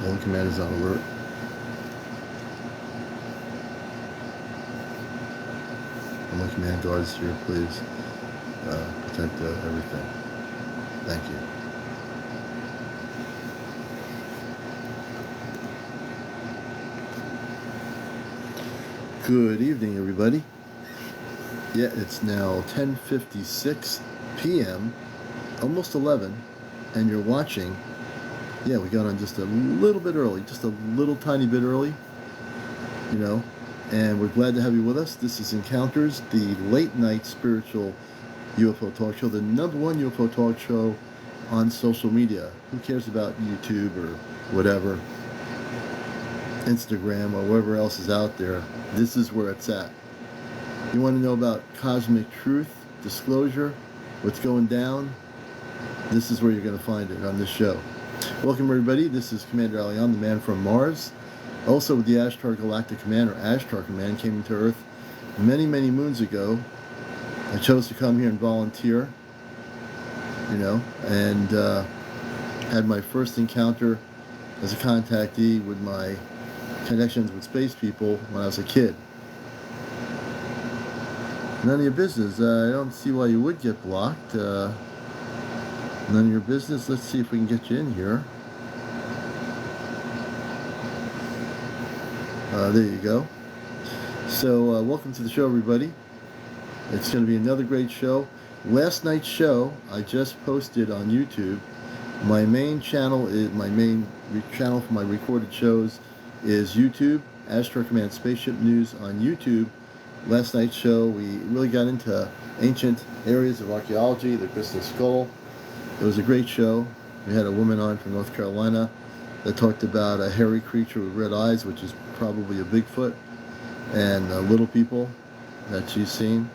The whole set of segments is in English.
All command is on alert. All command guards here, please protect everything. Thank you. Good evening, everybody. Yeah, it's now 10:56 p.m., almost 11, and you're watching. Yeah, we got on just a little bit early, just a little tiny bit early, and we're glad to have you with us. This is Encounters, the late night spiritual UFO talk show, the #1 UFO talk show on social media. Who cares about YouTube or whatever, Instagram or whatever else is out there? This is where it's at. You want to know about cosmic truth, disclosure, what's going down? This is where you're going to find it on this show. Welcome, everybody. This is CmdrAleon, the man from Mars. Also with the Ashtar Galactic Command, or Ashtar Command, came to Earth many, many moons ago. I chose to come here and volunteer, and had my first encounter as a contactee with my connections with space people when I was a kid. None of your business. I don't see why you would get blocked. None of your business. Let's see if we can get you in here. There you go. So welcome to the show, everybody. It's going to be another great show. Last night's show I just posted on YouTube. My main channel for my recorded shows is YouTube, Ashtar Command Spaceship News on YouTube. Last night's show, we really got into ancient areas of archaeology, the Crystal Skull. It was a great show. We had a woman on from North Carolina that talked about a hairy creature with red eyes, which is probably a Bigfoot, and little people that she's seen.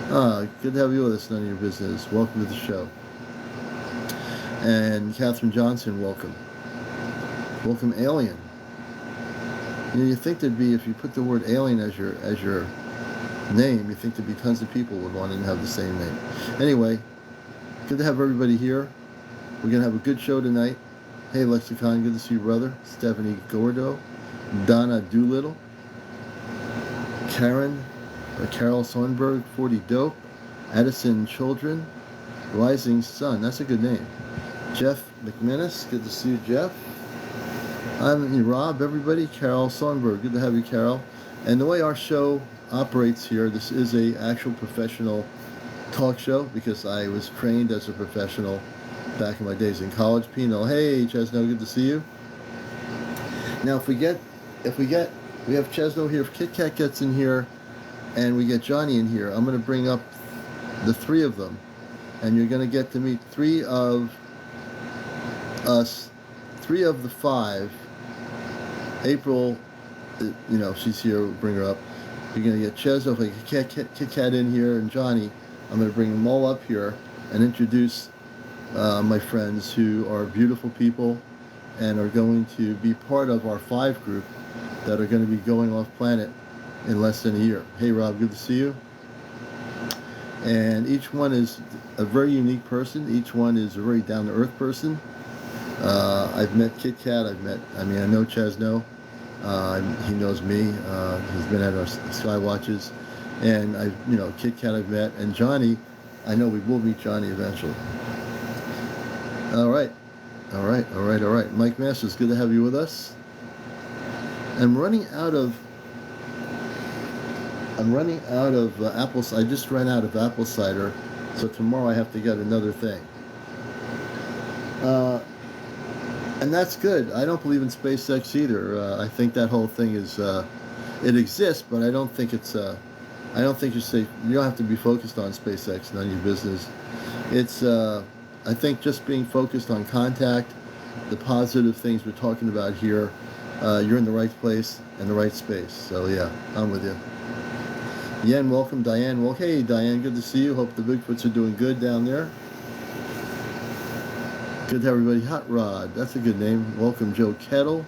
Good to have you with us, none of your business. Welcome to the show. And Catherine Johnson, welcome. Welcome, Alien. You think there'd be, if you put the word alien as your name, you think there'd be tons of people would want to have the same name. Anyway, good to have everybody here. We're going to have a good show tonight. Hey, Lexicon, good to see you, brother. Stephanie Gordo, Donna Doolittle, Carol Sonberg, 40 Dope, Addison Children, Rising Sun, that's a good name. Jeff McMinnis, good to see you, Jeff. I'm Rob, everybody. Carol Sonberg, good to have you, Carol. And the way our show operates here, this is a actual professional talk show because I was trained as a professional back in my days in college. Pino, hey, Chesno, good to see you. Now, if we have Chesno here, if Kit Kat gets in here, and we get Johnny in here, I'm going to bring up the three of them, and you're going to get to meet three of the five. April, she's here, we'll bring her up. You're going to get Chesno, if I get Kit Kat in here, and Johnny. I'm going to bring them all up here and introduce my friends who are beautiful people and are going to be part of our 5 group that are going to be going off planet in less than a year. Hey, Rob, good to see you. And each one is a very unique person. Each one is a very down-to-earth person. I've met Kit Kat. I know Chesno. He knows me. He's been at our Sky Watches. And Kit Kat I've met. And Johnny, I know we will meet Johnny eventually. All right. Mike Masters, good to have you with us. I'm running out of apple. I just ran out of apple cider, so tomorrow I have to get another thing. And that's good. I don't believe in SpaceX either. I think that whole thing is it exists, but I don't think it's. I don't think you're safe. You don't have to be focused on SpaceX. None of your business. It's. I think just being focused on contact, the positive things we're talking about here, you're in the right place and the right space. So yeah, I'm with you. Yen, welcome. Diane, well, hey Diane, good to see you. Hope the Bigfoots are doing good down there. Good to have everybody. Hot Rod, that's a good name. Welcome, Joe Kettle.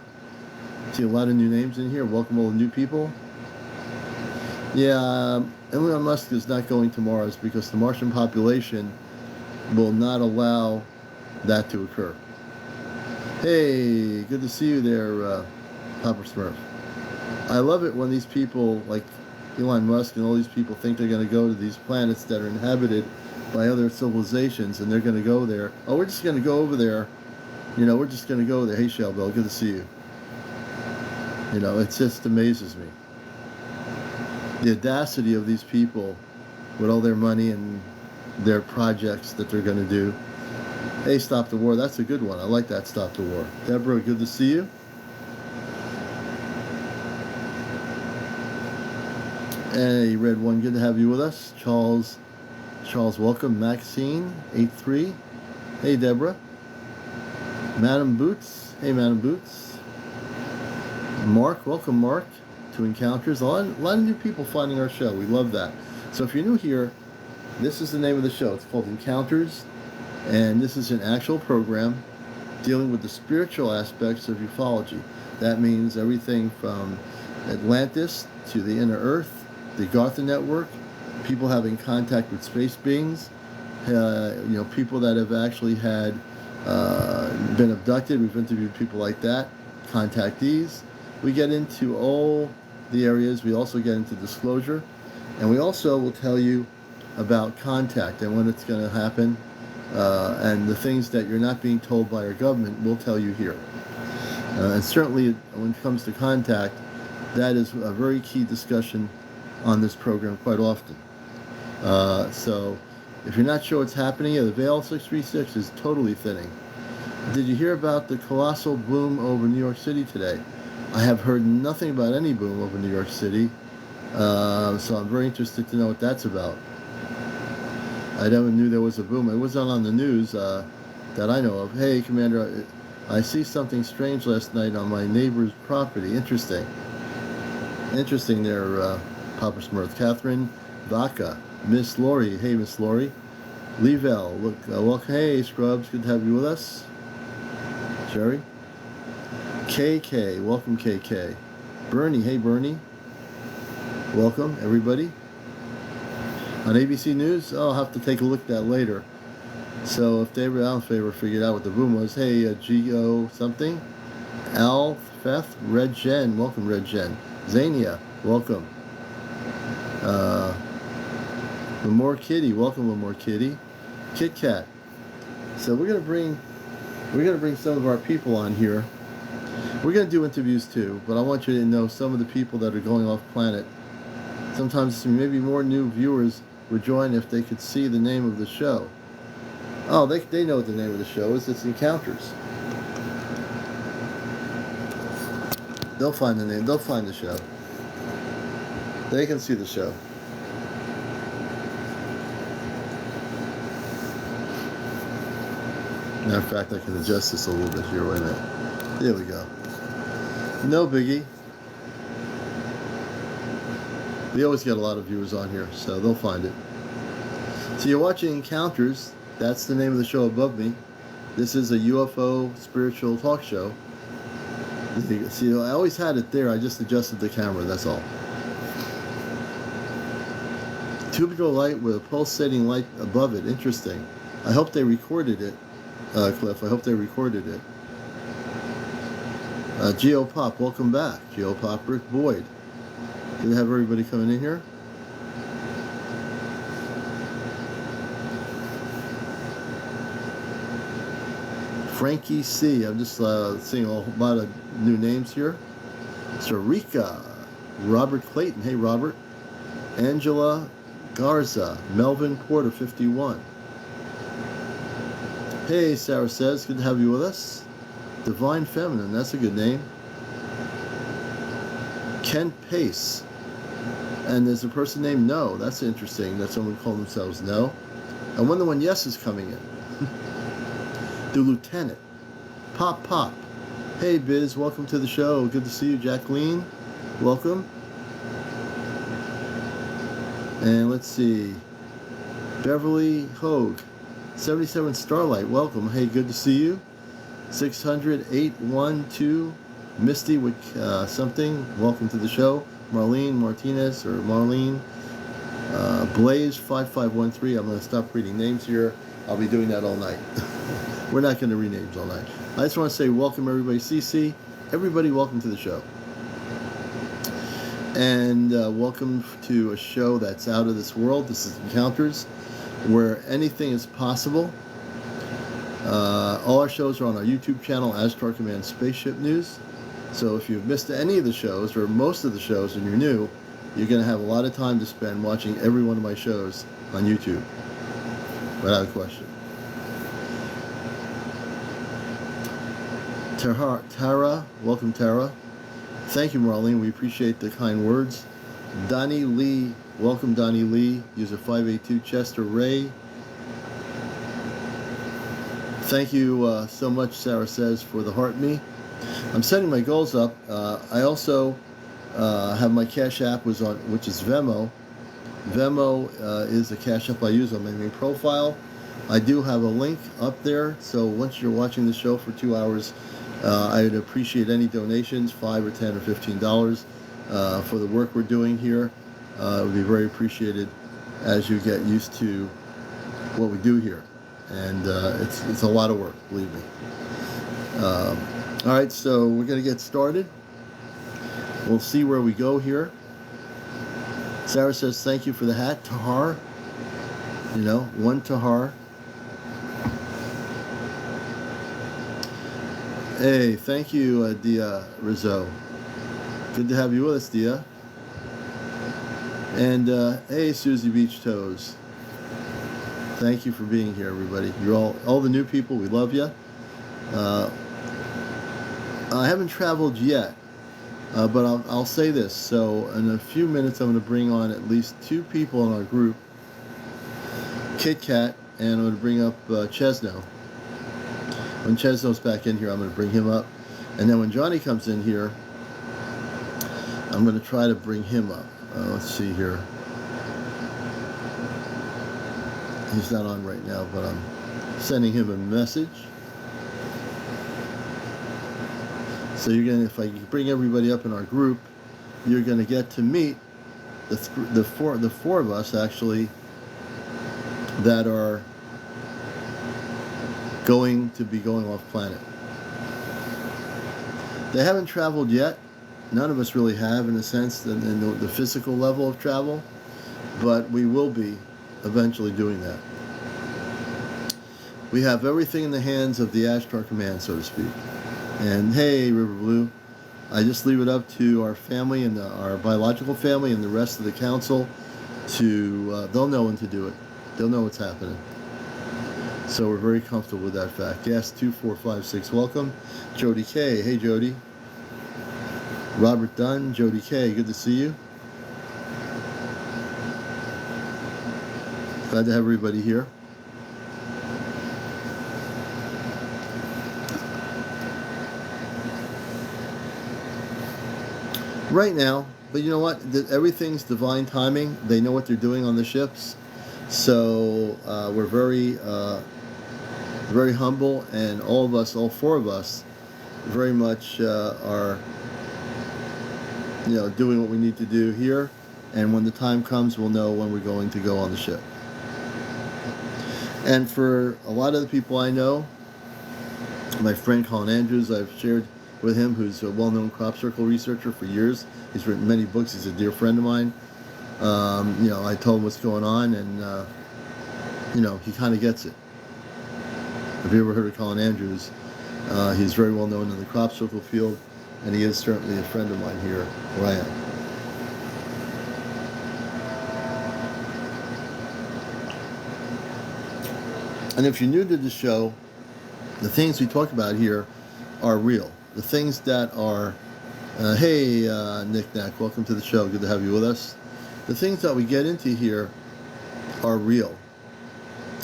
See a lot of new names in here. Welcome all the new people. Yeah, Elon Musk is not going to Mars because the Martian population will not allow that to occur. Hey, good to see you there, Papa Smurf. I love it when these people, like Elon Musk and all these people, think they're going to go to these planets that are inhabited by other civilizations, and they're going to go there. Oh, we're just going to go over there. We're just going to go there. Hey, Shellbell, good to see you. It just amazes me. The audacity of these people with all their money and their projects that they're going to do. Hey, Stop the War, that's a good one. I like that, Stop the War. Deborah, good to see you. Hey, Red One, good to have you with us. Charles, welcome. Maxine, 83. Hey, Deborah. Madam Boots. Hey, Madam Boots. Mark, welcome, Mark, to Encounters. A lot of new people finding our show. We love that. So if you're new here, this is the name of the show. It's called Encounters, and this is an actual program dealing with the spiritual aspects of ufology. That means everything from Atlantis to the inner Earth, the Gartha Network, people having contact with space beings, people that have actually had been abducted. We've interviewed people like that, contactees. We get into all the areas. We also get into disclosure, and we also will tell you about contact and when it's going to happen, and the things that you're not being told by our government, we'll tell you here. And certainly when it comes to contact, that is a very key discussion on this program quite often. So if you're not sure what's happening, the Veil 636 is totally thinning. Did you hear about the colossal boom over New York City today? I have heard nothing about any boom over New York City, so I'm very interested to know what that's about. I never knew there was a boom. It wasn't on the news that I know of. Hey, Commander, I see something strange last night on my neighbor's property. Interesting there, Papa Smurf. Catherine Vaca. Miss Lori. Hey, Miss Lori. Level. Look, welcome. Hey, Scrubs. Good to have you with us. Jerry. KK. Welcome, KK. Bernie. Hey, Bernie. Welcome, everybody. On ABC News, I'll have to take a look at that later. So if they ever figured out what the boom was. Hey, G-O something. Alfeth. Red Jen. Welcome, Red Jen. Zania. Welcome. Lamore Kitty, welcome, Lamore Kitty. Kit Kat. So we're gonna bring some of our people on here. We're gonna do interviews too, but I want you to know some of the people that are going off planet. Sometimes maybe more new viewers would join if they could see the name of the show. Oh, they know what the name of the show is. It's Encounters. They'll find the name. They'll find the show. They can see the show. Matter of fact, I can adjust this a little bit here. Wait a minute. There we go. No biggie. We always get a lot of viewers on here, so they'll find it. So you're watching Encounters. That's the name of the show above me. This is a UFO spiritual talk show. See, I always had it there. I just adjusted the camera, that's all. Tubular light with a pulsating light above it. Interesting. I hope they recorded it, Cliff. I hope they recorded it. Geopop, welcome back. Geopop, Rick Boyd. Good to have everybody coming in here. Frankie C. I'm just seeing a lot of new names here. Sarika. Robert Clayton. Hey, Robert. Angela Garza. Melvin Porter, 51. Hey, Sarah says, good to have you with us. Divine Feminine, that's a good name. Kent Pace. And there's a person named No. That's interesting that someone called themselves No. I wonder when Yes is coming in. The Lieutenant. Pop. Hey, Biz, welcome to the show. Good to see you, Jacqueline. Welcome. And let's see. Beverly Hogue. 77 Starlight, welcome. Hey, good to see you. 600-812 Misty with something. Welcome to the show. Marlene Martinez or Marlene. Blaze 5513. I'm going to stop reading names here. I'll be doing that all night. We're not going to read names all night. I just want to say welcome everybody. CC, everybody, welcome to the show. And welcome to a show that's out of this world. This is Encounters, where anything is possible. All our shows are on our YouTube channel, Astar Command Spaceship News. So if you've missed any of the shows, or most of the shows, and you're new, you're going to have a lot of time to spend watching every one of my shows on YouTube, without a question. Tara, welcome Tara. Thank you, Marlene. We appreciate the kind words. Donnie Lee, welcome Donnie Lee. User 582 Chester Ray. Thank you so much, Sarah says, for the heart me. I'm setting my goals up. I also have my Cash App which is Venmo. Venmo is the Cash App I use on my main profile. I do have a link up there, so once you're watching the show for 2 hours, I would appreciate any donations, $5 or $10 or $15 for the work we're doing here. It would be very appreciated as you get used to what we do here, and it's a lot of work, believe me. All right, so we're going to get started. We'll see where we go here. Sarah says, thank you for the hat, Tahar. You know, one Tahar. Hey, thank you, Dia Rizzo. Good to have you with us, Dia. And, hey, Susie Beach Toes. Thank you for being here, everybody. You're all the new people, we love you. I haven't traveled yet, but I'll say this. So in a few minutes, I'm going to bring on at least 2 people in our group, Kit Kat, and I'm going to bring up Chesno. When Chesno's back in here, I'm going to bring him up. And then when Johnny comes in here, I'm going to try to bring him up. Let's see here. He's not on right now, but I'm sending him a message. So you're going to, if I bring everybody up in our group, you're going to get to meet the four of us actually that are going to be going off planet. They haven't traveled yet. None of us really have, in a sense, in the physical level of travel, but we will be eventually doing that. We have everything in the hands of the Ashtar Command, so to speak. And hey, River Blue, I just leave it up to our family and our biological family and the rest of the council to, they'll know when to do it. They'll know what's happening. So we're very comfortable with that fact. Gas 2456, welcome. Jody K, hey Jody. Robert Dunn, Jody K, good to see you. Glad to have everybody here. Right now, but you know what? Everything's divine timing. They know what they're doing on the ships. So we're very humble, and all of us, all 4 of us, very much are, you know, doing what we need to do here. And when the time comes, we'll know when we're going to go on the ship. And for a lot of the people I know, my friend Colin Andrews, I've shared with him, who's a well-known crop circle researcher for years. He's written many books. He's a dear friend of mine. You know, I told him what's going on, and you know, he kind of gets it. Have you ever heard of Colin Andrews? He's very well known in the crop circle field, and he is certainly a friend of mine here where I am. And if you're new to the show, the things we talk about here are real. The things that are, hey, Nick Knack, welcome to the show. Good to have you with us. The things that we get into here are real.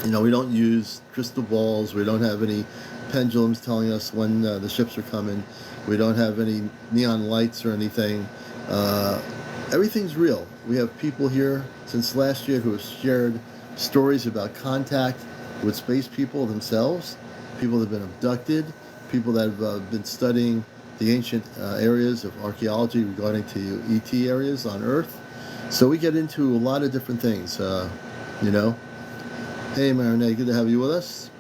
You know, we don't use crystal balls. We don't have any pendulums telling us when the ships are coming. We don't have any neon lights or anything. Everything's real. We have people here since last year who have shared stories about contact with space people themselves, people that have been abducted, people that have been studying the ancient areas of archaeology regarding to ET areas on Earth. So we get into a lot of different things, you know. Hey, Marinette, good to have you with us.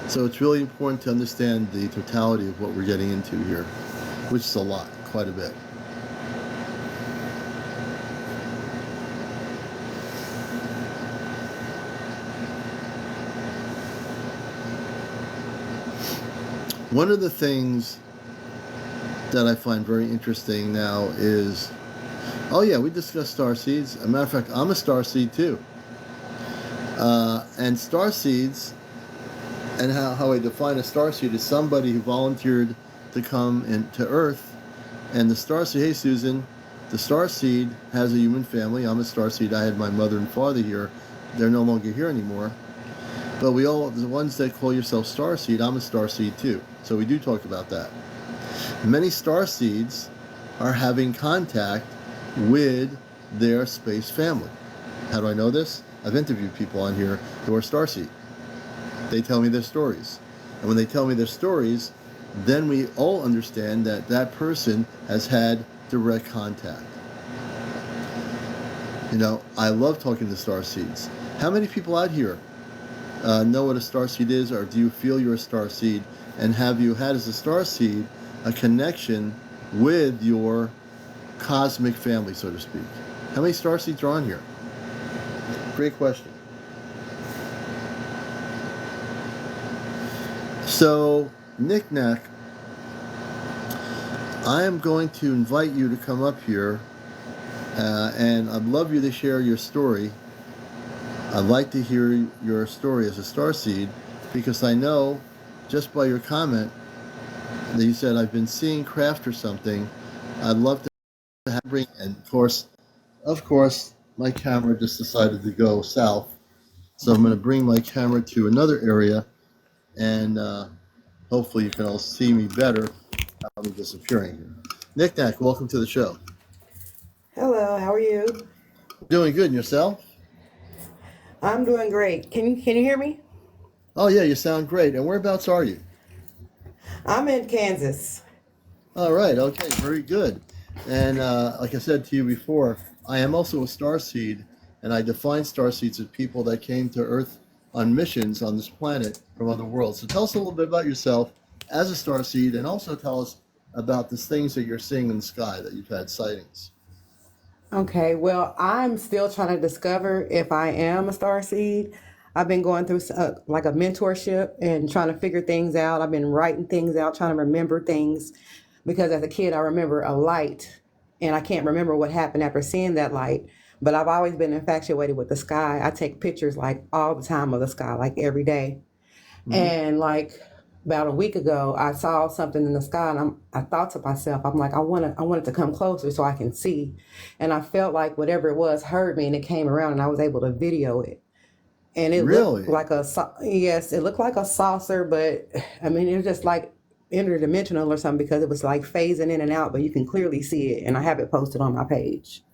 So it's really important to understand the totality of what we're getting into here, which is a lot, quite a bit. One of the things that I find very interesting now is, oh yeah, we discussed star seeds. As a matter of fact, I'm a star seed too. And star seeds, and how I define a star seed is somebody who volunteered to come into Earth. And the star seed, hey Susan, the star seed has a human family. I'm a star seed. I had my mother and father here. They're no longer here anymore. But we all, the ones that call yourself star seed, I'm a star seed too. So we do talk about that. Many star seeds are having contact with their space family. How do I know this? I've interviewed people on here who are starseed. They tell me their stories. And when they tell me their stories, then we all understand that that person has had direct contact. You know, I love talking to starseeds. How many people out here know what a starseed is, or do you feel you're a starseed? And have you had as a starseed a connection with your cosmic family, so to speak? How many starseeds are on here? Great question. So, Nick Nack, I am going to invite you to come up here, and I'd love you to share your story. I'd like to hear your story as a starseed, because I know, just by your comment, that you said, I've been seeing craft or something. I'd love to bring, and of course, my camera just decided to go south. So I'm going to bring my camera to another area, and hopefully you can all see me better. I'm disappearing here. Nick Nack, welcome to the show. Hello, how are you? Doing good, and yourself? I'm doing great. Can you hear me? Oh yeah, you sound great. And whereabouts are you? I'm in Kansas. All right, okay, very good. And like I said to you before, I am also a starseed, and I define starseeds as people that came to Earth on missions on this planet from other worlds. So tell us a little bit about yourself as a starseed, and also tell us about the things that you're seeing in the sky that you've had sightings. Okay, well, I'm still trying to discover if I am a star seed. I've been going through like a mentorship and trying to figure things out. I've been writing things out, trying to remember things because as a kid, I remember a light and I can't remember what happened after seeing that light. But I've always been infatuated with the sky. I take pictures like all the time of the sky, like every day. Mm-hmm. And like about a week ago, I saw something in the sky, and I thought to myself, I'm like, I want it to come closer so I can see. And I felt like whatever it was heard me, and it came around, and I was able to video it. And it looked Really? like yes, it looked like a saucer, but I mean, it was just like interdimensional or something because it was like phasing in and out, but you can clearly see it. And I have it posted on my page.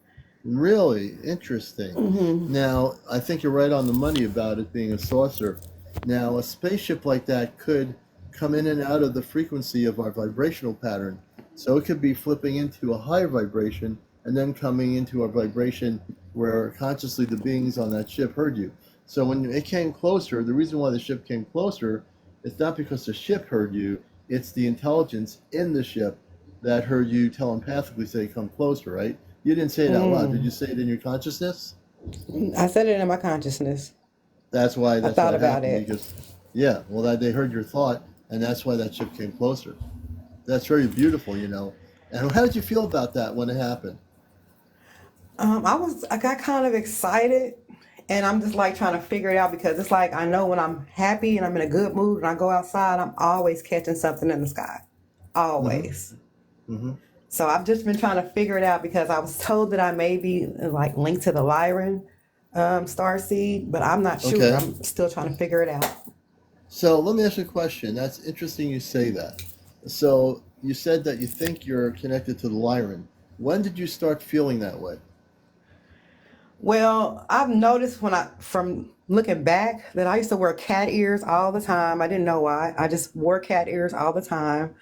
Really interesting. Hmm. Now, I think you're right on the money about it being a saucer. Now, a spaceship like that could come in and out of the frequency of our vibrational pattern. So it could be flipping into a higher vibration and then coming into a vibration where consciously the beings on that ship heard you. So when it came closer, the reason why the ship came closer, it's not because the ship heard you, it's the intelligence in the ship that heard you telepathically say, come closer, right? You didn't say it out loud. Did you Mm. say it in your consciousness? I said it in my consciousness. That's I why thought it about happened, it. because yeah, well, that they heard your thought, and that's why that ship came closer. That's very beautiful, you know. And how did you feel about that when it happened? I got kind of excited and I'm just like trying to figure it out because it's like I know when I'm happy and I'm in a good mood and I go outside, I'm always catching something in the sky. Mm-hmm. Always. Mm-hmm. So I've just been trying to figure it out because I was told that I may be like linked to the Lyran star seed, but I'm not sure. Okay. I'm still trying to figure it out. So let me ask you a question. That's interesting you say that. So you said that you think you're connected to the Lyran. When did you start feeling that way? Well, I've noticed from looking back, that I used to wear cat ears all the time. I didn't know why. I just wore cat ears all the time.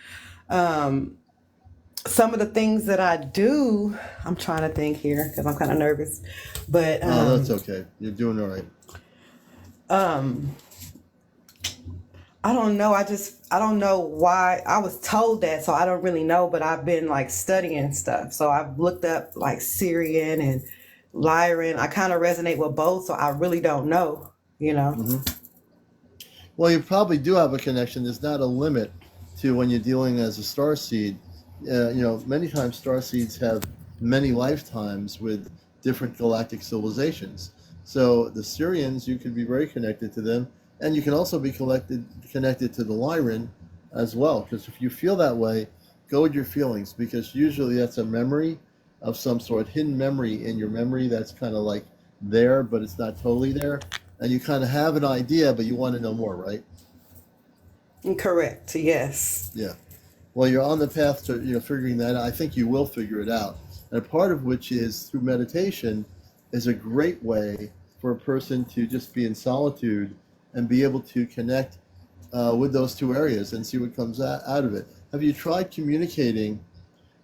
Um, some of the things that I do, I'm trying to think here because I'm kind of nervous, but Oh, that's okay. You're doing all right. um, I don't know. I don't know why. I was told that, so I don't really know, but I've been like studying stuff. So I've looked up like Syrian and Lyran. I kind of resonate with both, so I really don't know, you know. Hmm. Well, you probably do have a connection. There's not a limit to when you're dealing as a star seed. Many times star seeds have many lifetimes with different galactic civilizations. So the Syrians, you could be very connected to them, and you can also be connected to the Lyran as well. Because if you feel that way, go with your feelings, because usually that's a memory of some sort, hidden memory in your memory that's kind of like there, but it's not totally there, and you kind of have an idea, but you want to know more, right? Correct. Yes. Yeah. Well, you're on the path to figuring that out. I think you will figure it out, and a part of which is through meditation is a great way for a person to just be in solitude and be able to connect with those two areas and see what comes out of it. Have you tried communicating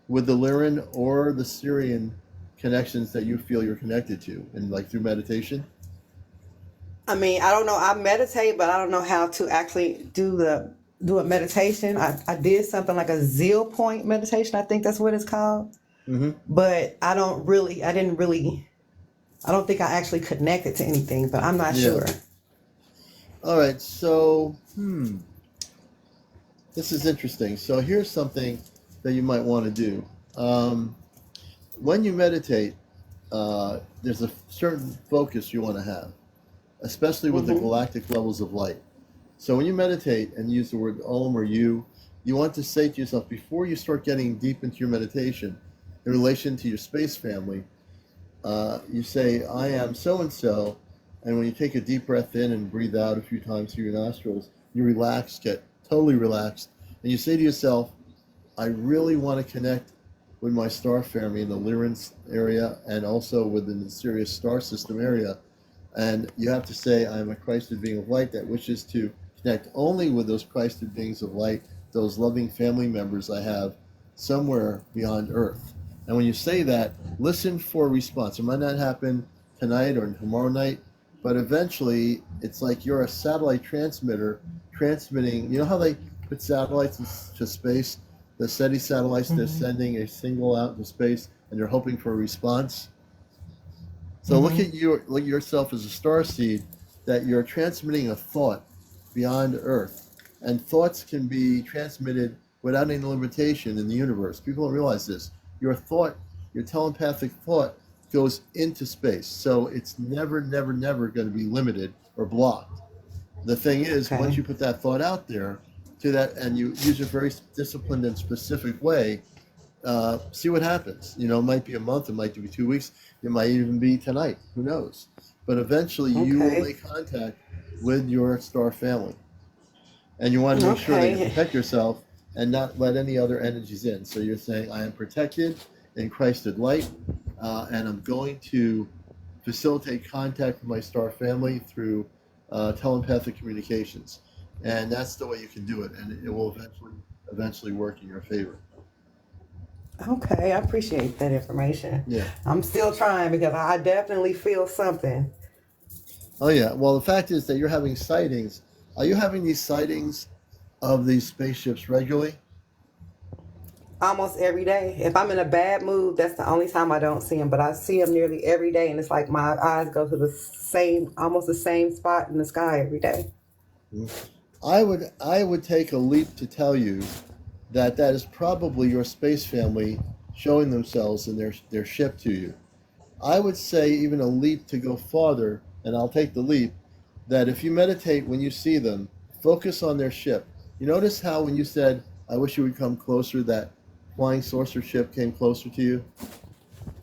with the Lyran or the Syrian connections that you feel you're connected to, and like through meditation? I mean, I don't know. I meditate, but I don't know how to actually do a meditation. I did something like a zeal point meditation. I think that's what it's called. Mm-hmm. But I don't think I actually connected to anything, but I'm not Yeah. sure. All right. So, this is interesting. So here's something that you might want to do. When you meditate, there's a certain focus you want to have, especially with the Hmm. galactic levels of light. So when you meditate and use the word Om or you want to say to yourself, before you start getting deep into your meditation, in relation to your space family, you say, I am so and so. And when you take a deep breath in and breathe out a few times through your nostrils, you relax, get totally relaxed. And you say to yourself, I really want to connect with my star family in the Lyran area and also within the Sirius star system area. And you have to say, I am a Christed being of light that wishes to connect only with those Christed beings of light, those loving family members I have somewhere beyond Earth. And when you say that, listen for a response. It might not happen tonight or tomorrow night, but eventually it's like you're a satellite transmitter transmitting. You know how they put satellites into space? The SETI satellites, they're Hmm. sending a signal out into space and they're hoping for a response. So Hmm. look at yourself as a star seed, that you're transmitting a thought beyond Earth, and thoughts can be transmitted without any limitation in the universe. People don't realize this. Your thought, your telepathic thought, goes into space, so it's never, never, never going to be limited or blocked. The thing is, once Okay. you put that thought out there to that, and you use a very disciplined and specific way, see what happens. It might be a month, it might be 2 weeks, it might even be tonight. Who knows? But eventually, you will Okay. make contact with your star family, and you want to make sure that you Okay. protect yourself and not let any other energies in. So you're saying, "I am protected in Christed light, and I'm going to facilitate contact with my star family through telepathic communications," and that's the way you can do it, and it will eventually work in your favor. Okay. I appreciate that information. Yeah. I'm still trying because I definitely feel something Oh yeah. Well, the fact is that you're having sightings. Are you having these sightings of these spaceships regularly? almost every day. If I'm in a bad mood, that's the only time I don't see them. But I see them nearly every day, and it's like my eyes go to almost the same spot in the sky every day. Mhm. I would take a leap to tell you that that is probably your space family showing themselves in their ship to you. I would say even a leap to go farther, and I'll take the leap, that if you meditate when you see them, focus on their ship. You notice how when you said, I wish you would come closer, that flying saucer ship came closer to you?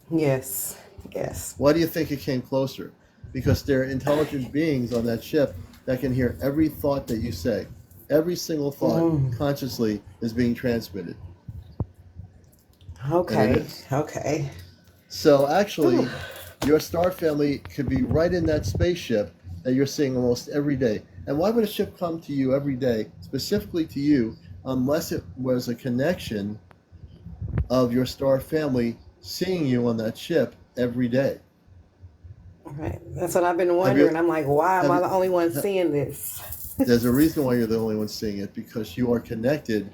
Yes. Yes. Why do you think it came closer? Because there are intelligent beings on that ship that can hear every thought that you say. Every single thought Mm. consciously is being transmitted, and it Okay. is. Okay. So Whew. actually, your star family could be right in that spaceship that you're seeing almost every day. And why would a ship come to you every day, specifically to you, unless it was a connection of your star family seeing you on that ship every day? All right. That's what I've been Have you wondering. I'm like, why am have I you the only one ha- seeing this? There's a reason why you're the only one seeing it, because you are connected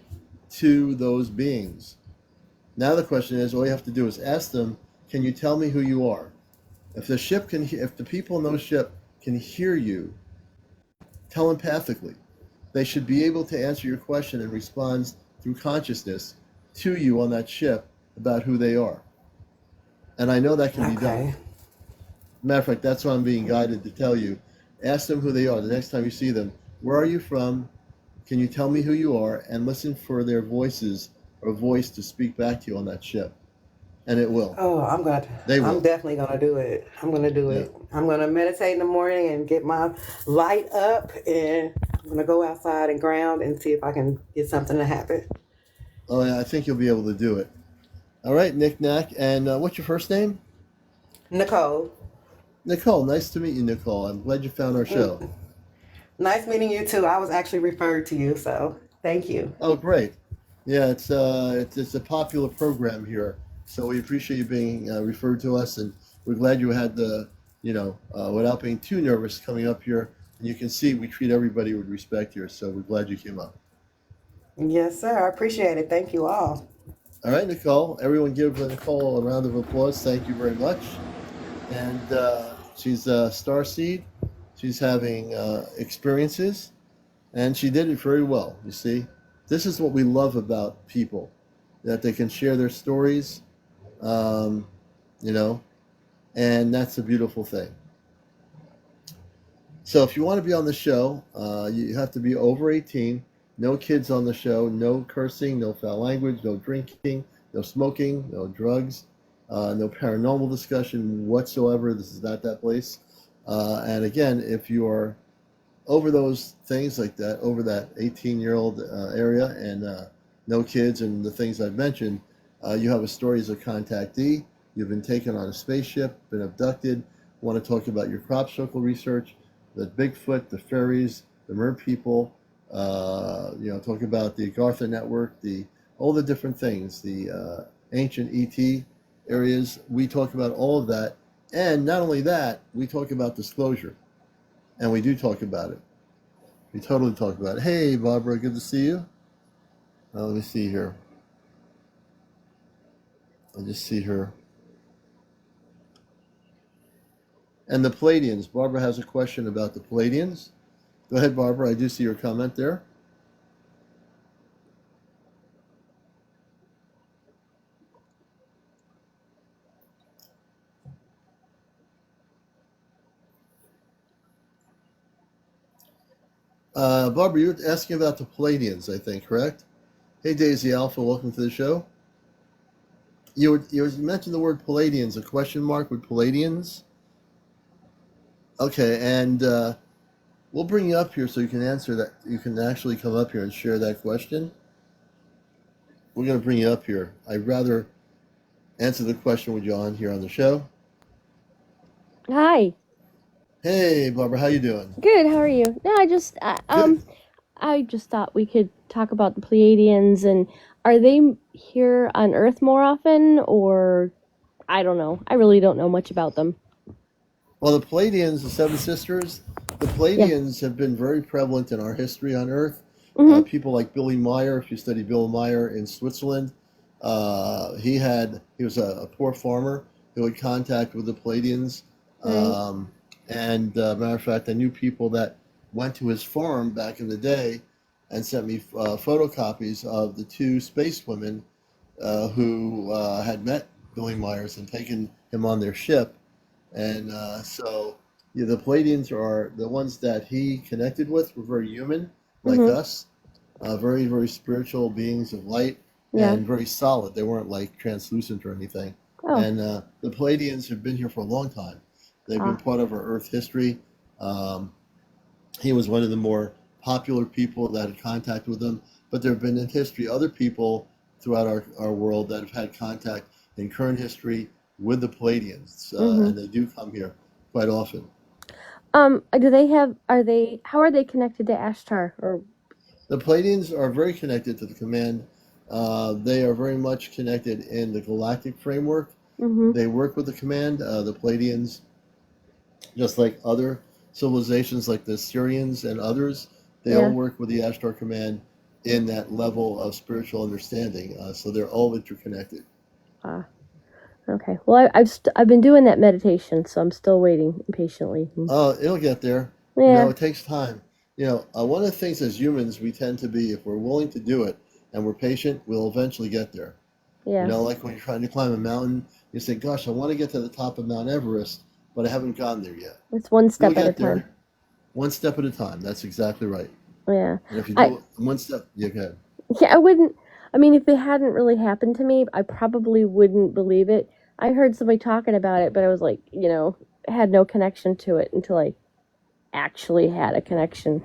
to those beings. Now the question is, all you have to do is ask them, can you tell me who you are? If the people in those ship can hear you telepathically, they should be able to answer your question and respond through consciousness to you on that ship about who they are. And I know that can be done. Okay. Matter of fact, that's what I'm being guided to tell you. Ask them who they are. The next time you see them, where are you from? Can you tell me who you are? And listen for their voices or voice to speak back to you on that ship. And it will. Oh, They will. I'm definitely gonna do it. I'm gonna do Yeah. it. I'm gonna meditate in the morning and get my light up, and I'm gonna go outside and ground and see if I can get something to happen. Oh, yeah, I think you'll be able to do it. All right, Nick Knack. And what's your first name? Nicole. Nicole. Nice to meet you, Nicole. I'm glad you found our show. Nice meeting you too. I was actually referred to you, so thank you. Oh, great. Yeah, it's a popular program here, so we appreciate you being referred to us, and we're glad you had without being too nervous coming up here. And you can see we treat everybody with respect here, so we're glad you came up. Yes, sir. I appreciate it. Thank you all. All right, Nicole. Everyone give Nicole a round of applause. Thank you very much. And she's a starseed. She's having experiences, and she did it very well. You see, this is what we love about people, that they can share their stories, and that's a beautiful thing. So if you want to be on the show, you have to be over 18. No kids on the show, no cursing, no foul language, no drinking, no smoking, no drugs, no paranormal discussion whatsoever. This is not that place. And again, if you are over those things like that, over that 18-year-old area, and no kids and the things I've mentioned, you have a story as a contactee. You've been taken on a spaceship, been abducted, want to talk about your crop circle research, the Bigfoot, the fairies, the mer people, talk about the Agartha network, all the different things, the ancient ET areas. We talk about all of that. And not only that, we talk about disclosure. And we do talk about it. We totally talk about it. Hey, Barbara, good to see you. Let me see here. I just see her. And the Pleiadians. Barbara has a question about the Pleiadians. Go ahead, Barbara. I do see your comment there. Barbara, you're asking about the Pleiadians, I think, correct? Hey, Daisy Alpha, welcome to the show. You mentioned the word Pleiadians, a question mark with Pleiadians. Okay, and we'll bring you up here so you can answer that. You can actually come up here and share that question. We're going to bring you up here. I'd rather answer the question with you on here on the show. Hi. Hey, Barbara, how you doing? Good. How are you? No, Good. I just thought we could talk about the Pleiadians, and are they here on Earth more often, or I don't know. I really don't know much about them. Well, the Pleiadians, the Seven Sisters, the Pleiadians have been very prevalent in our history on Earth. Mm-hmm. People like Billy Meyer, if you study Bill Meyer in Switzerland, he was a poor farmer who had contact with the Pleiadians. Right. Matter of fact, I knew people that went to his farm back in the day and sent me photocopies of the two space women who had met Billy Myers and taken him on their ship. And the Pleiadians are the ones that he connected with, were very human, like us, very, very spiritual beings of light, and very solid. They weren't like translucent or anything. Oh. And the Pleiadians have been here for a long time. They've been part of our Earth history. He was one of the more popular people that had contact with them, but there have been in history other people throughout our world that have had contact in current history with the Pleiadians, and they do come here quite often. How are they connected to Ashtar? Or The Pleiadians are very connected to the command. They are very much connected in the galactic framework. They work with the command. The Pleiadians, just like other civilizations like the Syrians and others, They all Yeah. work with the Ashtar Command in that level of spiritual understanding. So they're all interconnected. Ah. Okay. Well, I've been doing that meditation, so I'm still waiting patiently. It'll get there. Yeah. It takes time. One of the things as humans we tend to be, if we're willing to do it and we're patient, we'll eventually get there. Yeah. Like when you're trying to climb a mountain, you say, "Gosh, I want to get to the top of Mount Everest, but I haven't gotten there yet." It's one You'll step at a get time. there, one step at a time. That's exactly right. Yeah. And if you I do it one step, you can. Yeah, I wouldn't. I mean, if it hadn't really happened to me, I probably wouldn't believe it. I heard somebody talking about it, but I was like, had no connection to it until I actually had a connection.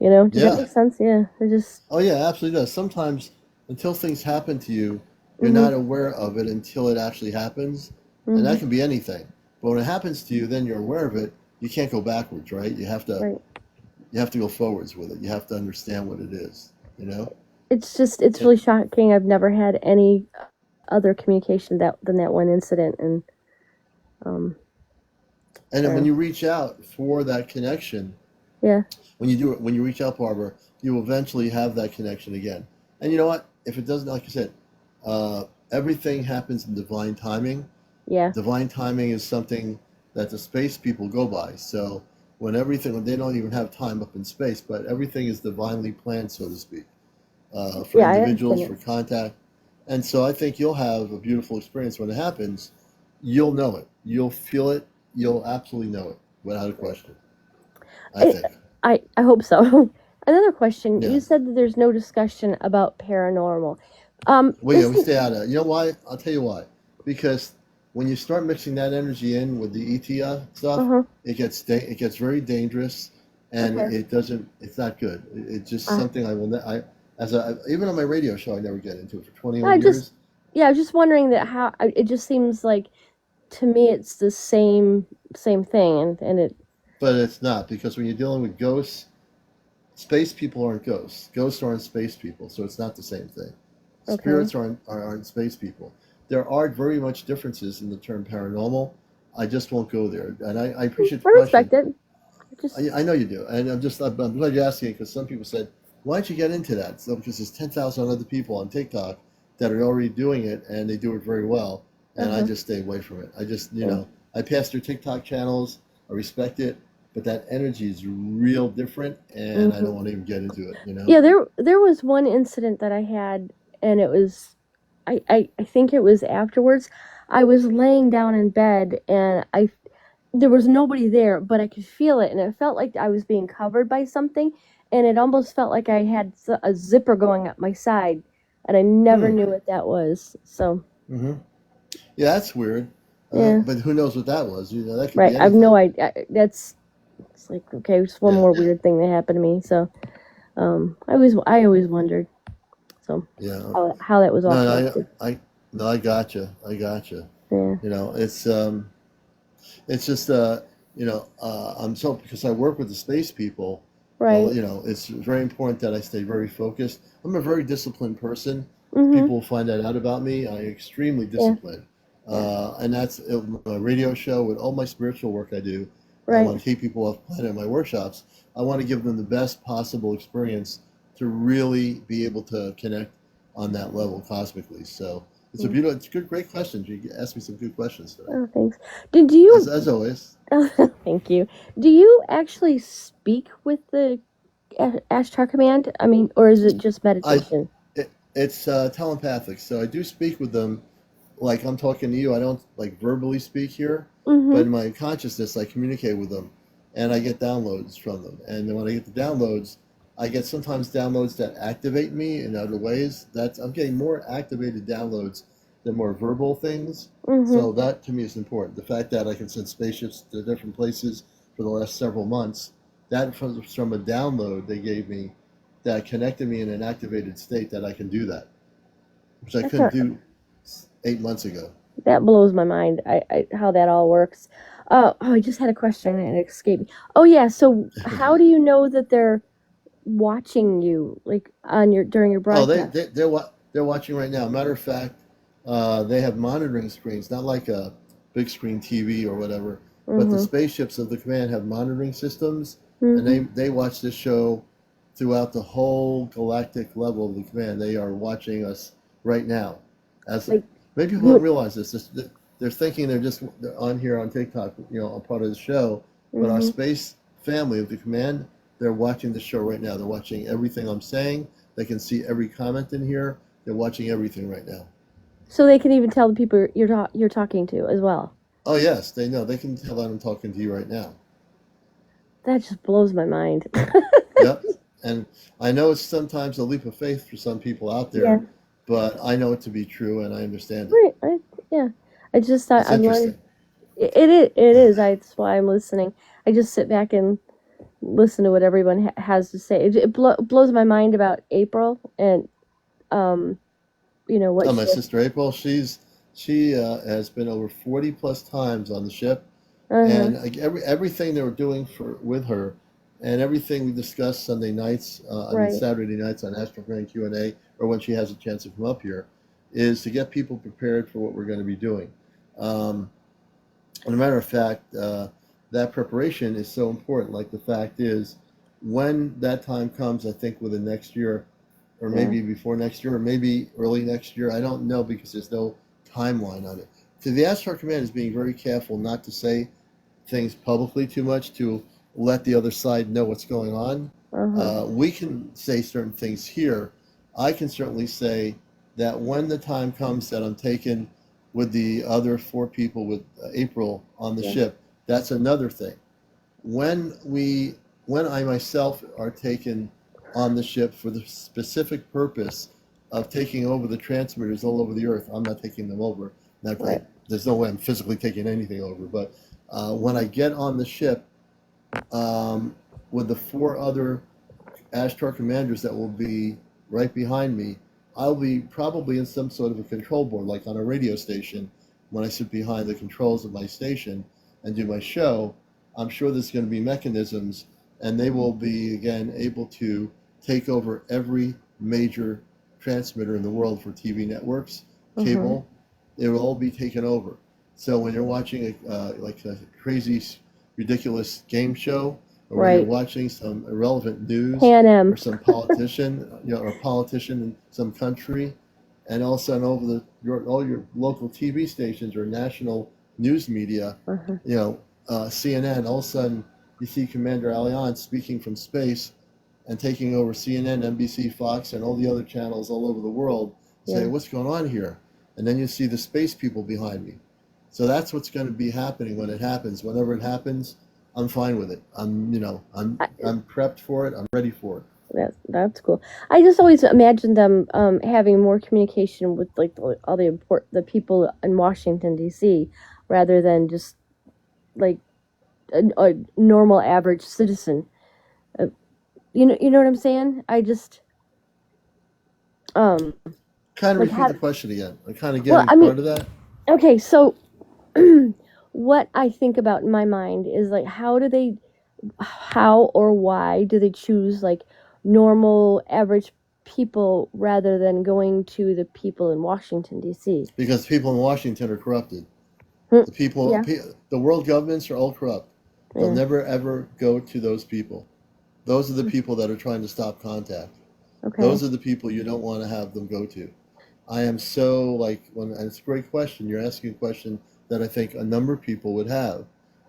Does that Yeah. make sense? Yeah. It just. Oh, yeah, absolutely does. Sometimes, until things happen to you, you're Mhm. not aware of it until it actually happens, and that Mhm. can be anything. But when it happens to you, then you're aware of it. You can't go backwards, right? Right. You have to go forwards with it. You have to understand what it is. You know. It's And, really shocking. I've never had any other communication than that one incident, and um, and then when yeah, you reach out for that connection, yeah, when you do it, when you reach out, Barbara, you will eventually have that connection again. And you know what? If it doesn't, like I said, everything happens in divine timing. yeah, Divine timing is something that the space people go by. So when they don't even have time up in space, but everything is divinely planned, so to speak, for yeah. I individuals, understand for it. contact. And so I think you'll have a beautiful experience when it happens. You'll know it. You'll feel it. You'll absolutely know it without a question, I I think. I hope so. Another question. Yeah. You said that there's no discussion about paranormal. Well, yeah, we Isn't stay out of it. You know why? I'll tell you why. Because when you start mixing that energy in with the ET stuff, uh-huh. it gets very dangerous, and Okay. it doesn't. It's not good. It's just Uh, something I will. Even on my radio show, I never get into it for I 21 just years. yeah, I was just wondering that how it just seems like to me it's the same thing, and it But it's not, because when you're dealing with ghosts, space people aren't ghosts. Ghosts aren't space people, so it's not the same thing. okay. Spirits aren't space people. There are very much differences in the term paranormal. I just won't go there. And I appreciate the I question. respect it. I just I know you do. And I'm glad you're asking, because some people said, why don't you get into that? So, because there's 10,000 other people on TikTok that are already doing it, and they do it very well. And I uh-huh. just stay away from it. I just, Yeah. I pass their TikTok channels. I respect it. But that energy is real different, and I Hmm. don't want to even get into it, Yeah, there was one incident that I had, and it was I think it was afterwards. I was laying down in bed, and I there was nobody there, but I could feel it, and it felt like I was being covered by something, and it almost felt like I had a zipper going up my side, and I never Hmm. knew what that was. So Hmm. Yeah, that's weird. yeah, But who knows what that was? That could right. be I have no anything. idea. It's like okay, just one Yeah, more weird thing that happened to me. So I always wondered so yeah. how that was all No, connected. no, I gotcha. I gotcha. Yeah. You know, it's just, I'm so, because I work with the space people, Right. it's very important that I stay very focused. I'm a very disciplined person. Mhm. People will find that out about me. I'm extremely Yeah. disciplined. Yeah. And that's my radio show, with all my spiritual work I do. I Right. want to keep people off planet in my workshops. I want to give them the best possible experience to really be able to connect on that level cosmically. So Mm. it's a good, great question. You asked me some good questions today, Oh, thanks. Did you? as always. Thank you. Do you actually speak with the Ashtar Command? I mean, or is it just I meditation? it's telepathic, so I do speak with them. Like I'm talking to you, I don't like verbally speak here, but Mm-hmm. in my consciousness, I communicate with them, and I get downloads from them. And then when I get the downloads, I get sometimes downloads that activate me in other ways. I'm getting more activated downloads than more verbal things. Mm-hmm. So that to me is important. The fact that I can send spaceships to different places for the last several months, that from a download they gave me that connected me in an activated state, that I can do that, which I That's couldn't all, do 8 months ago. that blows my mind. How that all works. Oh, I just had a question and it escaped me. Oh yeah. So how do you know that they're watching you, like on your during your Oh, broadcast? they're watching right now. Matter of fact, they have monitoring screens, not like a big screen TV or whatever, but the Mm-hmm. spaceships of the command have monitoring systems, and Mm-hmm. they watch this show throughout the whole galactic level of the command. They are watching us right now. As Like, maybe people don't realize this. They're thinking they're on here on TikTok, a part of the show. But our mm-hmm. space family of the command, they're watching the show right now. They're watching everything I'm saying. They can see every comment in here. They're watching everything right now. So they can even tell the people you're talking to as well. Oh yes, they know. They can tell that I'm talking to you right now. That just blows my mind. Yep. And I know it's sometimes a leap of faith for some people out there, Yeah. but I know it to be true and I understand it. Right. Yeah. I just thought It's I'm interesting. learning. It is. That's why I'm listening. I just sit back and listen to what everyone has to say. It blows my mind about April and what Oh, my she. sister April, she has been over 40 plus times on the ship, Uh-huh. and like, everything they were doing with her, and everything we discussed Sunday nights, Right. Saturday nights on Astro Grand Q&A, or when she has a chance to come up here, is to get people prepared for what we're going to be doing. As a matter of fact, that preparation is so important. Like the fact is, when that time comes, I think within next year, or maybe before next year, or maybe early next year, I don't know because there's no timeline on it. So the Astro Command is being very careful not to say things publicly too much to let the other side know what's going on. Uh-huh. We can say certain things here. I can certainly say that when the time comes that I'm taken with the other 4 people with April on the Yeah. ship, that's another thing. When I myself are taken on the ship for the specific purpose of taking over the transmitters all over the earth, I'm not taking them over. Right. There's no way I'm physically taking anything over. But when I get on the ship with the 4 other Ashtar commanders that will be right behind me, I'll be probably in some sort of a control board, like on a radio station. When I sit behind the controls of my station and do my show, I'm sure there's going to be mechanisms, and they will be, again, able to take over every major transmitter in the world for TV networks, cable. It will all be taken over. So when you're watching like a crazy, ridiculous game show, or when you're Right. watching some irrelevant news, Pan Am. or some politician, or a politician in some country, and all of a sudden all your local TV stations or national news media, Uh-huh. CNN, all of a sudden you see CmdrAleon speaking from space and taking over CNN, NBC, Fox, and all the other channels all over the world. Say, Yeah. what's going on here? And then you see the space people behind me. So that's what's going to be happening when it happens. Whenever it happens, I'm fine with it. I'm prepped for it. I'm ready for it. That's cool. I just always imagined them having more communication with like all the people in Washington D.C. rather than just like a normal average citizen. You know what I'm saying? I just Kind of like repeat the question again. I'm kind of well, getting I mean, part of that. okay, so what I think about in my mind is like how or why do they choose like normal average people rather than going to the people in Washington D.C.? Because people in Washington are corrupted. Hmm. The people, Yeah. the world governments are all corrupt. They'll Yeah. never ever go to those people. Those are the people that are trying to stop contact. Okay. Those are the people you don't want to have them go to. I am so and it's a great question. You're asking a question that I think a number of people would have.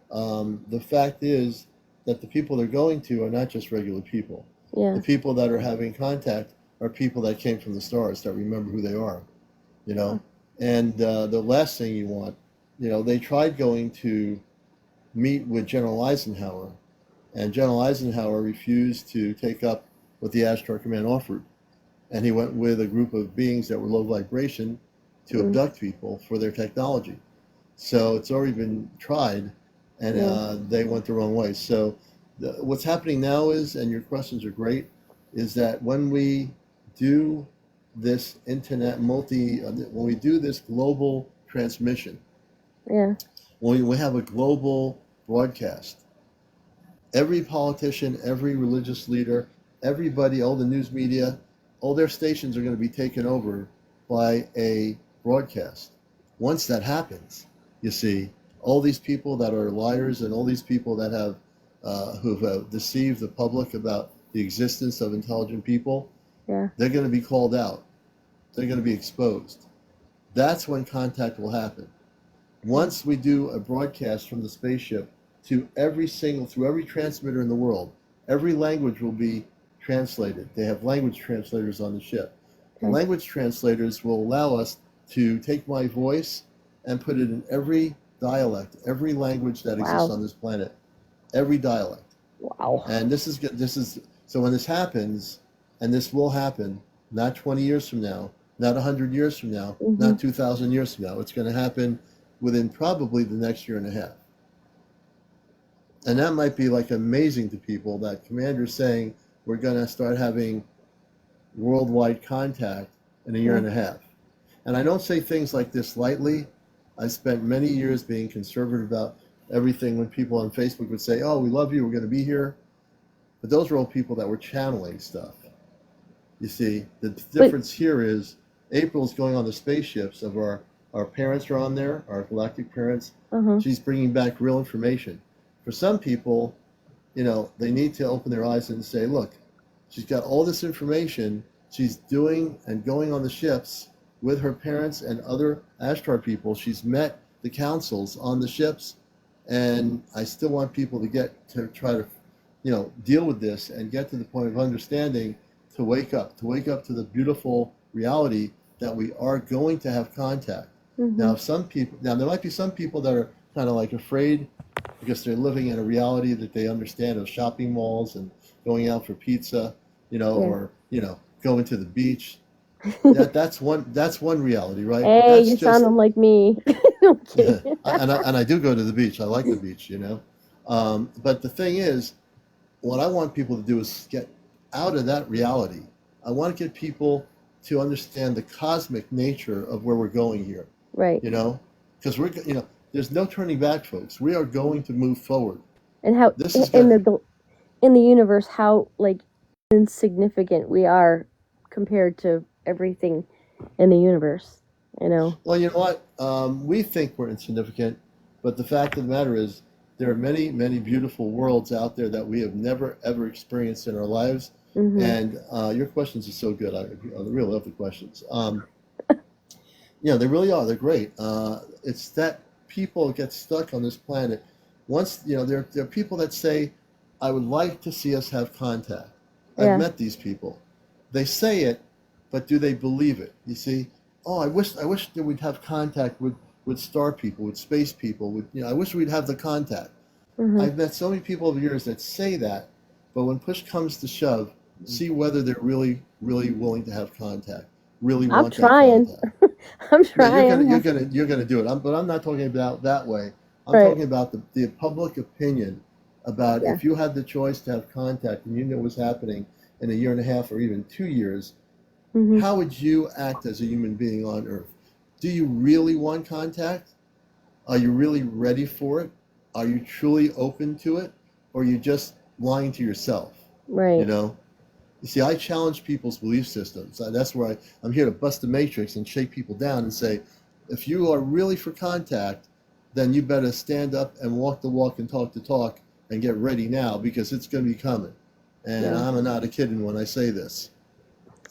The fact is that the people they're going to are not just regular people. Yeah. The people that are having contact are people that came from the stars that remember who they are, And the last thing you want, they tried going to meet with General Eisenhower, and General Eisenhower refused to take up what the Ashtar Command offered. And he went with a group of beings that were low vibration to abduct people for their technology. So it's already been tried, and they went the wrong way. So what's happening now is, and your questions are great, is that when we do this when we do this global transmission, Yeah. when we have a global broadcast, every politician, every religious leader, everybody, all the news media, all their stations are going to be taken over by a broadcast. Once that happens, you see, all these people that are liars and all these people that have who've deceived the public about the existence of intelligent people, Yeah. they're going to be called out. They're going to be exposed. That's when contact will happen. Once we do a broadcast from the spaceship through every transmitter in the world, every language will be translated. They have language translators on the ship. The Okay. language translators will allow us to take my voice and put it in every dialect, every language that exists Wow. on this planet, every dialect. Wow. And this is so when this happens, and this will happen, not 20 years from now, not 100 years from now, not 2,000 years from now. It's going to happen within probably the next year and a half. And that might be like amazing to people that Commander's saying we're going to start having worldwide contact in a year and a half. And I don't say things like this lightly. I spent many years being conservative about everything when people on Facebook would say, oh, we love you, we're going to be here. But those were all people that were channeling stuff. You see, the difference here is April's going on the spaceships of our parents are on there, our galactic parents. She's bringing back real information. For some people, you know, they need to open their eyes and say, look, she's got all this information. She's doing and going on the ships with her parents and other Ashtar people. She's met the councils on the ships. And I still want people to try to, you know, deal with this and get to the point of understanding, to wake up to the beautiful reality that we are going to have contact. Now, there might be some people that are kind of like afraid because they're living in a reality that they understand of shopping malls and going out for pizza, you know, or, you know, going to the beach. That's one reality, right? Hey, you sound like me. I'm kidding. and I do go to the beach. I like the beach, you know. But the thing is, what I want people to do is get out of that reality. I want to get people to understand the cosmic nature of where we're going here. Right. You know, because there's no turning back, folks. We are going to move forward. And how in the universe, how like insignificant we are compared to everything in the universe. You know. Well, you know what? We think we're insignificant, but the fact of the matter is, there are many, many beautiful worlds out there that we have never ever experienced in our lives. And your questions are so good. I really love the questions. Yeah, they really are. They're great. It's that people get stuck on this planet. Once, you know, there are people that say, I would like to see us have contact. I've met these people. They say it, but do they believe it? You see, oh, I wish that we'd have contact with star people, with space people, I wish we'd have the contact. I've met so many people over the years that say that, but when push comes to shove, see whether they're really, really willing to have contact. Really want that contact. I'm trying. You're gonna do it. But I'm not talking about that way. I'm talking about the public opinion about if you had the choice to have contact and you knew it was happening in a year and a half or even 2 years, how would you act as a human being on Earth? Do you really want contact? Are you really ready for it? Are you truly open to it? Or are you just lying to yourself? Right. You know? You see, I challenge people's belief systems. That's where I'm here to bust the matrix and shake people down and say, if you are really for contact, then you better stand up and walk the walk and talk the talk and get ready now, because it's going to be coming. And I'm not kidding when I say this.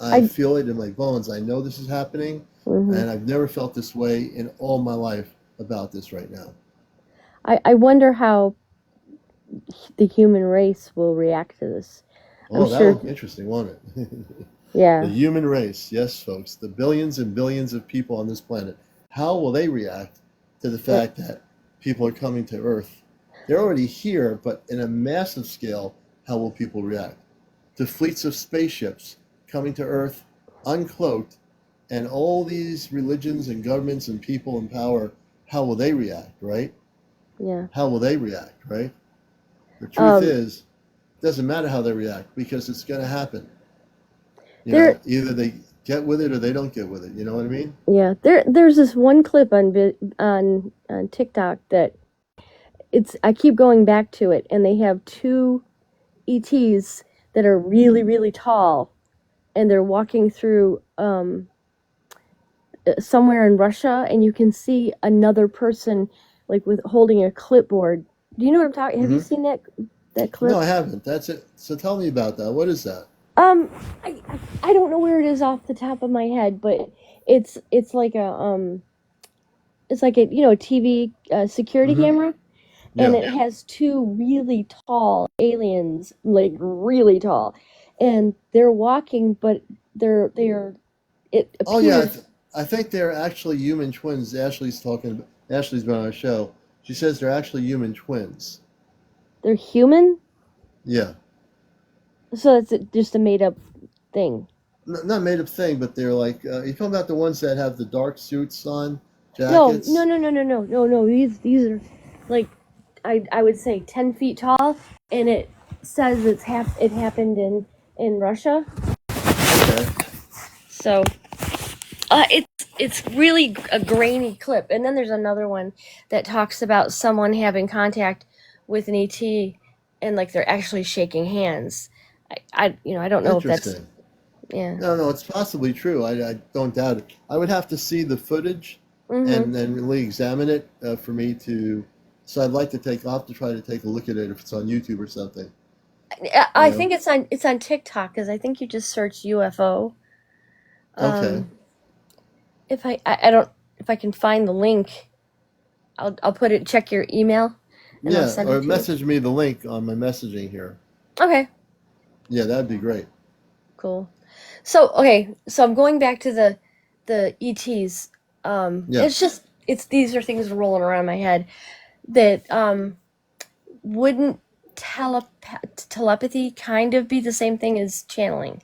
I feel it in my bones. I know this is happening, and I've never felt this way in all my life about this right now. I wonder how the human race will react to this. Oh, that would be interesting, won't it? Yeah. The human race, yes, folks, the billions and billions of people on this planet. How will they react to the fact that people are coming to Earth? They're already here, but in a massive scale, how will people react? To fleets of spaceships coming to Earth, uncloaked, and all these religions and governments and people in power, how will they react, right? Yeah. How will they react, right? The truth is, it doesn't matter how they react, because it's going to happen. You know, either they get with it or they don't get with it. You know what I mean? Yeah. There's this one clip on TikTok that I keep going back to it, and they have two ETs that are really, really tall, and they're walking through somewhere in Russia, and you can see another person like with holding a clipboard. Do you know what I'm talking? Have you seen that? that No, clip? I haven't. That's it. So tell me about that. What is that? Um, I don't know where it is off the top of my head, but it's like a TV security Mm-hmm. camera, and Yeah. it has two really tall aliens, like really tall, and they're walking, but they're it Oh yeah, appears I think they're actually human twins. Ashley's been on our show. She says they're actually human twins. they're human, Yeah, so it's just a made up thing. Not made up thing, but they're like you talking about the ones that have the dark suits on, No, no, jackets. no, no, no, no, no, no. These are like I would say 10 feet tall, and it says it happened in Russia. Okay, So it's really a grainy clip, and then there's another one that talks about someone having contact with an ET, and like they're actually shaking hands. I don't know if that's interesting. yeah. No, it's possibly true. I don't doubt it. I would have to see the footage Mhm. and then really examine it for me to. So I'd like to take. I'll have to try to take a look at it if it's on YouTube or something. You I know. think it's on TikTok because I think you just search UFO. Okay. Um, if I don't if I can find the link, I'll put it. Check your email, and I'll Yeah, send or it to you. message me the link on my messaging here. Okay, Yeah, that'd be great. cool. So I'm going back to the ETs. Yeah. It's these are things rolling around my head that wouldn't telepathy kind of be the same thing as channeling,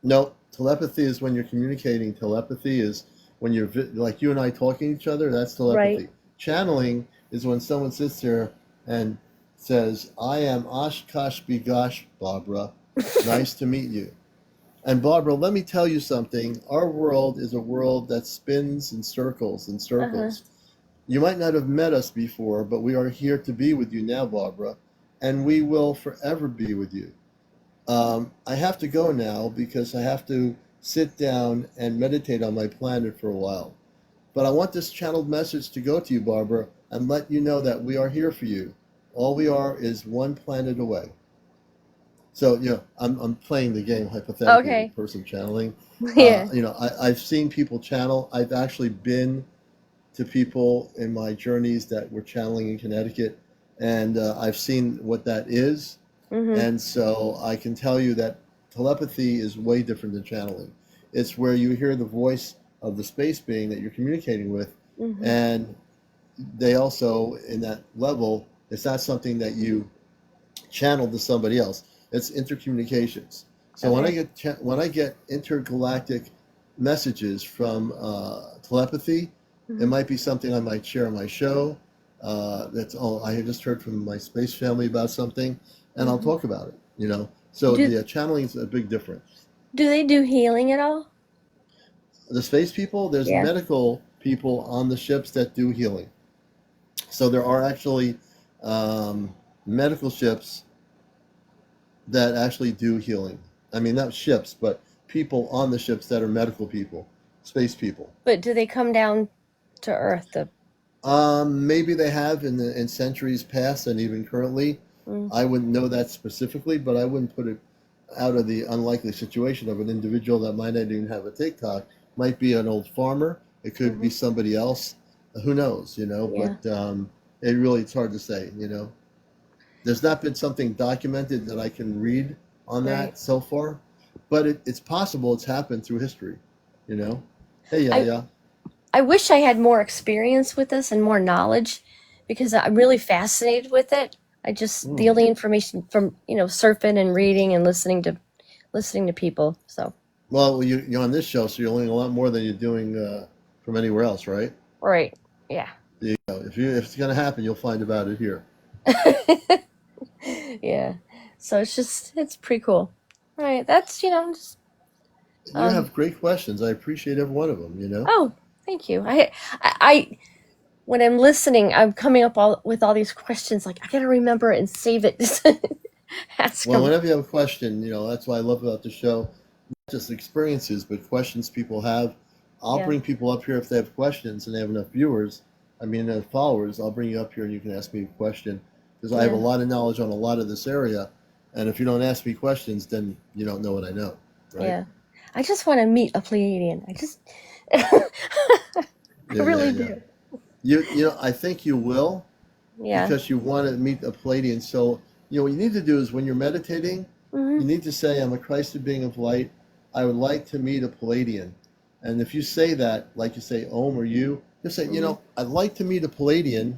No, telepathy is when you're communicating. Telepathy is when like you and I talking to each other. That's right? telepathy. Channeling is when someone sits there and says, "I am Oshkosh Bigosh, Barbara. Nice to meet you." And Barbara, let me tell you something. Our world is a world that spins in circles and Uh huh. circles. You might not have met us before, but we are here to be with you now, Barbara, and we will forever be with you. I have to go now because I have to sit down and meditate on my planet for a while. But I want this channeled message to go to you, Barbara, and let you know that we are here for you. All we are is one planet away. So, I'm playing the game hypothetically with Okay. person channeling. Yeah. I've seen people channel. I've actually been to people in my journeys that were channeling in Connecticut, and I've seen what that is. Mhm. And so I can tell you that telepathy is way different than channeling. It's where you hear the voice of the space being that you're communicating with, Mhm. and they also, in that level, it's not something that you channel to somebody else. It's intercommunications. So when I Okay. get intergalactic messages from telepathy, it Mhm. might be something I might share on my show. That's all. I just heard from my space family about something, and I'll Mhm. talk about it. So Do the channeling is a big difference. do they do healing at all? The space people, there's Yeah. medical people on the ships that do healing. So there are actually um, medical ships that actually do healing. I mean, not ships, but people on the ships that are medical people, space people. But do they come down to Earth? Maybe they have in centuries past and even currently. Mm, I wouldn't know that specifically, but I wouldn't put it out of the unlikely situation of an individual that might not even have a TikTok. Might be an old farmer. It could be mhm. somebody else. Who knows? Yeah. But it's hard to say. There's not been something documented that I can read on Right. that so far, but it's possible it's happened through history. You know. Hey, yeah, I yeah. I wish I had more experience with this and more knowledge because I'm really fascinated with it. I just the Mm. only information from surfing and reading and listening to people. So Well, you're on this show, so you're learning a lot more than you're doing from anywhere else, right? right. Yeah. If it's gonna happen, you'll find about it here. Yeah. So it's pretty cool. All right. That's just You um have great questions. I appreciate every one of them. oh, thank you. I when I'm listening, I'm coming up with all these questions like I got to remember and save it. Ask Well, them. whenever you have a question, that's what I love about the show. Not just experiences, but questions people have. I'll Yeah. bring people up here if they have questions and they have enough viewers. I mean, enough followers. I'll bring you up here and you can ask me a question because I have a Yeah. lot of knowledge on a lot of this area. And if you don't ask me questions, then you don't know what I know, right? Yeah. I just want to meet a Pleiadian. I Yeah, yeah, really yeah. do. I think you will, Yeah. because you want to meet a Pleiadian. So, what you need to do is when you're meditating, Hmm. you need to say, I'm a Christed being of light. I would like to meet a Pleiadian. And if you say that, like you say Om or you, just say, Hmm. I'd like to meet a Pleiadian.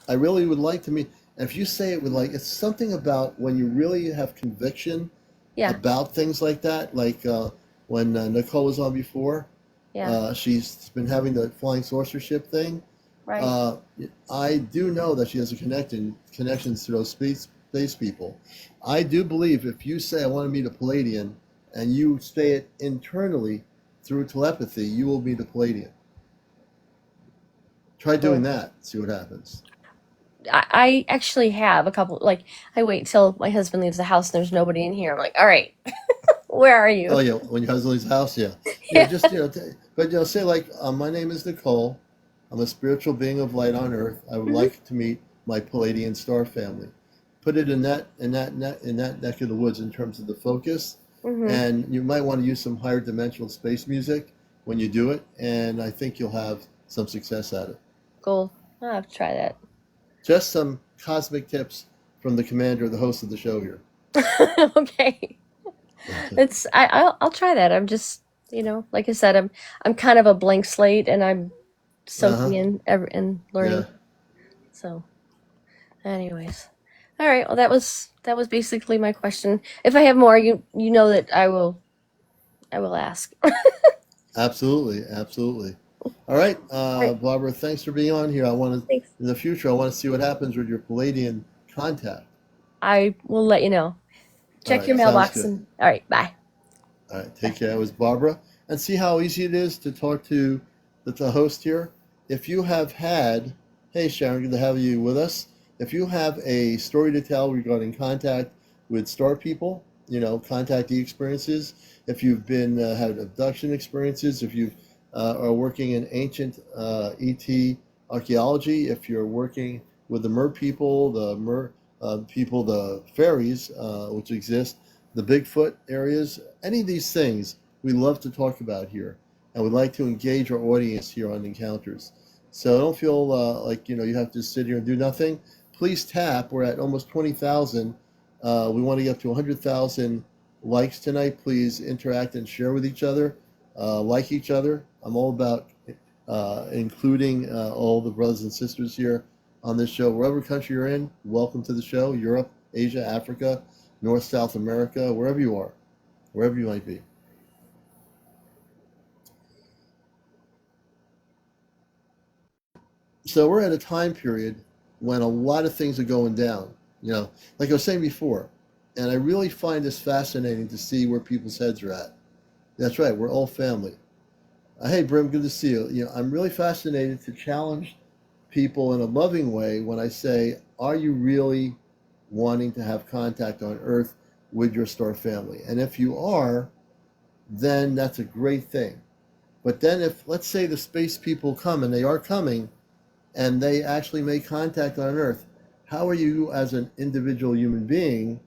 I really would like to meet. And if you say it with it's something about when you really have conviction Yeah. about things like that, like when Nicole was on before, Yeah. she's been having the flying saucership thing. Right. Uh, I do know that she has a connections to those space people. I do believe if you say I want to meet a Palladian and you say it internally through telepathy, you will meet a Palladian. Try doing Cool. that. See what happens. I actually have a couple. Like, I wait till my husband leaves the house and there's nobody in here. I'm like, all right, where are Oh you? yeah, when your husband leaves the house, yeah, yeah. Yeah. Just but say like, my name is Nicole. I'm a spiritual being of light on earth. I would Hmm. like to meet my Palladian star family. Put it in that neck of the woods in terms of the focus, Hmm. and you might want to use some higher dimensional space music when you do it, and I think you'll have some success at it. Cool. I'll have to try that. Just some cosmic tips from the commander, the host of the show here. Okay. I'll try that. I'm just, like I said, I'm kind of a blank slate and I'm Uh soaking huh. in and Yeah. learning. So, anyways. All right. Well, that was basically my question. If I have more, you know that I will ask. All Absolutely, absolutely. All right, right. Barbara, thanks for being on here. I want to, Thanks. in the future, I want to see what happens with your Palladian contact. I will let you know. All Check your right, sounds mailbox good. and all right, bye. All right, take care. It was Barbara. And see how easy it is to talk to the host here? If you have had, hey Sharon, good to have you with us. If you have a story to tell regarding contact with star people, contactee experiences, if you've been had abduction experiences, if you are working in ancient ET archaeology, if you're working with the mer people, the fairies, which exist, the Bigfoot areas, any of these things we love to talk about here. And we'd like to engage our audience here on Encounters. So don't feel like you have to sit here and do nothing. Please tap. We're at almost 20,000. We want to get to 100,000 likes tonight. Please interact and share with each other, like each other. I'm all about including all the brothers and sisters here on this show. Wherever country you're in, welcome to the show. Europe, Asia, Africa, North, South America, wherever you are, wherever you might be. So we're at a time period when a lot of things are going down, like I was saying before. And I really find this fascinating to see where people's heads are at. That's right, we're all family. Hey, Brim, good to see you. I'm really fascinated to challenge people in a loving way when I say, are you really wanting to have contact on Earth with your star family? And if you are, then that's a great thing. But then if, let's say, the space people come, and they are coming, and they actually make contact on Earth, how are you as an individual human being,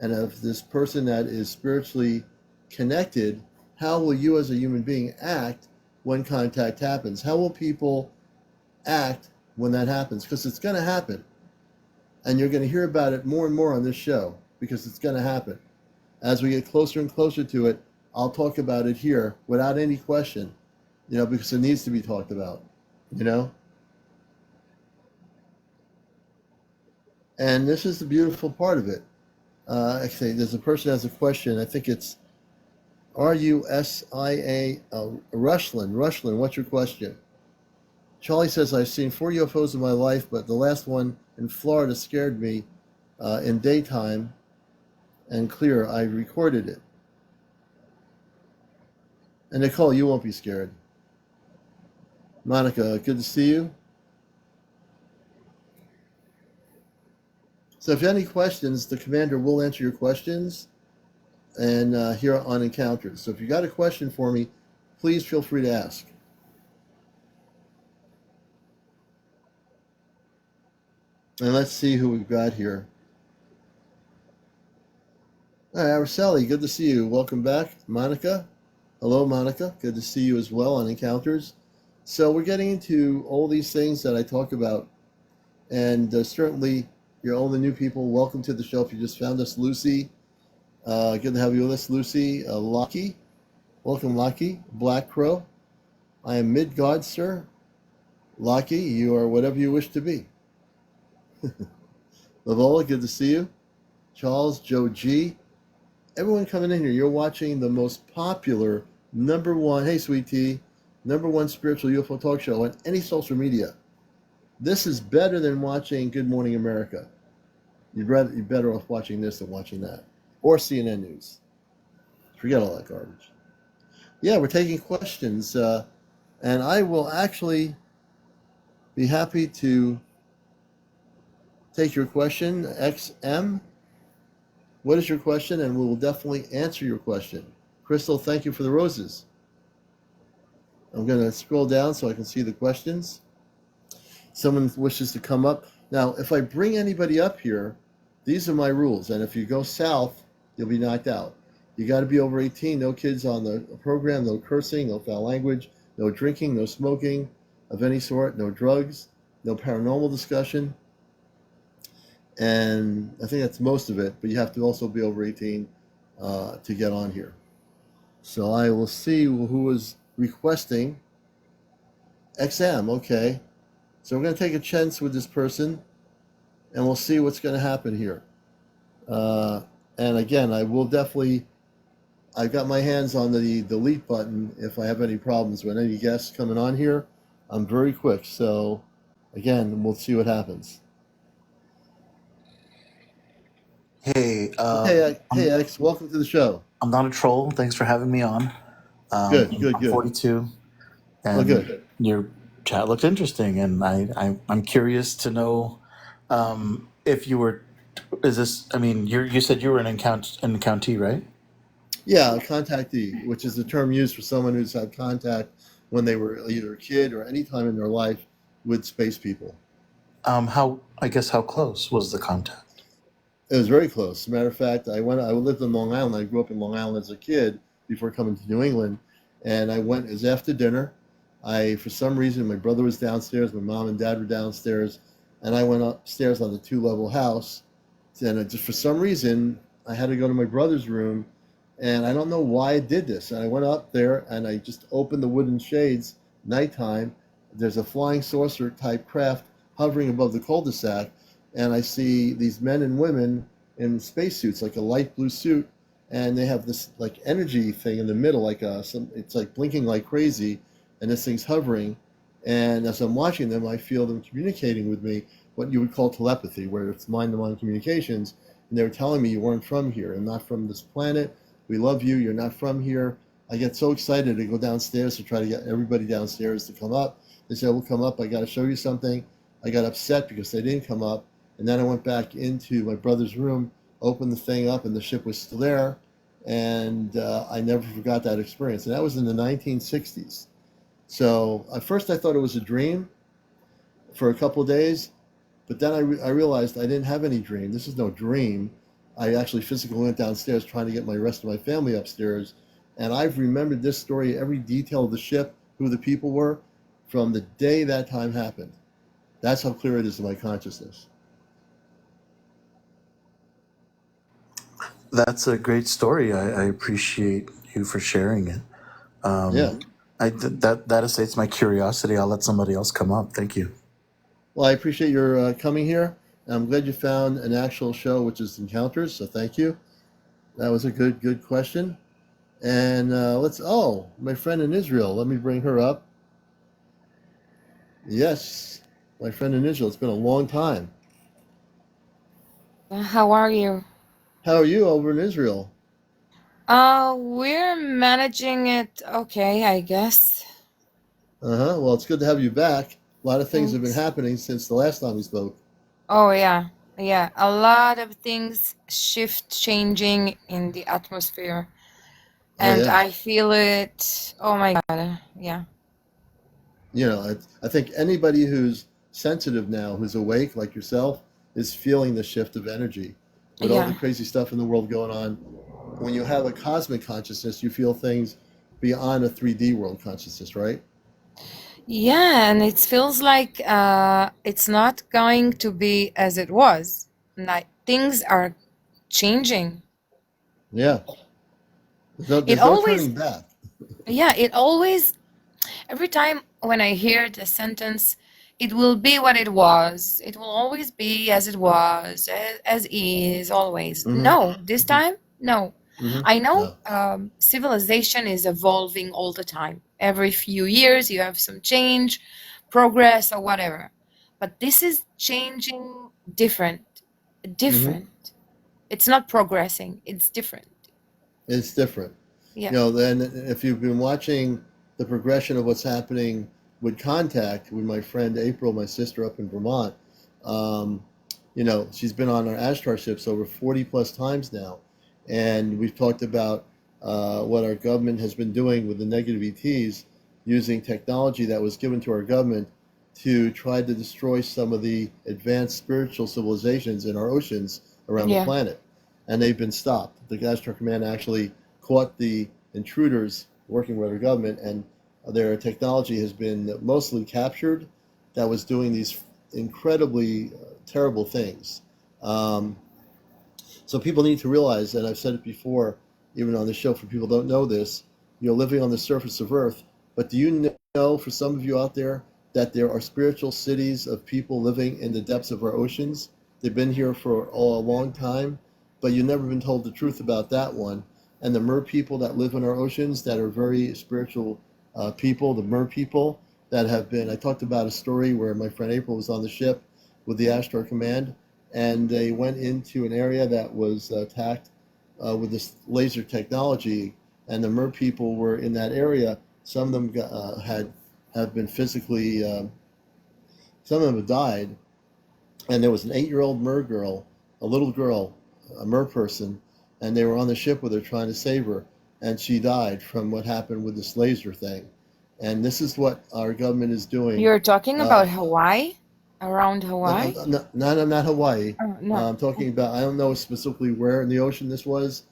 and as this person that is spiritually connected, how will you as a human being act when contact happens? How will people act when that happens? Because it's going to happen. And you're going to hear about it more and more on this show, because it's going to happen. As we get closer and closer to it, I'll talk about it here without any question, because it needs to be talked about, you know? And this is the beautiful part of it. Actually, there's a person who has a question. I think it's RUSIA Rushlin. Rushlin, what's your question? Charlie says, I've seen 4 UFOs in my life, but the last one in Florida scared me in daytime and clear. I recorded it. And Nicole, you won't be scared. Monica, good to see you. So if you have any questions, the commander will answer your questions and here on Encounters. So if you got a question for me, please feel free to ask. And let's see who we've got here. All right, Araceli, good to see you. Welcome back. Monica. Hello, Monica. Good to see you as well on Encounters. So we're getting into all these things that I talk about. And certainly, you're all the new people. Welcome to the show. If you just found us, Lucy. Good to have you with us, Lucy. Lucky. Welcome, Lucky. Black Crow. I am Midgard, sir. Lucky, you are whatever you wish to be. Lavola, good to see you. Charles, Joe G. Everyone coming in here, you're watching the most popular #1, hey sweet tea, #1 spiritual UFO talk show on any social media. This is better than watching Good Morning America. You're better off watching this than watching that. Or CNN News. Forget all that garbage. Yeah, we're taking questions. And I will actually be happy to take your question, XM. What is your question? And we will definitely answer your question. Crystal, thank you for the roses. I'm going to scroll down so I can see the questions. Someone wishes to come up. Now, if I bring anybody up here, these are my rules. And if you go south, you'll be knocked out. You got to be over 18, no kids on the program, no cursing, no foul language, no drinking, no smoking of any sort, no drugs, no paranormal discussion. And I think that's most of it, but you have to also be over 18 to get on here. So I will see who is requesting. XM, okay. So we're going to take a chance with this person, and we'll see what's going to happen here. And again, I will definitely, I've got my hands on the delete button if I have any problems with any guests coming on here. I'm very quick, so again, we'll see what happens. Hey, Hey, X, welcome to the show. I'm not a troll. Thanks for having me on. Good. I'm 42, and good. Your chat looked interesting, and I'm curious to know if you were. Is this? I mean, you said you were an encountee, right? Yeah, a contactee, which is the term used for someone who's had contact when they were either a kid or any time in their life with space people. How close was the contact? It was very close. As a matter of fact, I lived in Long Island. I grew up in Long Island as a kid before coming to New England. And it was after dinner. For some reason, my brother was downstairs, my mom and dad were downstairs, and I went upstairs on the 2-level house. And just for some reason, I had to go to my brother's room, and I don't know why I did this. And I went up there, and I just opened the wooden shades, nighttime. There's a flying saucer type craft hovering above the cul-de-sac, and I see these men and women in spacesuits, like a light blue suit, and they have this like energy thing in the middle, it's like blinking like crazy, and this thing's hovering. And as I'm watching them, I feel them communicating with me, what you would call telepathy, where it's mind-to-mind communications. And they were telling me, you weren't from here, and not from this planet. We love you. You're not from here. I get so excited to go downstairs to try to get everybody downstairs to come up. They said, we'll come up. I got to show you something. I got upset because they didn't come up. And then I went back into my brother's room, opened the thing up, and the ship was still there. And I never forgot that experience. And that was in the 1960s. So at first I thought it was a dream for a couple of days. But then I realized I didn't have any dream. This is no dream. I actually physically went downstairs trying to get my rest of my family upstairs. And I've remembered this story, every detail of the ship, who the people were, from the day that time happened. That's how clear it is in my consciousness. That's a great story. I appreciate you for sharing it. Yeah. That estates my curiosity. I'll let somebody else come up. Thank you. Well, I appreciate your coming here. I'm glad you found an actual show, which is Encounters, so thank you. That was a good question. And my friend in Israel, let me bring her up. Yes, my friend in Israel. It's been a long time. How are you? How are you over in Israel? We're managing it okay, I guess. Well, it's good to have you back. A lot of things have been Thanks. happening since the last time we spoke. Oh, yeah. Yeah, a lot of things changing in the atmosphere. And yeah. I feel it. Oh my God. Yeah. I think anybody who's sensitive now, who's awake like yourself, is feeling the shift of energy with all the Yeah. crazy stuff in the world going on. When you have a cosmic consciousness, you feel things beyond a 3D world consciousness, right? Yeah, and it feels like it's not going to be as it was. Like things are changing. Yeah. It There's no always, turning back. yeah, it always, every time when I hear the sentence, it will be what it was. It will always be as it was, as is, always. Mm-hmm. No, this time, no. Mm-hmm. I know No. civilization is evolving all the time. Every few years, you have some change, progress, or whatever. But this is changing different. Mm-hmm. It's not progressing, it's different. It's different. Yeah. Then if you've been watching the progression of what's happening with contact with my friend April, my sister up in Vermont, um, she's been on our Ashtar ships over 40 plus times now. And we've talked about what our government has been doing with the negative ETs, using technology that was given to our government to try to destroy some of the advanced spiritual civilizations in our oceans around the Yeah. planet. And they've been stopped. The Ashtar Command actually caught the intruders working with our government, and their technology has been mostly captured that was doing these incredibly terrible things. So people need to realize, and I've said it before, even on the show, for people who don't know this, you're living on the surface of Earth, but do you know, for some of you out there, that there are spiritual cities of people living in the depths of our oceans? They've been here for a long time, but you've never been told the truth about that one. And the mer people that live in our oceans that are very spiritual people, the mer people that have been, I talked about a story where my friend April was on the ship with the Ashtar Command, and they went into an area that was attacked with this laser technology, and the mer people were in that area. Some of them have been physically, some of them have died, and there was an 8-year-old mer girl, a little girl, a mer person, and they were on the ship with her trying to save her, and she died from what happened with this laser thing. And this is what our government is doing. You're talking about Hawaii? Around Hawaii? Not Hawaii. Oh, no. I'm talking about, I don't know specifically where in the ocean this was,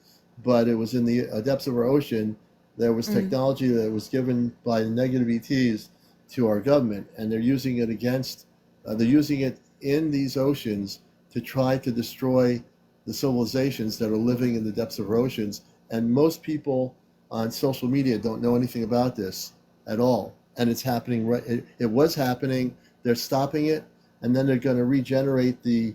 but it was in the depths of our ocean. There was technology that was given by the negative ETs to our government, and they're using it they're using it in these oceans to try to destroy the civilizations that are living in the depths of our oceans. And most people on social media don't know anything about this at all. And it's happening, it was happening, they're stopping it, and then they're going to regenerate the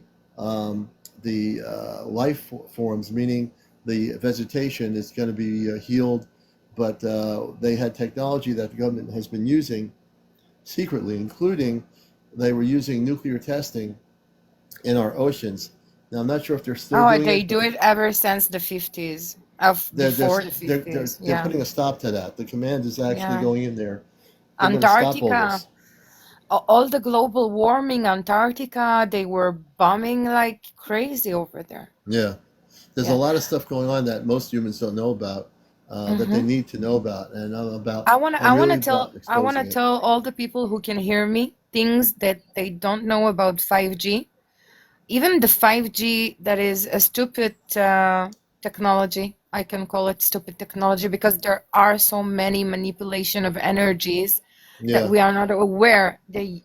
life forms, meaning the vegetation is going to be healed. But they had technology that the government has been using secretly, including they were using nuclear testing in our oceans. Now, I'm not sure if they're still doing they it. do it ever since the 50s, before the 50s. They're putting a stop to that. The command is actually going in there. They're going to stop all Antarctica, this. all the global warming, Antarctica, they were bombing like crazy over there. Yeah. There's a lot of stuff going on that most humans don't know about, that they need to know about. And I want to tell all the people who can hear me things that they don't know about 5G. Even the 5G, that is a stupid technology. I can call it stupid technology because there are so many manipulation of energies that we are not aware they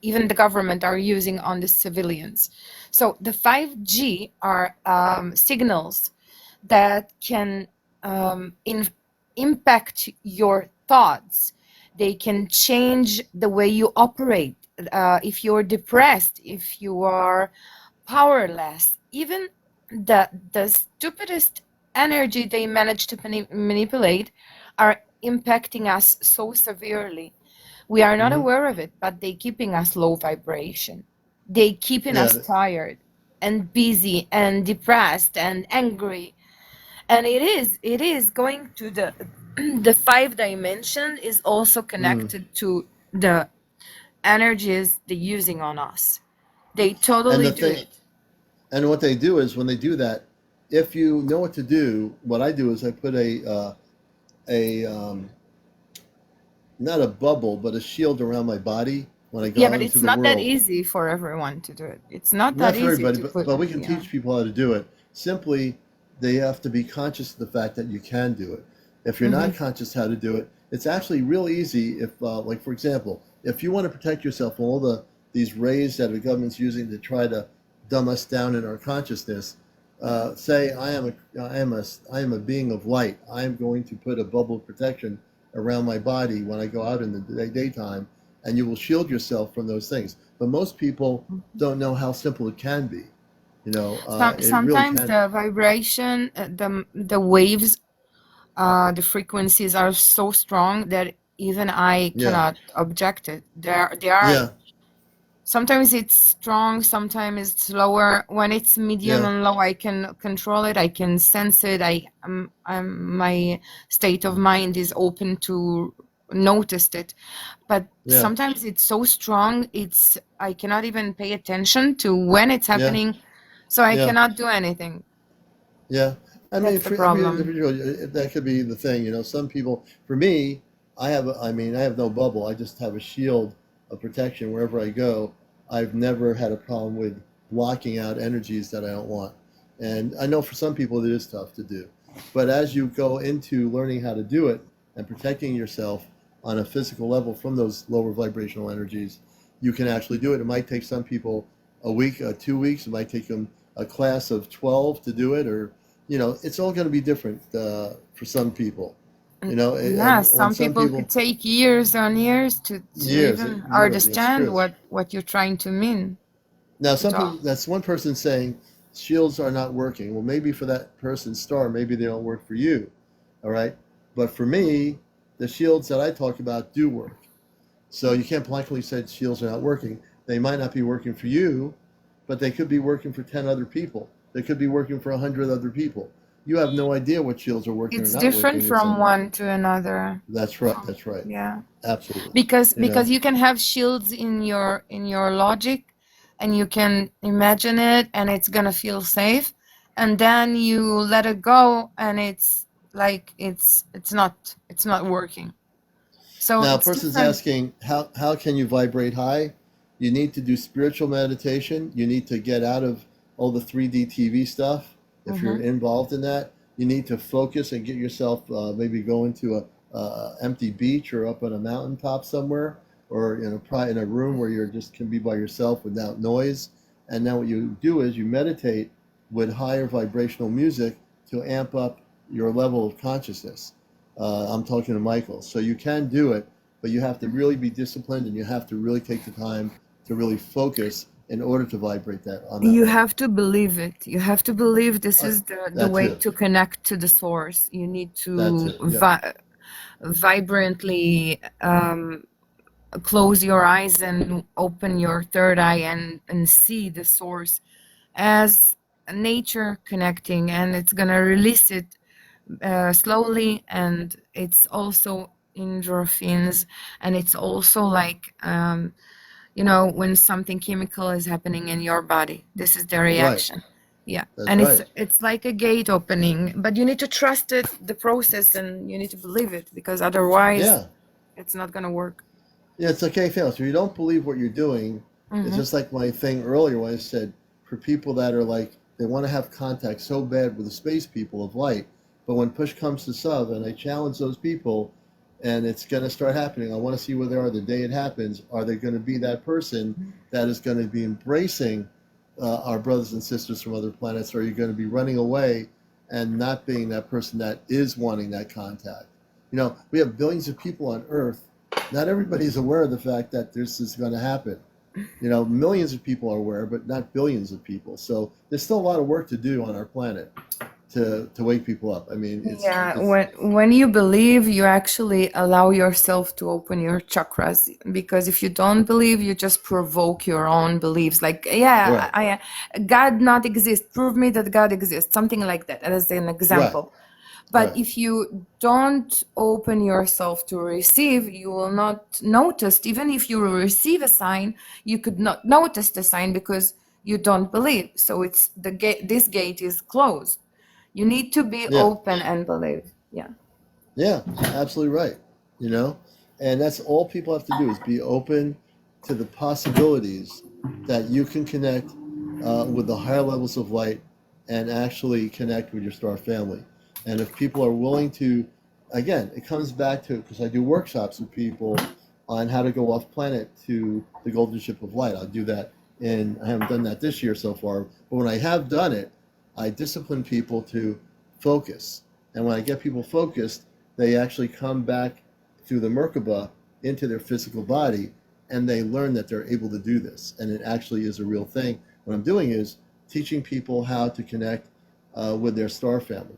even the government are using on the civilians. So the 5G are signals that can impact your thoughts. They can change the way you operate. If you're depressed, if you are powerless, even the stupidest energy they manage to manipulate are impacting us so severely. We are not aware of it, but they keeping us low vibration. They keeping us tired and busy and depressed and angry. And it is going to the 5 dimension is also connected to the energies they're using on us. They totally do it. And what they do is when they do that, if you know what to do, what I do is I put a not a bubble, but a shield around my body when I go Yeah, but out into it's the not that world. easy for everyone to do it. It's not that Not for easy everybody, to put, but we can yeah. teach people how to do it. Simply, they have to be conscious of the fact that you can do it. If you're Mm-hmm. not conscious how to do it, it's actually real easy. If, like for example, if you want to protect yourself from all these rays that the government's using to try to dumb us down in our consciousness, say I am a being of light. I am going to put a bubble of protection around my body when I go out in the daytime, and you will shield yourself from those things. But most people don't know how simple it can be. It really Sometimes can. the vibration, the waves, the frequencies are so strong that even I Yeah, cannot object it. They are. yeah, Sometimes it's strong, sometimes it's slower. When it's medium yeah, and low, I can control it. I can sense it. My state of mind is open to notice it. But yeah, sometimes it's so strong, I cannot even pay attention to when it's yeah, happening, so I yeah, cannot do anything. yeah. I mean, That's the for every problem. individual, that could be the thing. Some people. For me, I have no bubble. I just have a shield of protection wherever I go. I've never had a problem with blocking out energies that I don't want. And I know for some people it is tough to do. But as you go into learning how to do it and protecting yourself on a physical level from those lower vibrational energies, you can actually do it. It might take some people a week, 2 weeks. It might take them a class of 12 to do it, or it's all going to be different for some people. Yeah, And when some some people could people, take years on years to years, even years, it's understand true. what you're trying to mean Now, to some people, talk. that's one person saying shields are not working. Well, maybe for that person's star, maybe they don't work for you. All right. But for me, the shields that I talk about do work. So you can't blankly say shields are not working. They might not be working for you, but they could be working for 10 other people. They could be working for 100 other people. You have no idea what shields are working or It's not different working in from someone. one to another. That's right. That's right. Yeah. Absolutely. Because you can have shields in your logic, and you can imagine it, and it's gonna feel safe, and then you let it go, and it's like it's not working. So Now, a it's person's different. asking, how can you vibrate high? You need to do spiritual meditation. You need to get out of all the 3D TV stuff. If you're Hmm. involved in that, you need to focus and get yourself maybe go into a empty beach or up on a mountaintop somewhere, or in a room where you just can be by yourself without noise. And then what you do is you meditate with higher vibrational music to amp up your level of consciousness. I'm talking to Michael. So you can do it, but you have to really be disciplined, and you have to really take the time to really focus in order to vibrate that on that You level. have to believe it. You have to believe this Uh, is the that way too. to connect to the source. You need That to too. Yeah. vibrantly close your eyes and open your third eye and see the source as nature connecting, and it's gonna release it slowly, and it's also endorphins, and it's also like when something chemical is happening in your body, this is the Right. reaction. Yeah, That's and it's right. it's like a gate opening, but you need to trust it, the process, and you need to believe it, because otherwise Yeah. it's not gonna work. Yeah, it's okay, fail. So if you don't believe what you're doing, it's Hmm. just like my thing earlier when I said for people that are like they want to have contact so bad with the space people of light, but when push comes to shove, and I challenge those people, and it's going to start happening. I want to see where they are the day it happens. Are they going to be that person that is going to be embracing our brothers and sisters from other planets, or are you going to be running away and not being that person that is wanting that contact? We have billions of people on Earth. Not everybody's aware of the fact that this is going to happen. Millions of people are aware, but not billions of people. So there's still a lot of work to do on our planet to wake people up. I mean, Yeah, it's when you believe, you actually allow yourself to open your chakras. Because if you don't believe, you just provoke your own beliefs. Like, yeah, right, God not exist. Prove me that God exists. Something like that, as an right, example. But right. if you don't open yourself to receive, you will not notice. Even if you receive a sign, you could not notice the sign because you don't believe. So it's the gate. This gate is closed. You need to be Yeah, open and believe. Yeah. yeah, absolutely right. You know, and that's all people have to do is be open to the possibilities that you can connect with the higher levels of light and actually connect with your star family. And if people are willing to, again, it comes back to, because I do workshops with people on how to go off planet to the golden ship of light. I'll do that, and I haven't done that this year so far, but when I have done it, I discipline people to focus. And when I get people focused, they actually come back through the Merkaba into their physical body, and they learn that they're able to do this. And it actually is a real thing. What I'm doing is teaching people how to connect with their star family.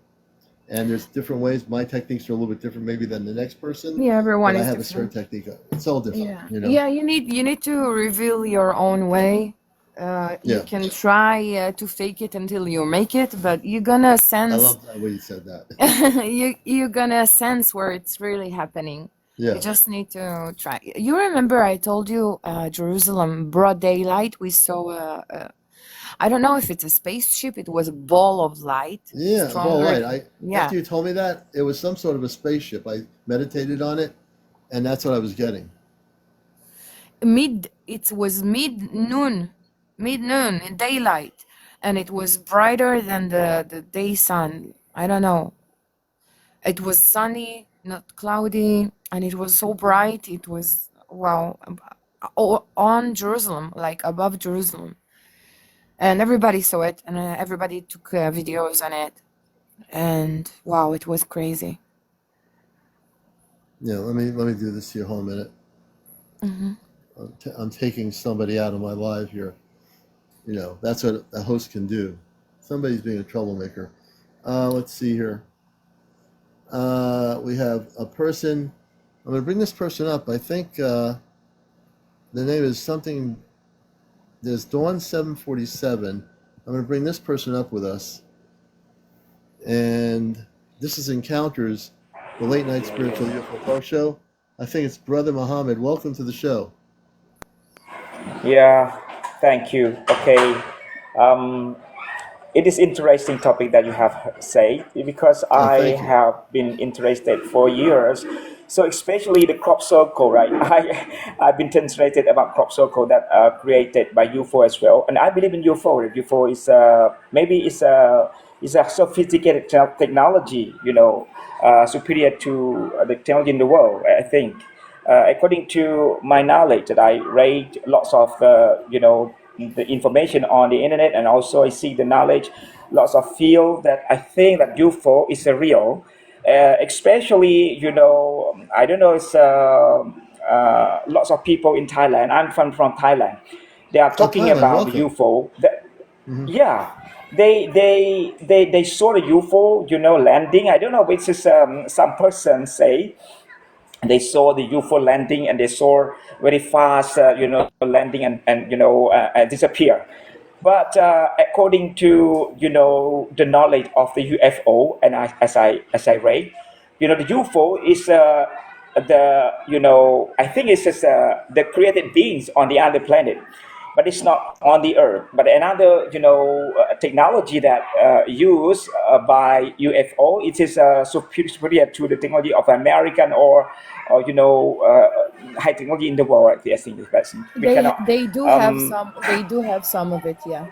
And there's different ways. My techniques are a little bit different maybe than the next person, Yeah, everyone but I is have a certain different. technique. It's all different, Yeah. you know? Yeah, you need to reveal your own way. You Yeah. can try to fake it until you make it, but you're gonna I sense love that way you said that. you're gonna sense where it's really happening. You Yeah. just need to try. You remember I told you Jerusalem, broad daylight, we saw I don't know if it's a spaceship, it was a ball of light, Yeah, ball stronger. of light. Yeah. After you told me that, it was some sort of a spaceship. I meditated on it, and that's what I was getting. It was mid-noon in daylight, and it was brighter than the day sun. I don't know. It was sunny, not cloudy, and it was so bright. It was, wow, on Jerusalem, like above Jerusalem. And everybody saw it, and everybody took videos on it. And wow, it was crazy. Yeah, let me do this here. Hold a minute. Hmm. I'm taking somebody out of my live here. You know, that's what a host can do. Somebody's being a troublemaker. Let's see here. We have a person. I'm going to bring this person up. I think the name is something. There's Dawn 747. I'm going to bring this person up with us. And this is Encounters, the late night spiritual UFO talk show. I think it's Brother Muhammad. Welcome to the show. Yeah, thank you. Okay. Um, it is interesting topic that you have said because Oh, I thank you. have been interested for years. So especially the crop circle, right? I've been fascinated about crop circle that are created by UFO as well, and I believe in UFO. UFO is maybe it's a sophisticated technology, superior to the technology in the world. I think. According to my knowledge, that I read lots of the information on the internet, and also I see the knowledge, lots of field that I think that UFO is a real, especially I don't know, it's lots of people in Thailand. I'm from Thailand. They are Oh, talking Thailand, about the welcome. UFO. That, Hmm. yeah, they saw the UFO, landing. I don't know, which is some person say they saw the UFO landing, and they saw very fast, landing and disappear. But according to the knowledge of the UFO, and as I read, the UFO is I think it's just the created beings on the other planet, but it's not on the Earth. But another technology that used by UFO, it is superior to the technology of American or high technology in the world. I think we cannot. They do have some. They do have some of it. Yeah.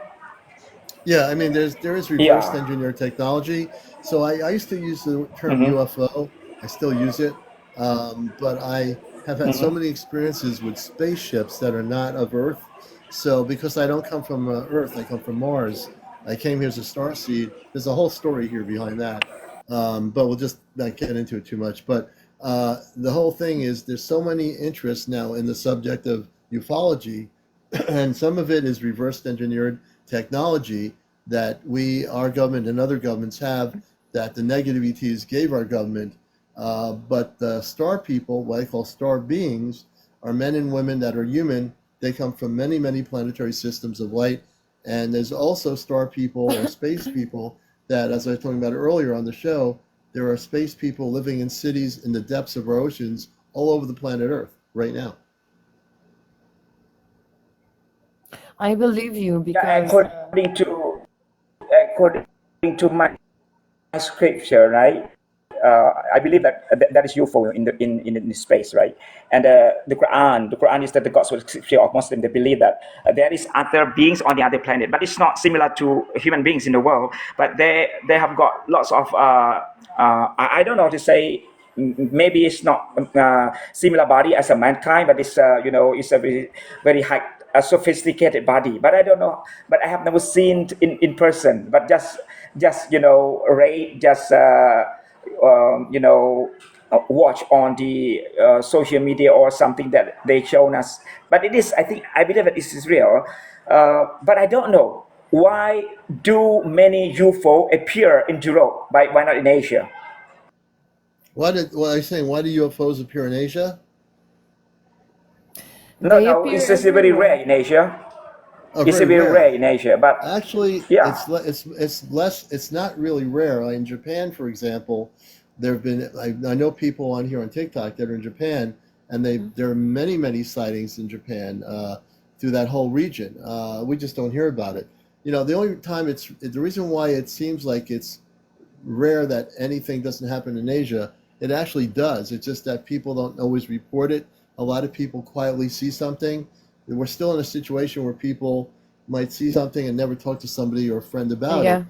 Yeah, I mean, there is reverse Yeah. engineer technology. So I used to use the term Mm-hmm. UFO. I still use it, but I have had so Mm-hmm. many experiences with spaceships that are not of Earth. So because I don't come from Earth, I come from Mars. I came here as a star seed. There's a whole story here behind that, but we'll just not get into it too much. But the whole thing is there's so many interests now in the subject of ufology, and some of it is reverse engineered technology that our government and other governments have, that the negative ETs gave our government. But the star people, what I call star beings, are men and women that are human. They come from many, many planetary systems of light. And there's also star people or space people that, as I was talking about earlier on the show, there are space people living in cities in the depths of our oceans all over the planet Earth right now. I believe you Yeah, because according to my scripture, right? I believe that that is UFO in space, right? And the Quran is the gospel scripture of Muslim. They believe that there is other beings on the other planet, but it's not similar to human beings in the world. But they have got lots of I don't know how to say. Maybe it's not similar body as a mankind, but it's it's a very high a sophisticated body. But I don't know. But I have never seen in person. But just Ray just watch on the social media or something that they shown us. But it is, I believe that this is real. But I don't know why do many UFO appear in Europe, why not in Asia? What are you saying? Why do UFOs appear in Asia? No, They no, appear it's just very rare everywhere. in Asia. Oh, It's very very rare. rare in Asia, but Actually, yeah. it's less. It's not really rare. Like in Japan, for example, there have been. I know people on here on TikTok that are in Japan, and there are many sightings in Japan through that whole region. We just don't hear about it. The only time the reason why it seems like it's rare that anything doesn't happen in Asia. It actually does. It's just that people don't always report it. A lot of people quietly see something. We're still in a situation where people might see something and never talk to somebody or a friend about it. Yeah.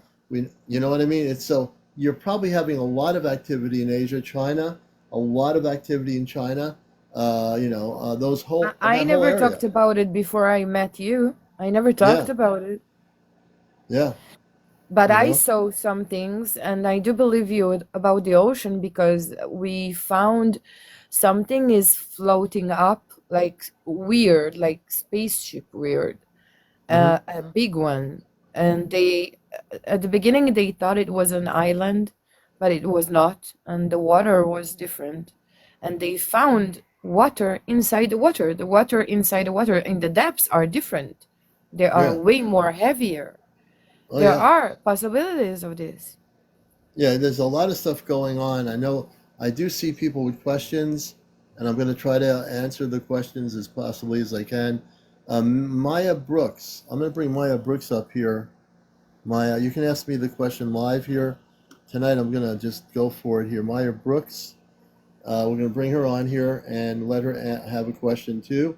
You know what I mean? It's so you're probably having a lot of activity in Asia, China, a lot of activity in China. I That whole never area. talked about it before I met you. I never talked Yeah, about it. yeah. But You I know. saw some things, and I do believe you about the ocean because we found something is floating up like weird, like spaceship weird, Hmm. a big one. And at the beginning, they thought it was an island, but it was not, and the water was different. And they found water inside the water. The water inside the water in the depths are different. They are Yeah. way more heavier. Oh There yeah. are possibilities of this. Yeah, there's a lot of stuff going on. I know I do see people with questions, and I'm going to try to answer the questions as possibly as I can. Maya Brooks, I'm going to bring Maya Brooks up here. Maya, you can ask me the question live here. Tonight I'm going to just go for it here. Maya Brooks, we're going to bring her on here and let her have a question too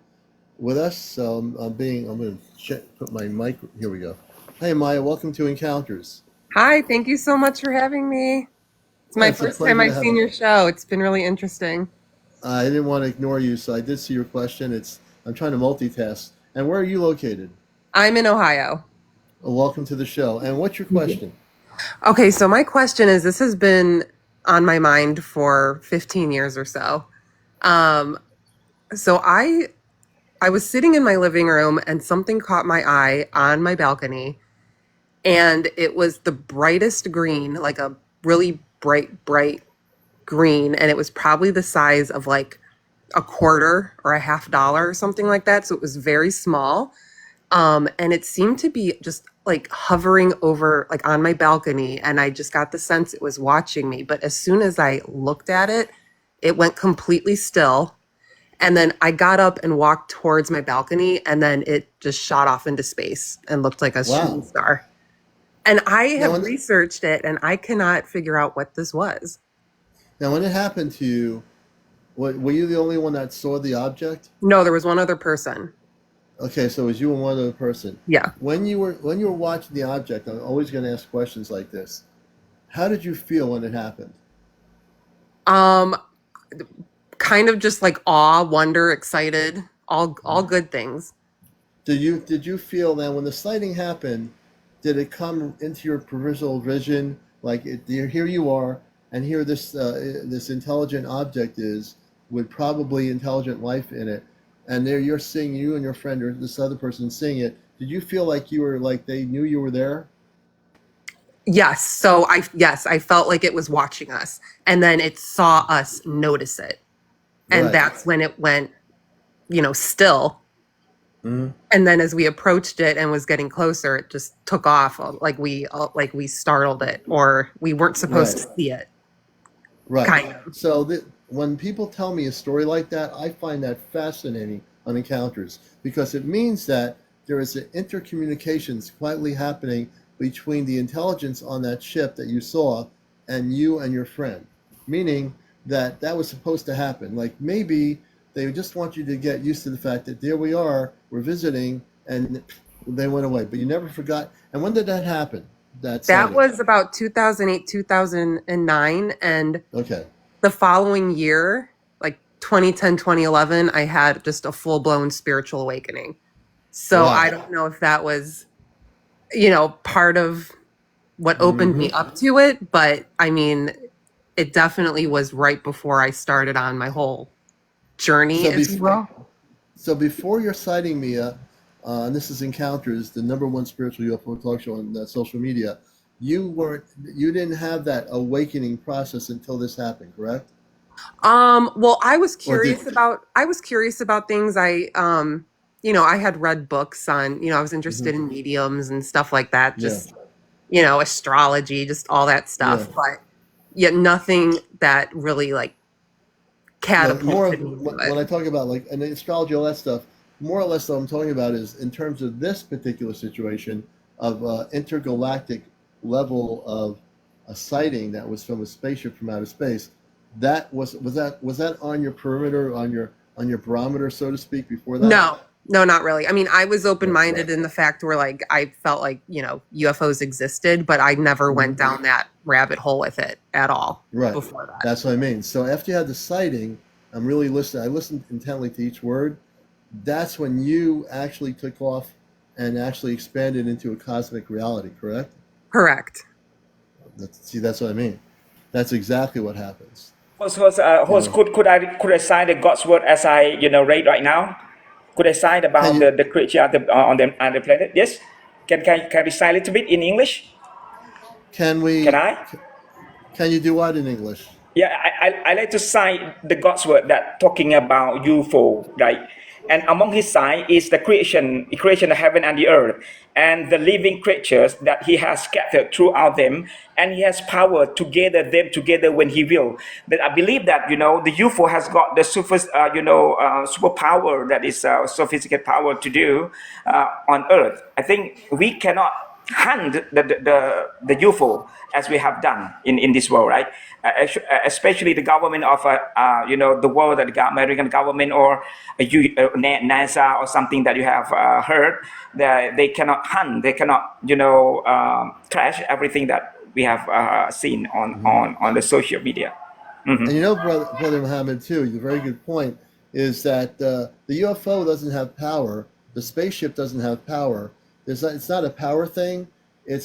with us. So I'm going to put my mic, here we go. Hey Maya, welcome to Encounters. Hi, thank you so much for having me. It's Yeah, my it's a first time pleasure to I've have seen your show. It's been really interesting. I didn't want to ignore you, so I did see your question. I'm trying to multitask. And where are you located? I'm in Ohio. Welcome to the show. And what's your Thank you. question? Okay, so my question is this has been on my mind for 15 years or so. Um, so I was sitting in my living room and something caught my eye on my balcony, and it was the brightest green, like a really bright green, and it was probably the size of like a quarter or a $50 or something like that. So it was very small. And it seemed to be just like hovering over, like on my balcony. And I just got the sense it was watching me. But as soon as I looked at it, it went completely still. And then I got up and walked towards my balcony, and then it just shot off into space and looked like a shooting Wow. star. And I Now, have when, researched it, and I cannot figure out what this was. now, when it happened to you, were you the only one that saw the object? No, there was one other person. Okay, so it was you and one other person. Yeah. When you were watching the object, I'm always going to ask questions like this. How did you feel when it happened? Um, Kind of just like awe, wonder, excited, all good things. Did you feel that when the sighting happened, did it come into your peripheral vision? Like here you are, and here this intelligent object is with probably intelligent life in it, and there you're seeing you and your friend or this other person seeing it. Did you feel like you were like they knew you were there? Yes. So I felt like it was watching us, and then it saw us notice it. And Right. that's when it went, still. Hmm. And then as we approached it and was getting closer, it just took off like we startled it, or we weren't supposed Right. to see it. Right. Kind of. So when people tell me a story like that, I find that fascinating on encounters because it means that there is an intercommunications quietly happening between the intelligence on that ship that you saw and you and your friend. meaning that that was supposed to happen. Like maybe they just want you to get used to the fact that there we are, we're visiting, and they went away. But you never forgot. And when did that happen? That That sighting? was about 2008, 2009. And Okay. the following year, like 2010, 2011, I had just a full blown spiritual awakening. So I Wow. don't know if that was, part of what opened Hmm. me up to it, but I mean, it definitely was right before I started on my whole journey, So if you before will. so before your sighting, Mia, and this is Encounters, the number one spiritual UFO talk show on social media. You didn't have that awakening process until this happened, correct? Well, Or did? I was curious about things. I had read books on, I was Hmm. interested in mediums and stuff like that, Yeah, just, astrology, just all that yeah. stuff, but yet nothing that really like No, more of catapulted me into it. when I talk about like and astrology, all that stuff. More or less, what I'm talking about is in terms of this particular situation of intergalactic level of a sighting that was from a spaceship from outer space. That was that on your perimeter, on your barometer, so to speak, before that? No, no, not really. I mean, I was No. open-minded in the fact where like I felt like, UFOs existed, but I never went Hmm. down that rabbit hole with it at all Right. before that. That's what I mean. So after you had the sighting, I'm really listening. I listened intently to each word. That's when you actually took off and actually expanded into a cosmic reality, correct? Correct. That's what I mean. That's exactly what happens. You Host, know, could I cite the God's word as I read right now? Could I cite can about you the creature on the planet? Yes. Can we cite a little bit in English? can Can we I? can you do what in English? Yeah, I like to cite the God's word that talking about UFO, right? And among his sign is the creation of heaven and the earth, and the living creatures that he has scattered throughout them, and he has power to gather them together when he will. That I believe that the UFO has got the superpower that is sophisticated power to do on Earth. I think we cannot hunt the UFO as we have done in this world, right? Especially the government of the world, that the American government or NASA or something that you have heard, that they cannot hunt, they cannot trash everything that we have seen Hmm. on the social media. And Hmm. brother Muhammad, too, a very good point is that the UFO doesn't have power. The spaceship doesn't have power. It's not a power thing.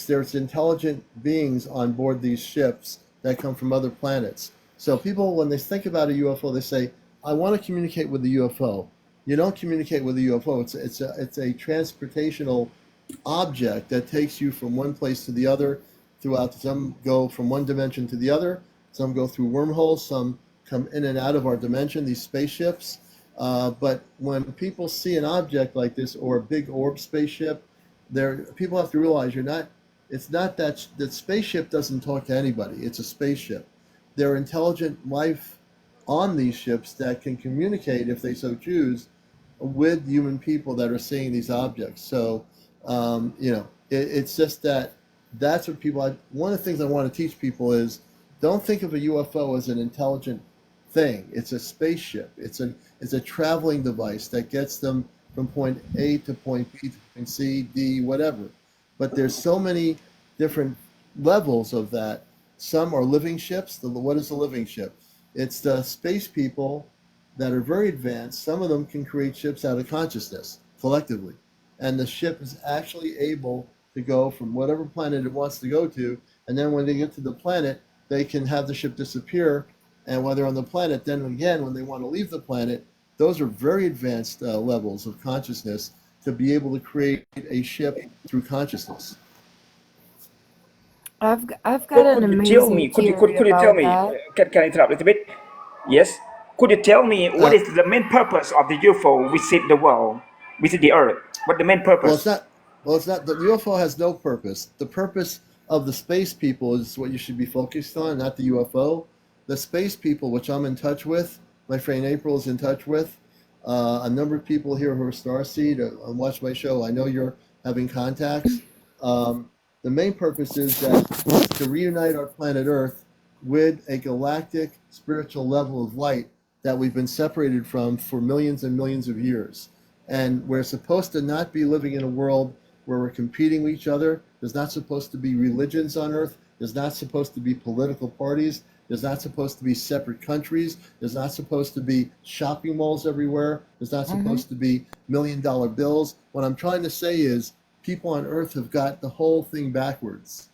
There's intelligent beings on board these ships that come from other planets. So people, when they think about a UFO, they say, "I want to communicate with the UFO." You don't communicate with a UFO. It's a transportational object that takes you from one place to the other throughout. Some go from one dimension to the other, some go through wormholes, some come in and out of our dimension, these spaceships. But when people see an object like this or a big orb spaceship, people have to realize it's not that spaceship doesn't talk to anybody. It's a spaceship. There are intelligent life on these ships that can communicate, if they so choose, with human people that are seeing these objects. So, it's just that's what one of the things I want to teach people is don't think of a UFO as an intelligent thing. It's a spaceship. It's a traveling device that gets them from point A to point B to point C, D, whatever. But there's so many different levels of that. Some are living ships. What is a living ship? It's the space people that are very advanced. Some of them can create ships out of consciousness collectively. And the ship is actually able to go from whatever planet it wants to go to. And then when they get to the planet, they can have the ship disappear. And while they're on the planet, then again, when they want to leave the planet, those are very advanced levels of consciousness to be able to create a ship through consciousness. I've got So an could you tell amazing me? theory Could you tell about me? that. Can I interrupt a little bit? Yes. Could you tell me what Uh, is the main purpose of the UFO visit the world, visit the Earth? What the main Well, it's purpose? not. Well, it's not. The UFO has no purpose. The purpose of the space people is what you should be focused on, not the UFO. The space people, which I'm in touch with, my friend April is in touch with, a number of people here who are starseed watch my show. I know you're having contacts. The main purpose is to reunite our planet Earth with a galactic spiritual level of light that we've been separated from for millions and millions of years. And we're supposed to not be living in a world where we're competing with each other. There's not supposed to be religions on Earth. There's not supposed to be political parties. There's not supposed to be separate countries. There's not supposed to be shopping malls everywhere. There's not Mm-hmm. supposed to be $1 million bills. What I'm trying to say is people on Earth have got the whole thing backwards.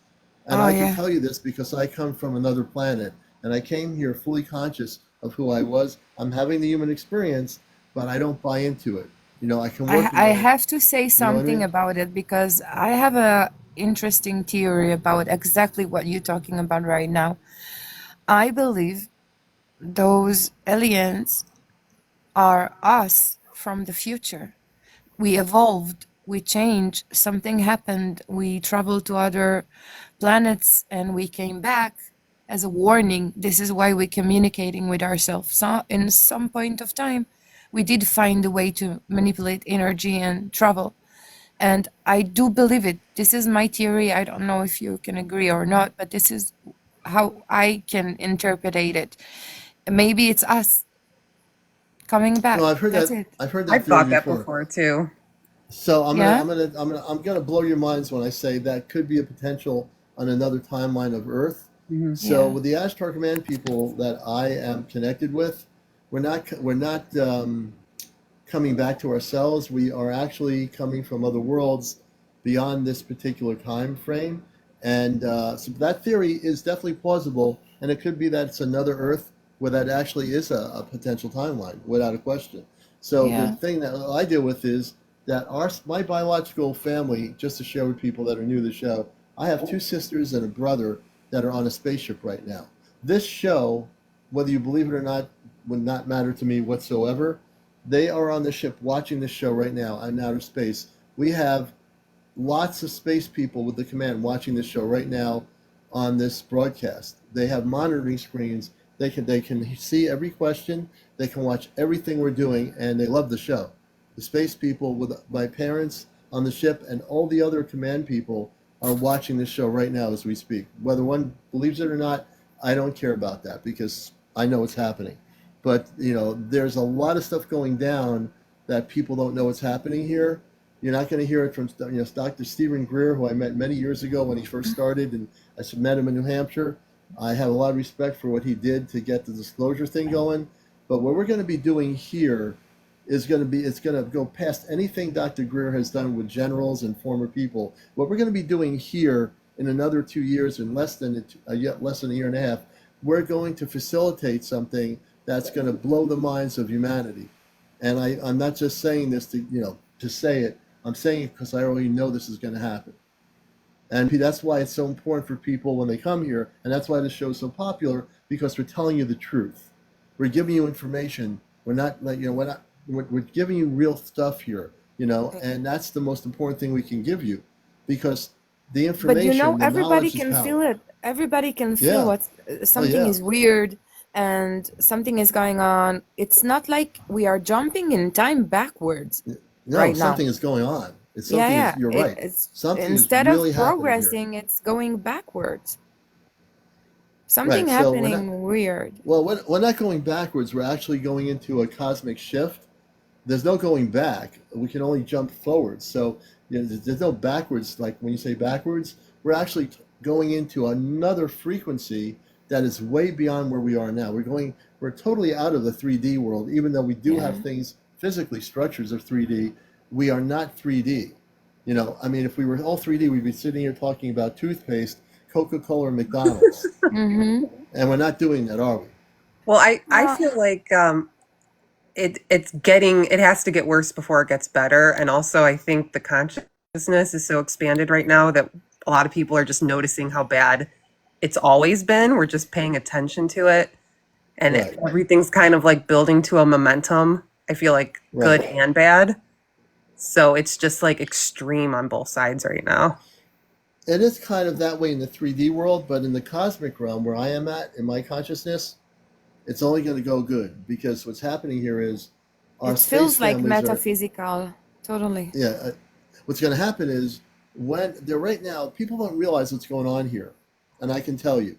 And Oh I can yeah. tell you this because I come from another planet and I came here fully conscious of who I was. I'm having the human experience, but I don't buy into it. I can work I with it. have to say You know what I something mean? about it because I have a interesting theory about exactly what you're talking about right now. I believe those aliens are us from the future. We evolved, we changed, something happened, we traveled to other planets and we came back as a warning. This is why we're communicating with ourselves. So in some point of time, we did find a way to manipulate energy and travel. And I do believe it. This is my theory. I don't know if you can agree or not, but this is how I can interpret it. Maybe it's us coming No, back. I've heard That's that. it. I've heard that I've theory thought that before. before too. So Yeah? I'm gonna blow your minds when I say that could be a potential on another timeline of Earth. Hmm. So Yeah. with the Ashtar Command people that I am connected with, we're not coming back to ourselves. We are actually coming from other worlds beyond this particular time frame, and so that theory is definitely plausible. And it could be that it's another Earth where that actually is a potential timeline, without a question. So the Yeah. thing that I deal with is that my biological family, just to share with people that are new to the show, I have two sisters and a brother that are on a spaceship right now. This show, whether you believe it or not, would not matter to me whatsoever. They are on the ship watching this show right now in outer space. We have lots of space people with the command watching this show right now on this broadcast. They have monitoring screens. They can see every question. They can watch everything we're doing, and they love the show. The space people with my parents on the ship and all the other command people are watching this show right now as we speak. Whether one believes it or not, I don't care about that because I know it's happening. But there's a lot of stuff going down that people don't know what's happening here. You're not going to hear it from Dr. Stephen Greer, who I met many years ago when he first started, and I met him in New Hampshire. I have a lot of respect for what he did to get the disclosure thing going. But what we're going to be doing here is it's going to go past anything Dr. Greer has done with generals and former people. What we're going to be doing here in another 2 years, in less than a year and a half, we're going to facilitate something that's going to blow the minds of humanity. And I'm not just saying this to say it. I'm saying it because I already know this is going to happen. And that's why it's so important for people when they come here, and that's why this show is so popular, because we're telling you the truth. We're giving you information. We're giving you real stuff here, and that's the most important thing we can give you, because the But information, the everybody knowledge is can power. feel it. Everybody can feel Yeah. what Oh something yeah. is weird and something is going on. It's not like we are jumping in time backwards No, right now. something is going on. It's Yeah, something is. yeah. You're right. It's Something is instead of really happening here. progressing, it's going backwards. Something Right. So we're not. happening weird. Well, we're not going backwards. We're actually going into a cosmic shift. There's no going back. We can only jump forward. So there's no backwards. Like when you say backwards, we're actually going into another frequency that is way beyond where we are now. We're totally out of the 3D world, even though we do Yeah. have things physically, structures of 3D. We are not 3D. If we were all 3D, we'd be sitting here talking about toothpaste, Coca-Cola, and McDonald's. Mm-hmm. And we're not doing that, are we? Well, I Well, feel like it has to get worse before it gets better. And also I think the consciousness is so expanded right now that a lot of people are just noticing how bad it's always been. We're just paying attention to it. And Right. everything's kind of like building to a momentum. I feel like good Right. and bad. So it's just like extreme on both sides right now. It is kind of that way in the 3D world, but in the cosmic realm where I am at in my consciousness, it's only going to go good, because what's happening here is our it space feels like families are. metaphysical. Totally. Yeah. What's going to happen is when they're right now, people don't realize what's going on here, and I can tell you.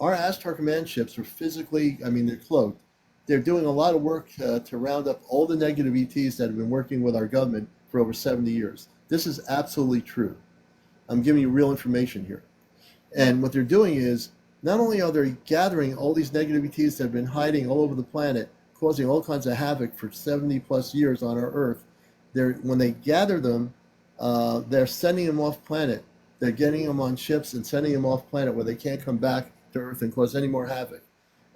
our Ashtar command ships are physically, I mean, they're cloaked. They're doing a lot of work to round up all the negative ETs that have been working with our government for over 70 years. This is absolutely true. I'm giving you real information here. And what they're doing is, not only are they gathering all these negative ETs that have been hiding all over the planet, causing all kinds of havoc for 70 plus years on our Earth, when they gather them, they're sending them off planet. They're getting them on ships and sending them off planet where they can't come back to Earth and cause any more havoc.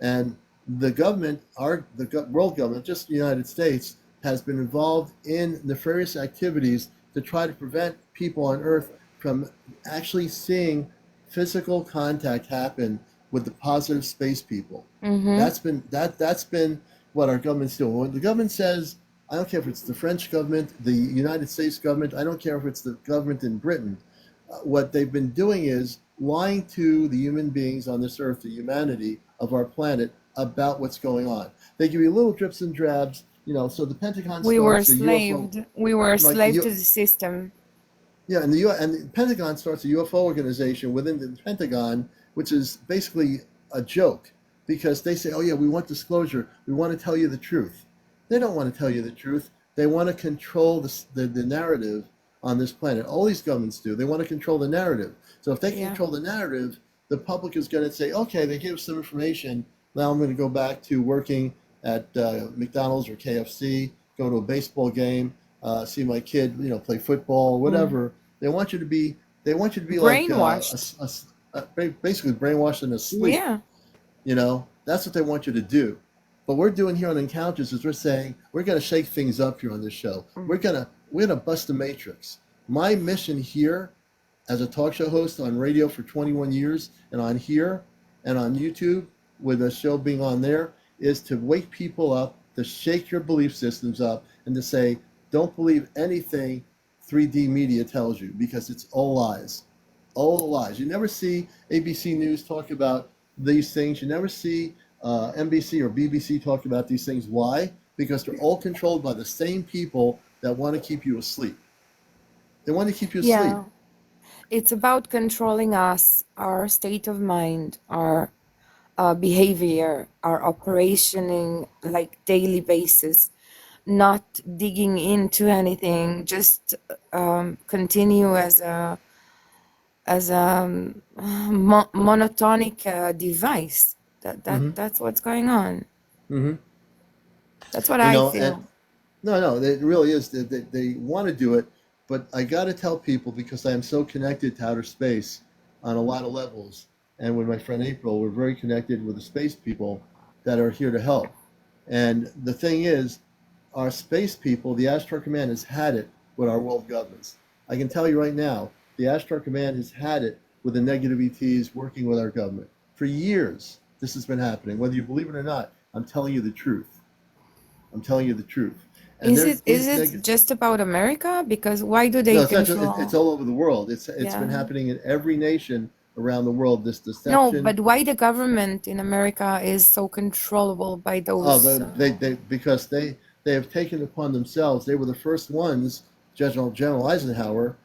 And the government, world government, just the United States, has been involved in nefarious activities to try to prevent people on Earth from actually seeing physical contact happen with the positive space people. Mm-hmm. That's been what our government's doing. When the government says, I don't care if it's the French government, the United States government, I don't care if it's the government in Britain, what they've been doing is lying to the human beings on this earth, the humanity of our planet, about what's going on. They give you little drips and drabs, so the Pentagon We were starts a slaved. UFO. We were Like slave to the system. Yeah, and the Pentagon starts a UFO organization within the Pentagon, which is basically a joke, because they say, oh yeah, we want disclosure. We want to tell you the truth. They don't want to tell you the truth. They want to control the narrative on this planet. All these governments do. They want to control the narrative. So if they can control the narrative, the public is going to say, okay, they gave us some information. Now I'm going to go back to working at McDonald's or KFC, go to a baseball game, see my kid, play football, whatever. They want you to be Brainwashed. basically brainwashed and asleep. Yeah. That's what they want you to do. What we're doing here on Encounters is we're saying we're going to shake things up here on this show. We're gonna bust the matrix. My mission here, as a talk show host on radio for 21 years, and on here and on YouTube, with the show being on there, is to wake people up, to shake your belief systems up, and to say, don't believe anything 3D media tells you, because it's all lies. All lies. You never see ABC News talk about these things. You never see NBC or BBC talk about these things. Why? Because they're all controlled by the same people that want to keep you asleep. They want to keep you asleep. Yeah. It's about controlling us, our state of mind, our behavior, our operationing like daily basis, not digging into anything, just continue as a monotonic device. That's what's going on. Mm-hmm. That's what I feel. And no, it really is. They want to do it, but I got to tell people, because I am so connected to outer space on a lot of levels. And with my friend April, we're very connected with the space people that are here to help. And the thing is, our space people, the Ashtar Command, has had it with our world governments. I can tell you right now, the Ashtar Command has had it with the negative ETs working with our government. For years, this has been happening. Whether you believe it or not, I'm telling you the truth. I'm telling you the truth. And Is it just about America? Because why do they No, it's not control? just, it's all over the world. It's been happening in every nation around the world. This deception. No, but why the government in America is so controllable by those? Because they have taken upon themselves. They were the first ones. General Eisenhower,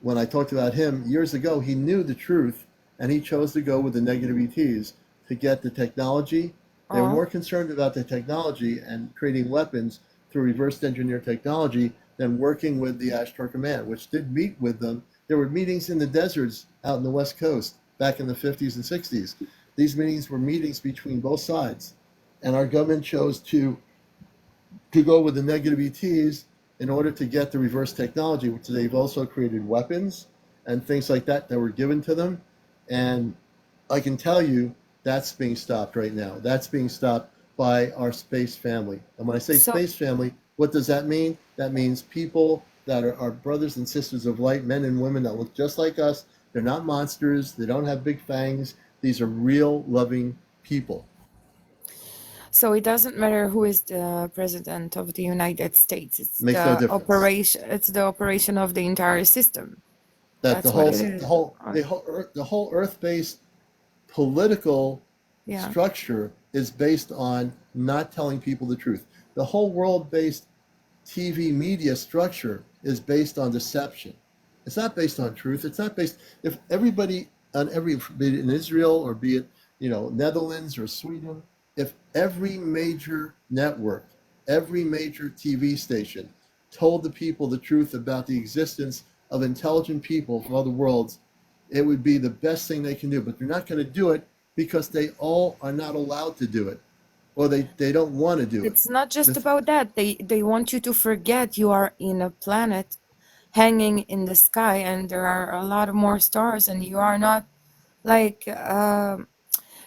when I talked about him years ago, he knew the truth, and he chose to go with the negative ETs to get the technology. They were more concerned about the technology and creating weapons through reverse engineer technology than working with the Ashtar Command, which did meet with them. There were meetings in the deserts out in the West Coast back in the 50s and 60s. These meetings were meetings between both sides. And our government chose to go with the negative ETs in order to get the reverse technology, which they've also created weapons and things like that were given to them. And I can tell you that's being stopped right now. That's being stopped by our space family. And when I say space family, what does that mean? That means people that are our brothers and sisters of light, men and women that look just like us. They're not monsters. They don't have big fangs. These are real, loving people. So it doesn't matter who is the president of the United States. It's Makes no difference. operation. It's the operation of the entire system. That That's the whole Earth-based political structure is based on not telling people the truth. The whole world-based TV media structure is based on deception. It's not based on truth. It's not based. If everybody be it in Israel or be it Netherlands or Sweden, if every major network, every major TV station told the people the truth about the existence of intelligent people from other worlds, it would be the best thing they can do. But they're not going to do it because they all are not allowed to do it, or they don't want to do it. It's not just The, about that. They want you to forget you are in a planet hanging in the sky and there are a lot more stars and you are not like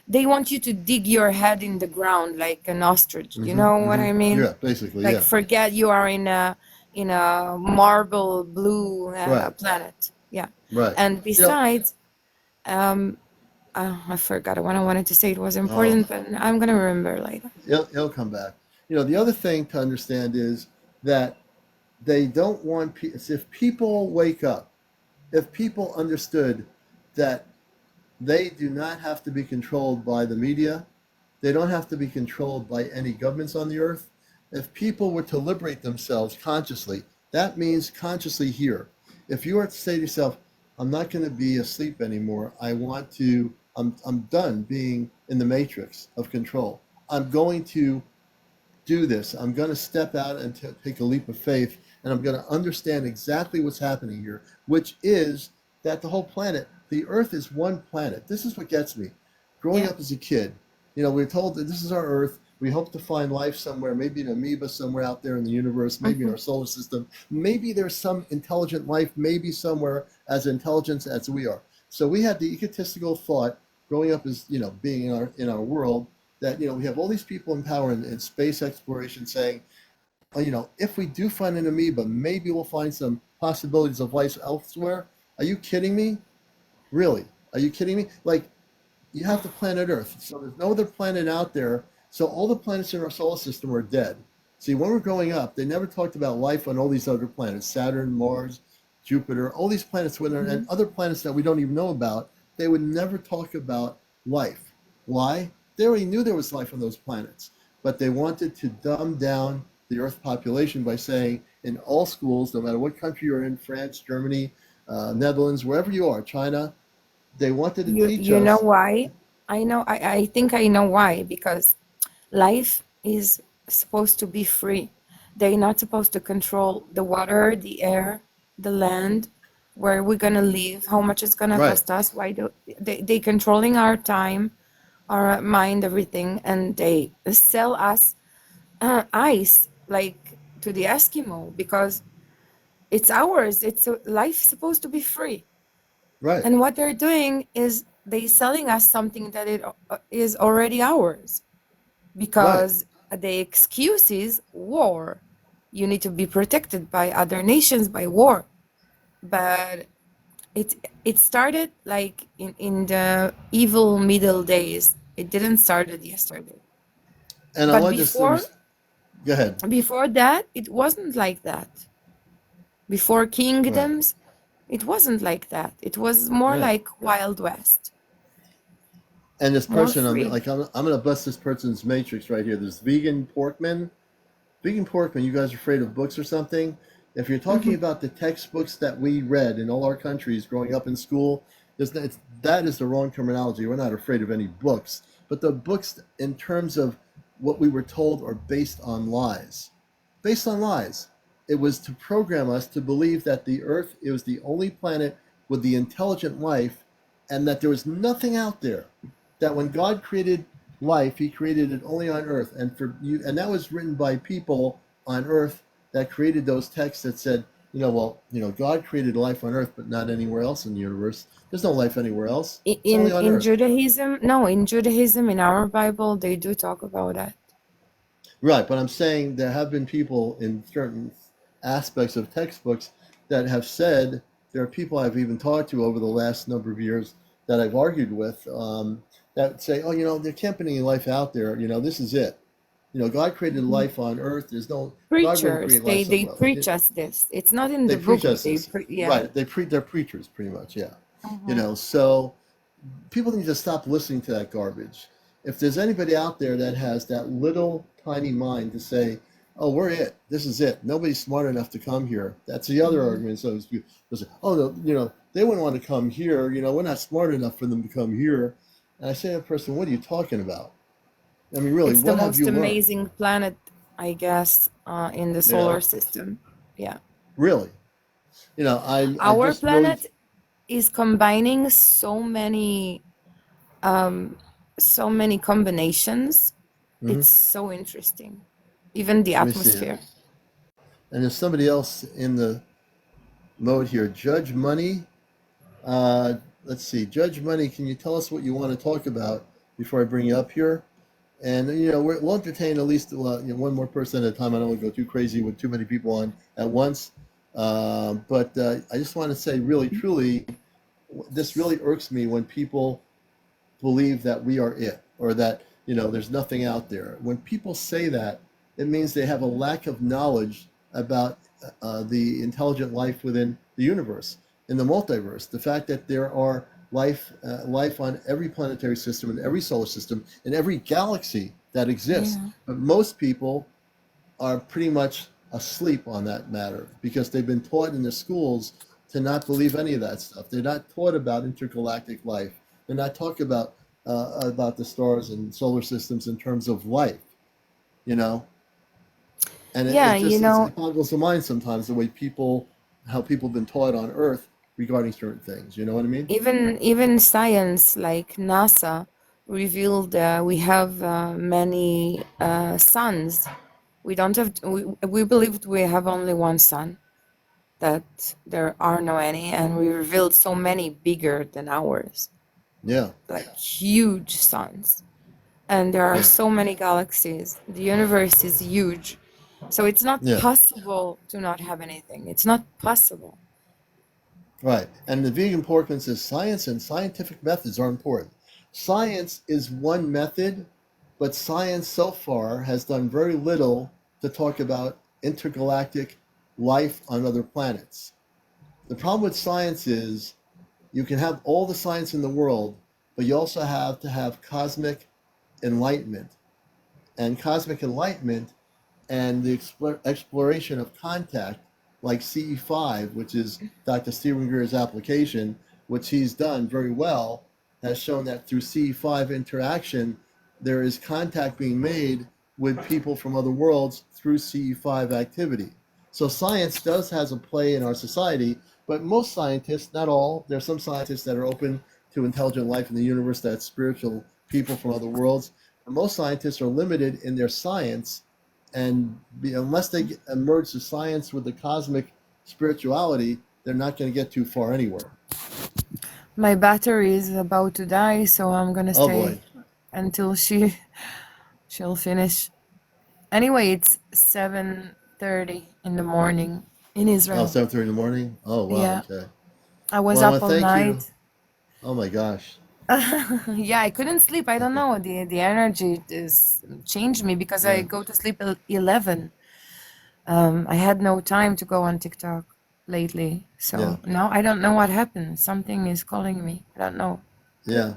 they want you to dig your head in the ground like an ostrich. You know what I mean? yeah, basically, Like yeah. forget you are in a marble blue Right, planet. Yeah. right. And besides, I forgot what I wanted to say. It was Oh, important, but I'm gonna remember later. it'll come back. The other thing to understand is that they don't want if people wake up, if people understood that they do not have to be controlled by the media, they don't have to be controlled by any governments on the earth. If people were to liberate themselves consciously, that means consciously here. If you were to say to yourself, I'm not going to be asleep anymore. I'm done being in the matrix of control. I'm going to do this. I'm going to step out and take a leap of faith, and I'm going to understand exactly what's happening here, which is that the whole planet, the Earth is one planet. This is what gets me. Growing Yeah. up as a kid, we're told that this is our Earth. We hope to find life somewhere, maybe an amoeba somewhere out there in the universe, maybe in our solar system. Maybe there's some intelligent life, maybe somewhere as intelligent as we are. So we had the egotistical thought growing up as, being in our world, that we have all these people in power in space exploration saying, if we do find an amoeba, maybe we'll find some possibilities of life elsewhere. Are you kidding me? Really? Are you kidding me? Like, you have the planet Earth, so there's no other planet out there. So all the planets in our solar system are dead. See, when we're growing up, they never talked about life on all these other planets: Saturn, Mars, Jupiter, all these planets and other planets that we don't even know about. They would never talk about life. Why? They already knew there was life on those planets, but they wanted to dumb down the Earth population by saying in all schools, no matter what country you're in, France, Germany, Netherlands, wherever you are, China, they wanted to teach You know us. why? I think I know why, because life is supposed to be free. They're not supposed to control the water, the air, the land, where we're gonna live, how much it's gonna Right, cost us. Why do they controlling our time, our mind, everything, and they sell us ice like to the Eskimo because it's ours. It's life supposed to be free. right, And what they're doing is they selling us something that it is already ours right. because the excuse is war. You need to be protected by other nations by war. But it started like in the evil middle days. It didn't started yesterday. And I But wanted go ahead. before that, it wasn't like that. Before Right, kingdoms, it wasn't like that. It was more right. like Wild West, And this more person, free. I'm going to bust this person's matrix right here. This vegan porkman. Vegan porkman, you guys are afraid of books or something? If you're talking Mhm. about the textbooks that we read in all our countries growing up in school, that is the wrong terminology. We're not afraid of any books. But the books, in terms of what we were told, are based on lies. Based on lies. It was to program us to believe that the Earth, it was the only planet with the intelligent life, and that there was nothing out there. That when God created life, he created it only on Earth. And that was written by people on Earth that created those texts that said, God created life on Earth, but not anywhere else in the universe. There's no life anywhere else. It's only on In Earth. Judaism, no, in Judaism, in our Bible, they do talk about that. Right, but I'm saying there have been people in certain aspects of textbooks that have said, there are people I've even talked to over the last number of years that I've argued with, that say, oh, there can't be any life out there. This is it. God created Mhm. life on Earth. God wouldn't Preachers, create life they somewhere else. preach us this. It's not in They the preach book, but us this. yeah. Right. They're preachers pretty much. Yeah. Mhm. So people need to stop listening to that garbage. If there's anybody out there that has that little tiny mind to say, "Oh, we're it. This is it. Nobody's smart enough to come here." That's the other Mhm. argument. So people say, "Oh, no, they wouldn't want to come here. We're not smart enough for them to come here." And I say to the person, what are you talking about? I mean, really, It's the what have most you learned? amazing planet, I guess, in the Yeah, solar system. Yeah. really. I Our just really, planet is combining so many combinations. mhm. It's so interesting. Even the Let me see. atmosphere. And there's somebody else in the mode here. Judge Money. Uh, let's see. Judge Money, can you tell us what you want to talk about before I bring you up here? And we'll entertain at least one more person at a time. I don't want to go too crazy with too many people on at once. But I just want to say, really, truly, this really irks me when people believe that we are it, or that there's nothing out there. When people say that, it means they have a lack of knowledge about the intelligent life within the universe, in the multiverse. The fact that there are life on every planetary system, in every solar system, in every galaxy that exists. Yeah. But most people are pretty much asleep on that matter because they've been taught in their schools to not believe any of that stuff. They're not taught about intergalactic life. They're not talking about the stars and solar systems in terms of life, you know. And Yeah, it boggles the mind sometimes the way how people have been taught on Earth regarding certain things. You know what I mean? even science like NASA revealed we have many suns. We don't have we believed we have only one sun, that there are no any, and we revealed so many bigger than ours, Yeah, like huge suns. And there are yeah, so many galaxies. The universe is huge. So it's not yeah. possible to not have anything. It's not possible. Right. And the vegan porkman says science and scientific methods are important. Science is one method, but science so far has done very little to talk about intergalactic life on other planets. The problem with science is you can have all the science in the world, but you also have to have cosmic enlightenment. And cosmic enlightenment and the exploration of contact, like CE5, which is Dr. Stephen Greer's application, which he's done very well, has shown that through CE5 interaction, there is contact being made with people from other worlds through CE5 activity. So science has a play in our society, but most scientists, not all, there are some scientists that are open to intelligent life in the universe, that's spiritual people from other worlds. And most scientists are limited in their science, and unless they merge the science with the cosmic spirituality, they're not going to get too far anywhere. My battery is about to die, so I'm gonna Oh stay boy. until she'll finish. Anyway, it's 7:30 in the morning in Oh, Israel. 7:30 in the morning? Oh, wow. Yeah, Okay. I was Well, I up want to all thank you. night. Oh my gosh. Yeah, I couldn't sleep. I don't know. The energy is changed me because I Yeah. go to sleep at 11. I had no time to go on TikTok lately. Yeah. So now I don't know what happened. Something is calling me. I don't know. Yeah.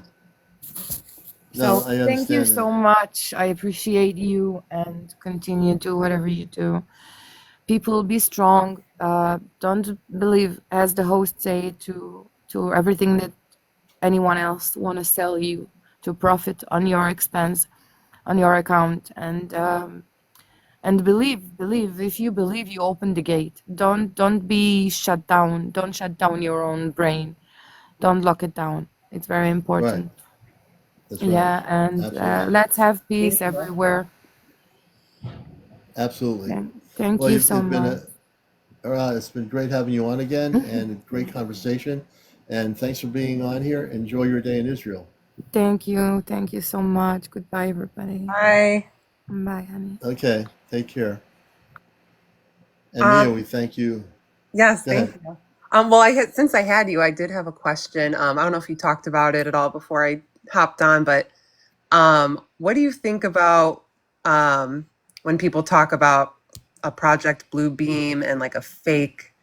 No, So I thank you understand that. so much. I appreciate you, and continue to whatever you do. People, be strong. Don't believe, as the host say, to everything that anyone else want to sell you to profit on your expense, on your account. And believe. If you believe, you open the gate. Don't be shut down. Don't shut down your own brain. Don't lock it down. It's very Right. important. That's right. Yeah, and Absolutely. let's have peace everywhere. Absolutely. Thank Well, you so you've been much. it's been great having you on again, and a great conversation. And thanks for being on here. Enjoy your day in Israel. Thank you so much. Goodbye, everybody. Bye. Bye, honey. Okay. Take care. And Mia, Um, we thank you. yes, Go thank ahead. you. Well, since I had you, I did have a question. I don't know if you talked about it at all before I hopped on, but what do you think about when people talk about a Project Blue Beam and like a fake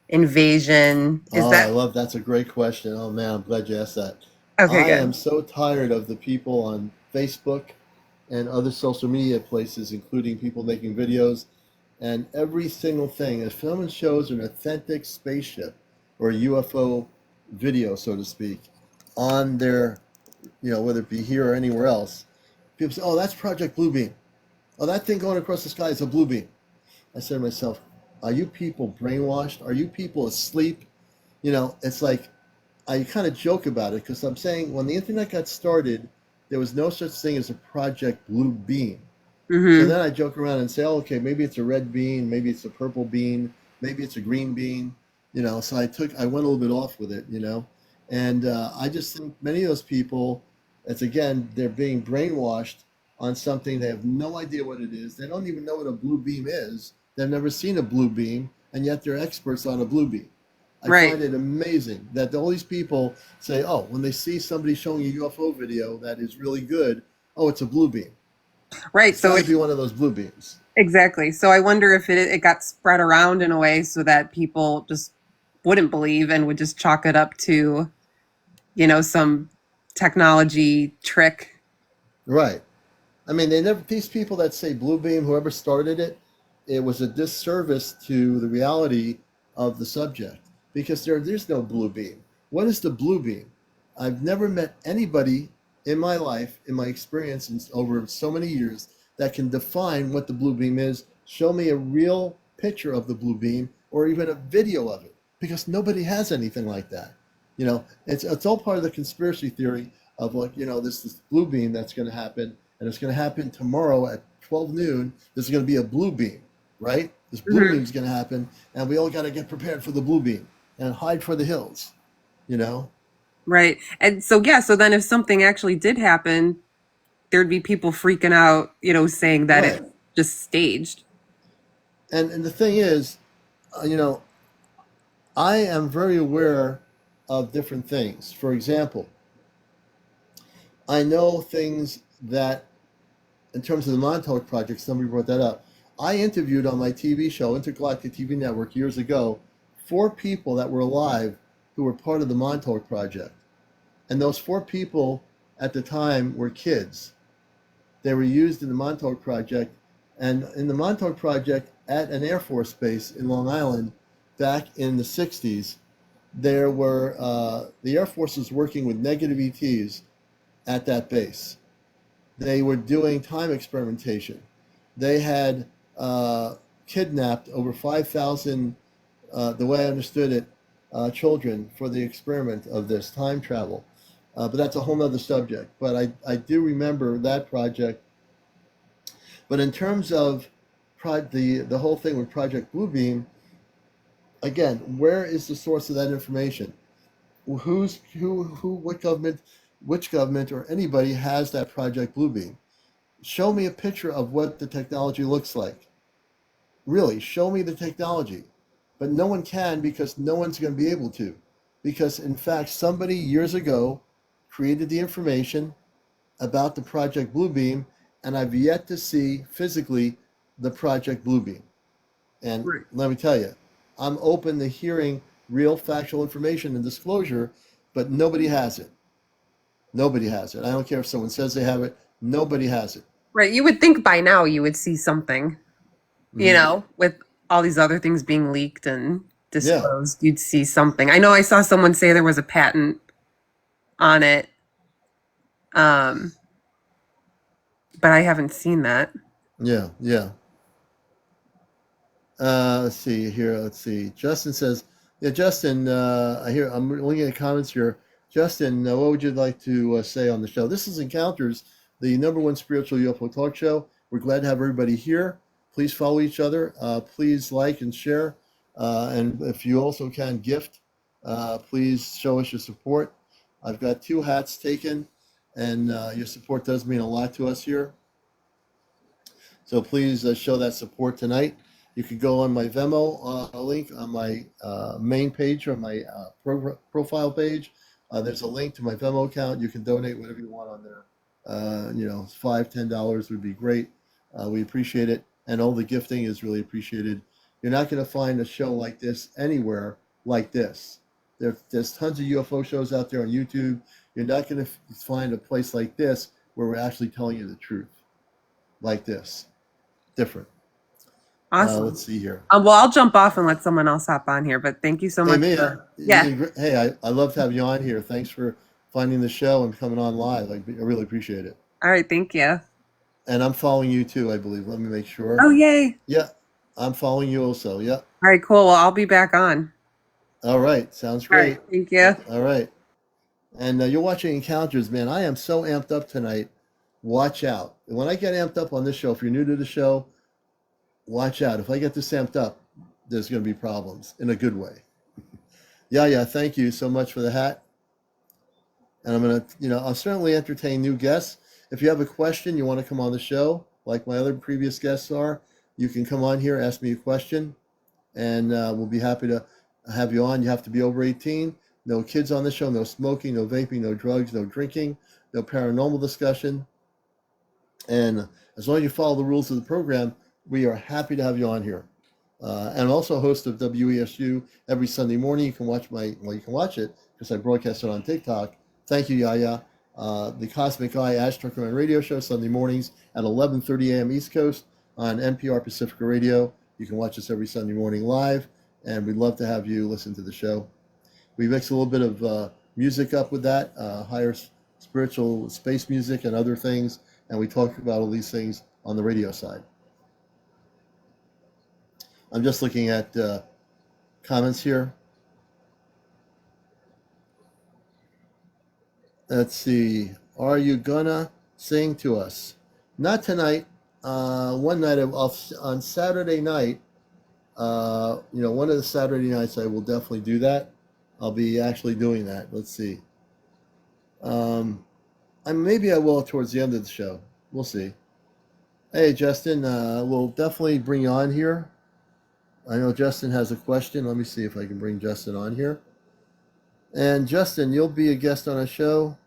invasion? Is Oh, that that's a great question. Oh man, I'm glad you asked that. okay? I am Good. so tired of the people on Facebook and other social media places, including people making videos, and every single thing. If someone shows an authentic spaceship or UFO video, so to speak, on their whether it be here or anywhere else, people say, "Oh, that's Project Bluebeam. Oh, that thing going across the sky is a blue beam." I said to myself, "Are you people brainwashed? Are you people asleep?" It's like I kind of joke about it because I'm saying when the internet got started, there was no such thing as a Project Blue Beam. So Mm-hmm. then I joke around and say, oh, okay, maybe it's a red bean, maybe it's a purple bean, maybe it's a green bean, So I went a little bit off with it, and I just think many of those people, it's again, they're being brainwashed on something they have no idea what it is. They don't even know what a blue beam is. They've never seen a blue beam, and yet they're experts on a blue beam. I Right. find it amazing that all these people say, oh, when they see somebody showing a UFO video that is really good, oh, it's a blue beam. Right. It's So got to be one of those blue beams. exactly. So I wonder if it got spread around in a way so that people just wouldn't believe and would just chalk it up to, some technology trick. Right. I mean, these people that say blue beam, whoever started it, it was a disservice to the reality of the subject because there's no blue beam. What is the blue beam? I've never met anybody in my life, in my experience over so many years, that can define what the blue beam is. Show me a real picture of the blue beam or even a video of it because nobody has anything like that. It's all part of the conspiracy theory of what, this blue beam that's going to happen, and it's going to happen tomorrow at 12 noon. There's going to be a blue beam, right? This blue Mm-hmm. beam is going to happen, and we all got to get prepared for the blue beam and hide for the hills, you know? Right. And so, yeah, so then if something actually did happen, there'd be people freaking out, saying that it's Right. just staged. And the thing is, I am very aware of different things. For example, I know things that, in terms of the Montauk Project, somebody brought that up. I interviewed on my TV show, Intergalactic TV Network, years ago, 4 people that were alive who were part of the Montauk Project. And those 4 people at the time were kids. They were used in the Montauk Project. And in the Montauk Project at an Air Force base in Long Island back in the 60s, there were the Air Force was working with negative ETs at that base. They were doing time experimentation. They had kidnapped over 5,000, the way I understood it, children for the experiment of this time travel. But that's a whole other subject. But I do remember that project. But in terms of the whole thing with Project Bluebeam, again, where is the source of that information? What government, which government or anybody has that Project Bluebeam? Show me a picture of what the technology looks like. Really, show me the technology. But no one can because no one's going to be able to. Because, in fact, somebody years ago created the information about the Project Bluebeam, and I've yet to see physically the Project Bluebeam. And Right. let me tell you, I'm open to hearing real factual information and disclosure, but nobody has it. Nobody has it. I don't care if someone says they have it, nobody has it. Right. You would think by now you would see something, Hmm. with all these other things being leaked and Yeah, disclosed. You'd see something. I know I saw someone say there was a patent on it, um, but I haven't seen that. yeah, yeah. Let's see here. Let's see. Justin says, "Yeah, Justin. I hear. I'm looking at comments here. Justin, what would you like to say on the show? This is Encounters, the #1 spiritual UFO talk show. We're glad to have everybody here. Please follow each other. Please like and share. And if you also can gift, please show us your support. I've got 2 hats taken, and your support does mean a lot to us here. So please show that support tonight. You can go on my Venmo link on my main page or my profile page. There's a link to my Venmo account. You can donate whatever you want on there. $5, $10 would be great. We appreciate it. And all the gifting is really appreciated. You're not going to find a show like this anywhere like this. There's tons of UFO shows out there on YouTube. You're not going to find a place like this where we're actually telling you the truth like this. Different. Awesome. Let's see here. Well, I'll jump off and let someone else hop on here, but thank you so Hey, much Mia, for, yeah. hey, I love to have you on here. Thanks for finding the show and coming on live. I really appreciate it. All right, thank you. And I'm following you too, I believe. Let me make sure. Oh, yay. Yeah, I'm following you also. Yeah. All right, cool. Well, I'll be back on. All right. Sounds All right, great. thank you. All right. And you're watching Encounters, man. I am so amped up tonight. Watch out. When I get amped up on this show, if you're new to the show, watch out. If I get this amped up, there's going to be problems in a good way. Yeah. Thank you so much for the hat. And I'm going to, I'll certainly entertain new guests. If you have a question, you want to come on the show, like my other previous guests are, you can come on here, ask me a question, and we'll be happy to have you on. You have to be over 18. No kids on the show, no smoking, no vaping, no drugs, no drinking, no paranormal discussion. And as long as you follow the rules of the program, we are happy to have you on here. And I'm also host of WESU every Sunday morning. You can watch you can watch it because I broadcast it on TikTok. Thank you, Yaya. The Cosmic Eye Astro Command Radio Show, Sunday mornings at 11:30 a.m. East Coast on NPR Pacifica Radio. You can watch us every Sunday morning live, and we'd love to have you listen to the show. We mix a little bit of music up with that, higher spiritual space music and other things, and we talk about all these things on the radio side. I'm just looking at comments here. Let's see. Are you gonna sing to us? Not tonight. One night on Saturday night. One of the Saturday nights I will definitely do that. I'll be actually doing that. Let's see. Maybe I will towards the end of the show. We'll see. Hey, Justin, we'll definitely bring you on here. I know Justin has a question. Let me see if I can bring Justin on here. And Justin, you'll be a guest on a show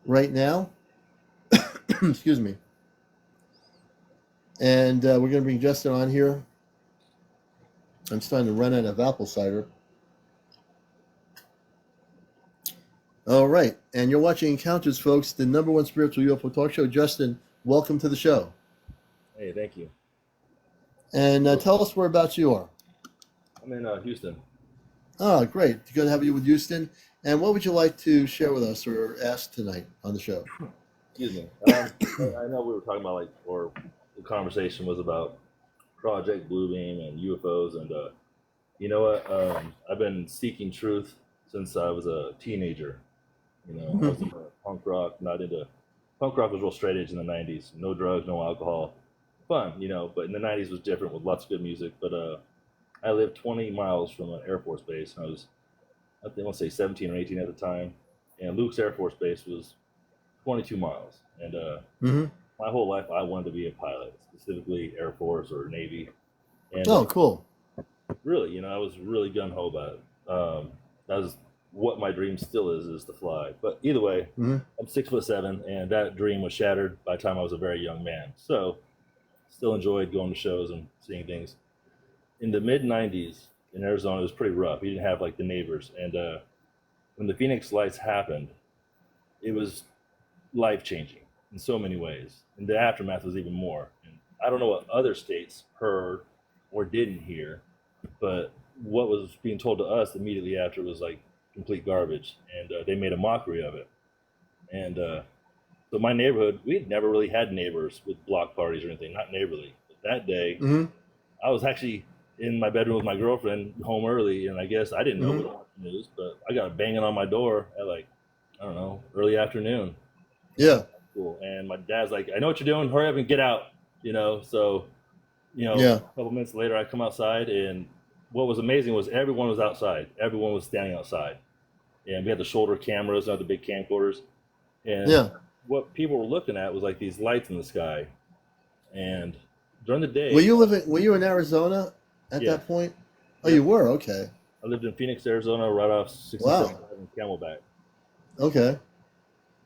right now. Excuse me. And we're going to bring Justin on here. I'm starting to run out of apple cider. All right. And you're watching Encounters, folks, the #1 spiritual UFO talk show. Justin, welcome to the show. Hey, thank you. And tell us whereabouts you are. I'm in Houston. Oh, great. Good to have you with Houston. And what would you like to share with us or ask tonight on the show? Excuse me. I know we were talking about, or the conversation was about Project Bluebeam and UFOs. And you know what? I've been seeking truth since I was a teenager. I was into punk rock, punk rock was real straight edge in the 90s. No drugs, no alcohol. Fun, but in the 90s was different with lots of good music. But I lived 20 miles from an Air Force base. And I want to say 17 or 18 at the time. And Luke's Air Force Base was 22 miles. And my whole life, I wanted to be a pilot, specifically Air Force or Navy. And cool. Really, I was really gung-ho about it. That was what my dream still is to fly. But either way, I'm 6'7", and that dream was shattered by the time I was a very young man. So still enjoyed going to shows and seeing things. In the mid-90s in Arizona, it was pretty rough. You didn't have the neighbors. And when the Phoenix Lights happened, it was life-changing in so many ways. And the aftermath was even more. And I don't know what other states heard or didn't hear, but what was being told to us immediately after was complete garbage. And they made a mockery of it. And so my neighborhood, we had never really had neighbors with block parties or anything, not neighborly. But that day, I was actually in my bedroom with my girlfriend home early, and I guess I didn't know what the news, but I got banging on my door at I don't know, early afternoon. Yeah. Cool. And my dad's like, I know what you're doing, hurry up and get out, So, Yeah. a couple minutes later, I come outside, and what was amazing was everyone was outside. Everyone was standing outside. And we had the shoulder cameras, not the big camcorders. And what people were looking at was these lights in the sky. And during the day, Were you in Arizona at that point? Oh, you were? Okay. I lived in Phoenix, Arizona, right off 67 and Camelback. Okay.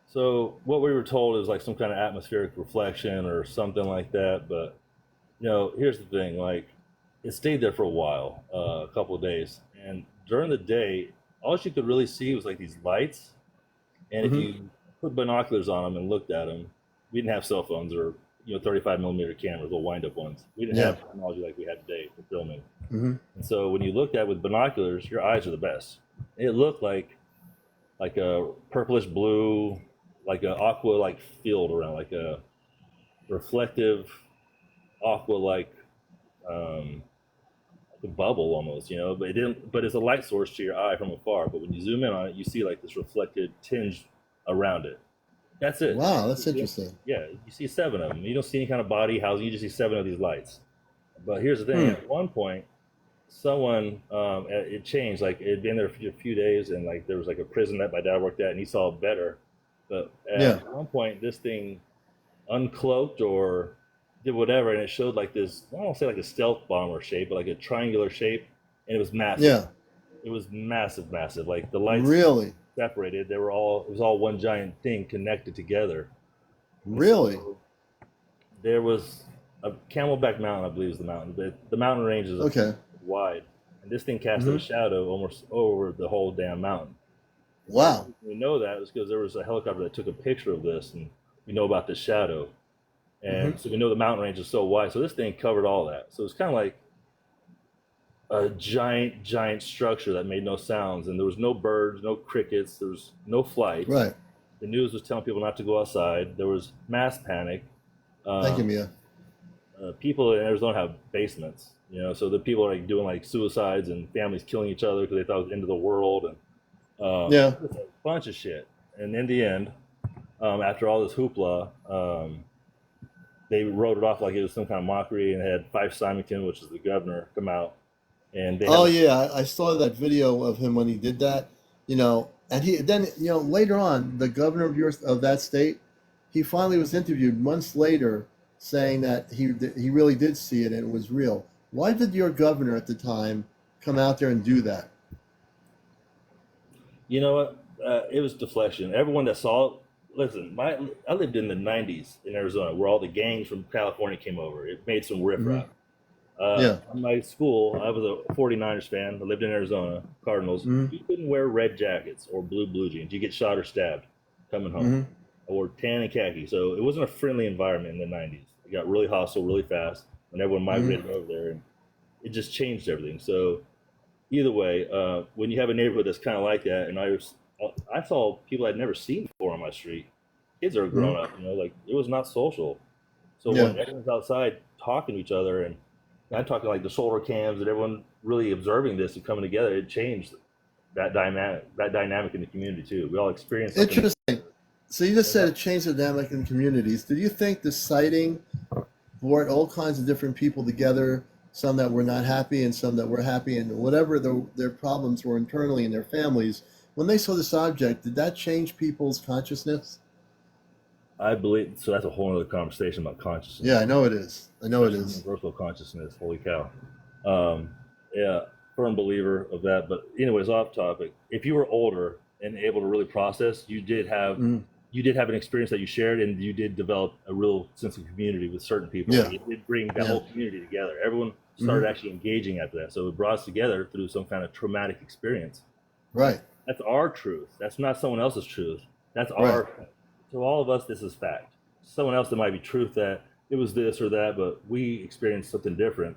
So what we were told is some kind of atmospheric reflection or something like that. But here's the thing: it stayed there for a while, a couple of days, and during the day, all you could really see was these lights. And if you put binoculars on them and looked at them, we didn't have cell phones or 35 millimeter cameras, little wind up ones. We didn't have technology like we had today for filming. And so when you looked at it with binoculars, your eyes are the best. It looked like like a purplish blue, like a aqua like field around, like a reflective aqua like a bubble almost, you know. But it didn't. But it's a light source to your eye from afar. But when you zoom in on it, you see like this reflected tinge around it. That's it. Wow, that's interesting. Yeah, you see 7 of them. You don't see any kind of body housing. You just see 7 of these lights. But here's the thing: at one point, someone it changed. Like it had been there for a few days, and like there was like a prison that my dad worked at, and he saw it better. But at one point, this thing uncloaked or did whatever, and it showed like this. I don't want to say like a stealth bomber shape, but like a triangular shape, and it was massive. Yeah. It was massive, massive. Like the lights Really? separated. They were all. It was all one giant thing connected together. Really? So there was a Camelback Mountain, I believe, is the mountain. But the mountain range is wide, and this thing casted a shadow almost over the whole damn mountain. Wow. We know that was because there was a helicopter that took a picture of this, and we know about this shadow, and so we know the mountain range is so wide. So this thing covered all that. So it's kind of like a giant structure that made no sounds, and there was no birds, no crickets, there was no flights. Right. The news was telling people not to go outside. There was mass panic. Thank you, Mia. People in Arizona have basements, you know, so the people are like doing like suicides and families killing each other because they thought it was the end of the world, and it's a bunch of shit. And in the end, after all this hoopla, they wrote it off like it was some kind of mockery, and had Fife Symington, which is the governor, come out. And they I saw that video of him when he did that, you know, and he then, you know, later on, the governor of that state, he finally was interviewed months later saying that he really did see it and it was real. Why did your governor at the time come out there and do that? You know what? It was deflection. Everyone that saw it, listen, I lived in the 90s in Arizona where all the gangs from California came over. It made some riffraff. In my school, I was a 49ers fan. I lived in Arizona, Cardinals. You couldn't wear red jackets or blue jeans. You get shot or stabbed coming home. I wore tan and khaki. So it wasn't a friendly environment in the 90s. It got really hostile really fast when everyone migrated over there. And it just changed everything. So either way, when you have a neighborhood that's kind of like that, and I saw people I'd never seen before on my street. Kids are grown up, you know, like it was not social. So when everyone's outside talking to each other, and I'm talking like the shoulder cams and everyone really observing this and coming together, it changed that dynamic in the community too. We all experienced something. Interesting. So you just said it changed the dynamic in communities. Do you think the sighting brought all kinds of different people together, some that were not happy and some that were happy, and whatever their problems were internally in their families, when they saw this object, did that change people's consciousness? I believe so. That's a whole other conversation about consciousness. Yeah, I know it is. Universal consciousness. Holy cow. Firm believer of that. But anyways, off topic. If you were older and able to really process, you did have an experience that you shared, and you did develop a real sense of community with certain people. Yeah. It did bring that whole community together. Everyone started actually engaging after that. So it brought us together through some kind of traumatic experience. Right. That's our truth. That's not someone else's truth. That's our. To all of us, this is fact. Someone else, there might be truth that it was this or that, but we experienced something different,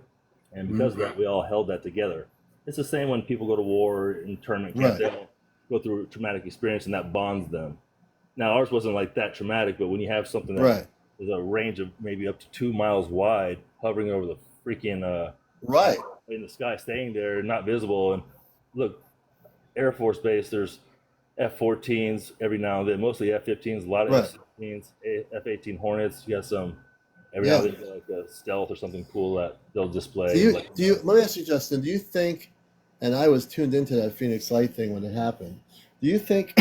and because of that, we all held that together. It's the same when people go to war, internment camp, they all go through a traumatic experience, and that bonds them. Now, ours wasn't like that traumatic, but when you have something that is a range of maybe up to 2 miles wide, hovering over the freaking in the sky, staying there, not visible, and look, Air Force Base, there's F-14s every now and then, mostly F-15s, a lot of F-16s, F-18 Hornets. You got some every now and then, like a stealth or something cool that they'll display. Let me ask you, Justin, do you think, and I was tuned into that Phoenix Light thing when it happened, do you think,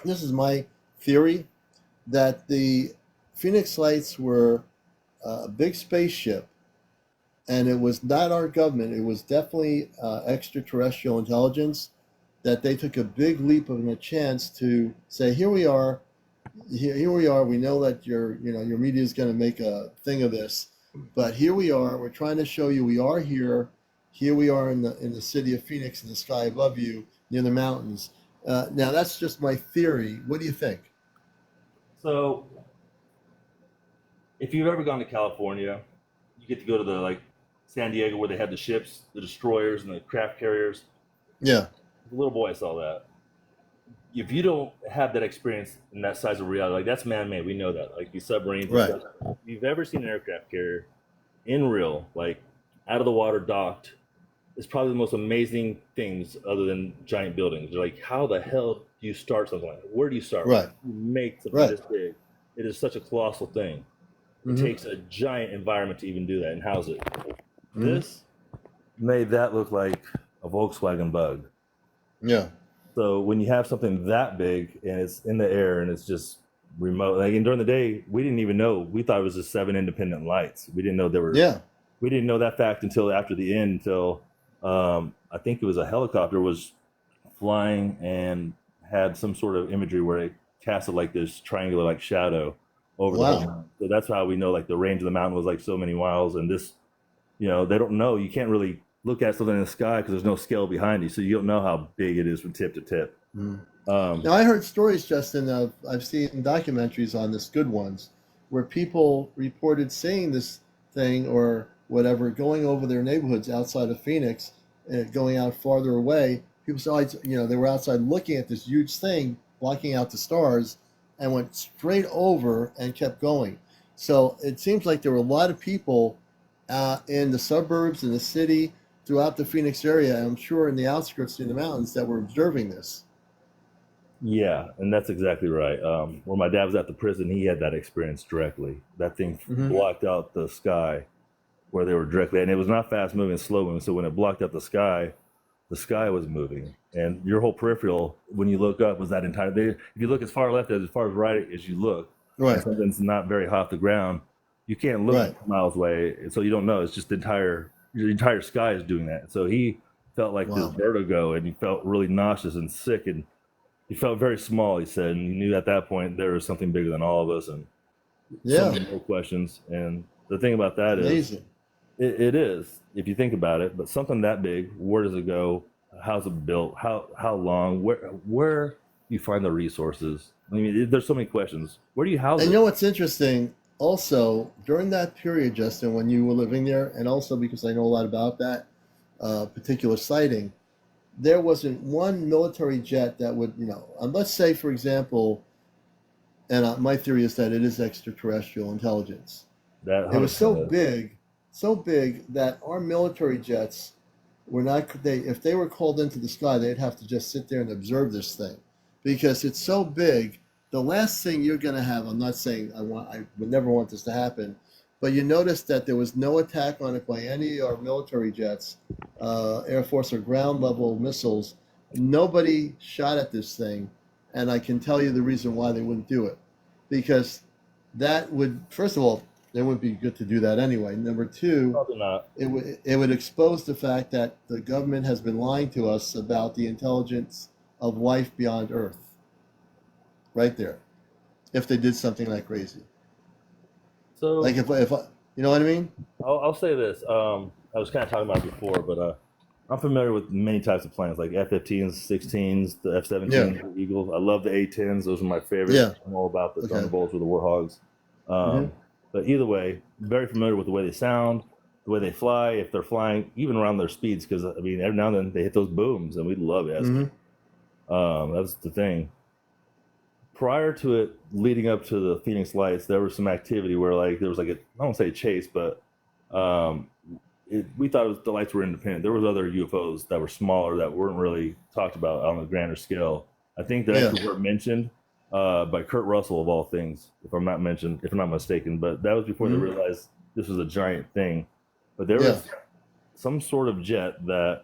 this is my theory, that the Phoenix Lights were a big spaceship, and it was not our government, it was definitely extraterrestrial intelligence, that they took a big leap of a chance to say, here we are, we know that your media is going to make a thing of this, but here we are, we're trying to show you we are here we are in the city of Phoenix, in the sky above you, near the mountains. Now that's just my theory. What do you think? So, if you've ever gone to California, you get to go to the San Diego where they had the ships, the destroyers and the craft carriers. Yeah. As a little boy, I saw that. if you don't have that experience in that size of reality, like that's man-made, we know that. Like these submarines, and Right. stuff. If you've ever seen an aircraft carrier in real, like out of the water, docked, it's probably the most amazing things other than giant buildings. You're like, how the hell do you start something like that? Where do you start? Right. You make something Right. this big. It is such a colossal thing. It Mhm. takes a giant environment to even do that and house it. Mhm. This made that look like a Volkswagen Bug. Yeah. So when you have something that big and it's in the air and it's just remote, like, and during the day, we didn't even know. We thought it was just 7 independent lights. We didn't know there were. Yeah. We didn't know that fact until after the end. Until I think it was a helicopter was flying and had some sort of imagery where it casted like this triangular like shadow over the whole Wow. mountain. So that's how we know like the range of the mountain was like so many miles. And this, you know, they don't know. You can't really look at something in the sky because there's no scale behind you, so you don't know how big it is from tip to tip. Now I heard stories, Justin, of I've seen documentaries on this, good ones, where people reported seeing this thing or whatever going over their neighborhoods outside of Phoenix, going out farther away. People saw, you know, they were outside looking at this huge thing blocking out the stars, and went straight over and kept going. So it seems like there were a lot of people in the suburbs, in the city, throughout the Phoenix area, and I'm sure in the outskirts in the mountains, that were observing this. Yeah, and that's exactly right. When my dad was at the prison, he had that experience directly. That thing blocked out the sky where they were directly, and it was not fast moving, slow moving. So when it blocked out the sky was moving, and your whole peripheral, when you look up, was that entire. If you look as far left as far as right as you look, Right. and something's not very high off the ground, you can't look Right. miles away, so you don't know. It's just your entire sky is doing that. So he felt like Wow. this vertigo, and he felt really nauseous and sick, and he felt very small. He said, and he knew at that point there was something bigger than all of us, and Yeah. so many more questions. And the thing about that is, Amazing. it is, if you think about it, but something that big, where does it go? How's it built? How long? Where do you find the resources? I mean, there's so many questions. Where do you house And it? you know what's interesting? Also, during that period, Justin, when you were living there, and also because I know a lot about that particular sighting, there wasn't one military jet that would, you know, let's say, for example, and my theory is that it is extraterrestrial intelligence. That It was so 100% is. big that our military jets were not. If they were called into the sky, they'd have to just sit there and observe this thing, because it's so big. The last thing you're going to have, I'm not saying I would never want this to happen, but you notice that there was no attack on it by any of our military jets, Air Force or ground level missiles. Nobody shot at this thing, and I can tell you the reason why they wouldn't do it, because that would, first of all, it wouldn't be good to do that anyway. Number two, Probably not. it would expose the fact that the government has been lying to us about the intelligence of life beyond Earth. Right there, if they did something like crazy, So like if you know what I mean? I'll say this. I was kind of talking about it before, but I'm familiar with many types of planes, like F-15s, 16s, the F-17s, the Eagles. I love the A-10s; those are my favorite. Yeah. I'm all about the Okay. Thunderbolts or the Warhogs. But either way, very familiar with the way they sound, the way they fly, if they're flying, even around their speeds, because I mean, every now and then they hit those booms, and we love it. That's the thing. Prior to it, leading up to the Phoenix Lights, there was some activity where, like, there was like I don't say a chase, but we thought the lights were independent. There was other UFOs that were smaller that weren't really talked about on a grander scale. I think that actually were mentioned by Kurt Russell of all things, if I'm not mistaken. But that was before they realized this was a giant thing. But there was some sort of jet that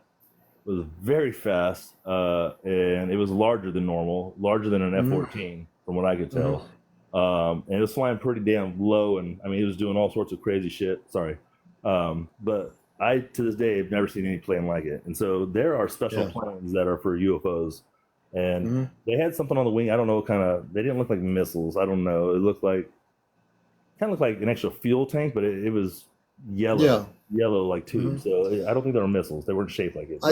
was very fast, and it was larger than normal, larger than an F-14, from what I could tell. And it was flying pretty damn low, and I mean, it was doing all sorts of crazy shit. Sorry. But I, to this day, have never seen any plane like it. And so there are special planes that are for UFOs. And they had something on the wing. I don't know what kind of, they didn't look like missiles. I don't know. It looked like, kind of looked like an extra fuel tank, but it was yellow like tubes. So I don't think they were missiles. They weren't shaped like it.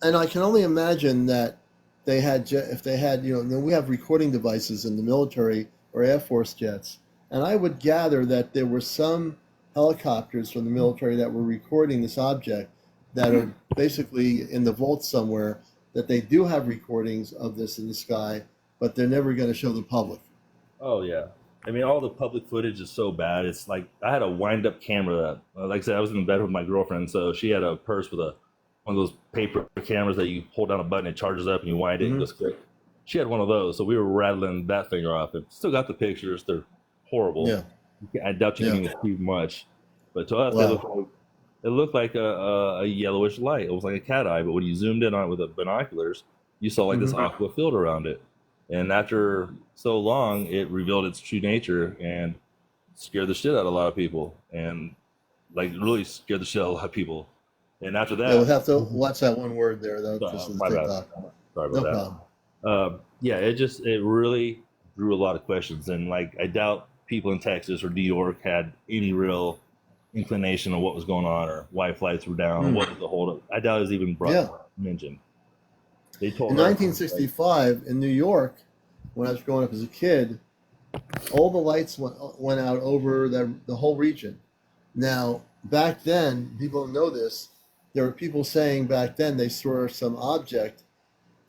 And I can only imagine that they had, if they had, you know, we have recording devices in the military or Air Force jets, and I would gather that there were some helicopters from the military that were recording this object that are basically in the vault somewhere, that they do have recordings of this in the sky, but they're never going to show the public. Oh yeah. I mean, all the public footage is so bad. It's like I had a wind-up camera that, like I said, I was in bed with my girlfriend, so she had a purse with one of those paper cameras that you hold down a button, it charges up, and you wind it and just click. She had one of those, so we were rattling that finger off. And still got the pictures; they're horrible. Yeah. I doubt you can even see much, but to us, Wow. it looked like a yellowish light. It was like a cat eye, but when you zoomed in on it with the binoculars, you saw like this aqua field around it. And after so long, it revealed its true nature and scared the shit out of a lot of people, and like really scared the shit out of a lot of people. And after that, Yeah, we'll have to watch that one word there, though. This is my bad. TikTok. Sorry No about problem. that. Yeah, it really drew a lot of questions, and like I doubt people in Texas or New York had any real inclination of what was going on or why flights were down, or what was the holdup. I doubt it was even mentioned. They told In her, 1965 in New York, when I was growing up as a kid, all the lights went out over the whole region. Now, back then, people don't know this, there were people saying back then they saw some object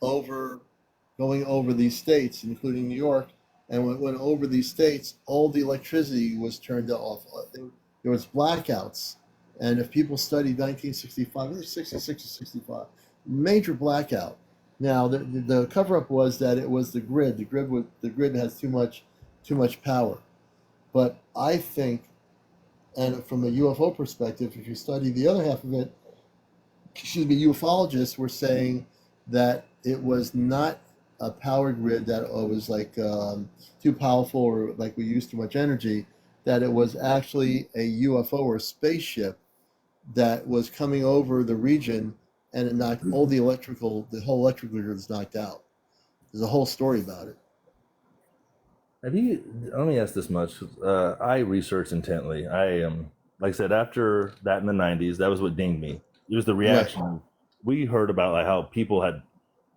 going over these states, including New York, and when it went over these states, all the electricity was turned off. There was blackouts. And if people studied 1965, it was 66 or 65, major blackout. Now, the cover-up was that it was the grid. The grid has too much power. But I think, and from a UFO perspective, if you study the other half of it, ufologists were saying that it was not a power grid, that it was like too powerful, or like we used too much energy, that it was actually a UFO or spaceship that was coming over the region, and it knocked the whole electrical grid was knocked out. There's a whole story about it. let me ask this much. I researched intently. Like I said, after that in the 90s, that was what dinged me. It was the reaction. Right. We heard about like how people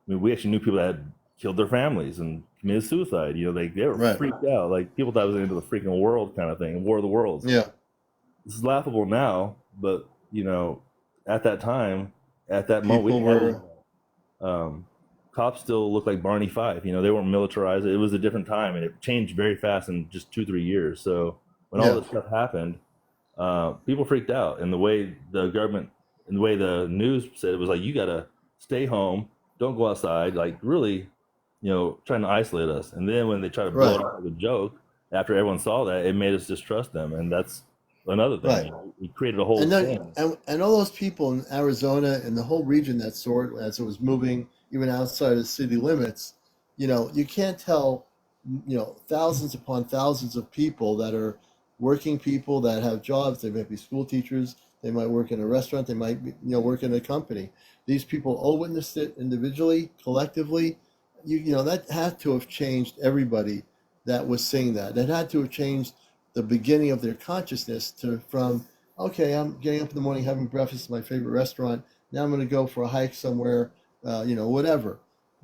we actually knew people that had killed their families and committed suicide. You know, they were freaked out. Like people thought it was the end of the freaking world kind of thing, War of the Worlds. Yeah. This is laughable now, but you know, at that time, at that moment, cops still looked like Barney Fife. You know, they weren't militarized. It was a different time, and it changed very fast in just 2-3 years. So when all this stuff happened, people freaked out. And the way the government and the way the news said it was like, you got to stay home, don't go outside, like really, you know, trying to isolate us. And then when they tried to blow it up with a joke, after everyone saw that, it made us distrust them. And that's another thing. Right. You know, we created a whole thing. And all those people in Arizona and the whole region that saw it as it was moving, even outside of city limits, you know, you can't tell, you know, thousands upon thousands of people that are working people that have jobs. They might be school teachers. They might work in a restaurant. They might be, you know, work in a company. These people all witnessed it individually, collectively. You know, that had to have changed everybody that was seeing that. That had to have changed the beginning of their consciousness from, okay, I'm getting up in the morning, having breakfast at my favorite restaurant. Now I'm going to go for a hike somewhere, you know, whatever.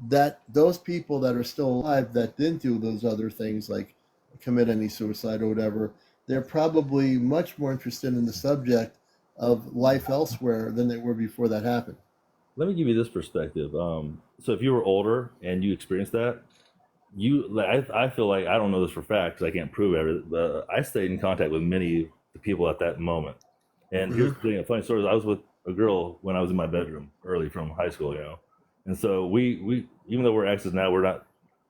That those people that are still alive that didn't do those other things, like commit any suicide or whatever, they're probably much more interested in the subject of life elsewhere than they were before that happened. Let me give you this perspective. So if you were older and you experienced that, I feel like, I don't know this for a fact because I can't prove it, but I stayed in contact with many of the people at that moment. And here's the thing, a funny story is I was with a girl when I was in my bedroom early from high school, you know. And so we even though we're exes now,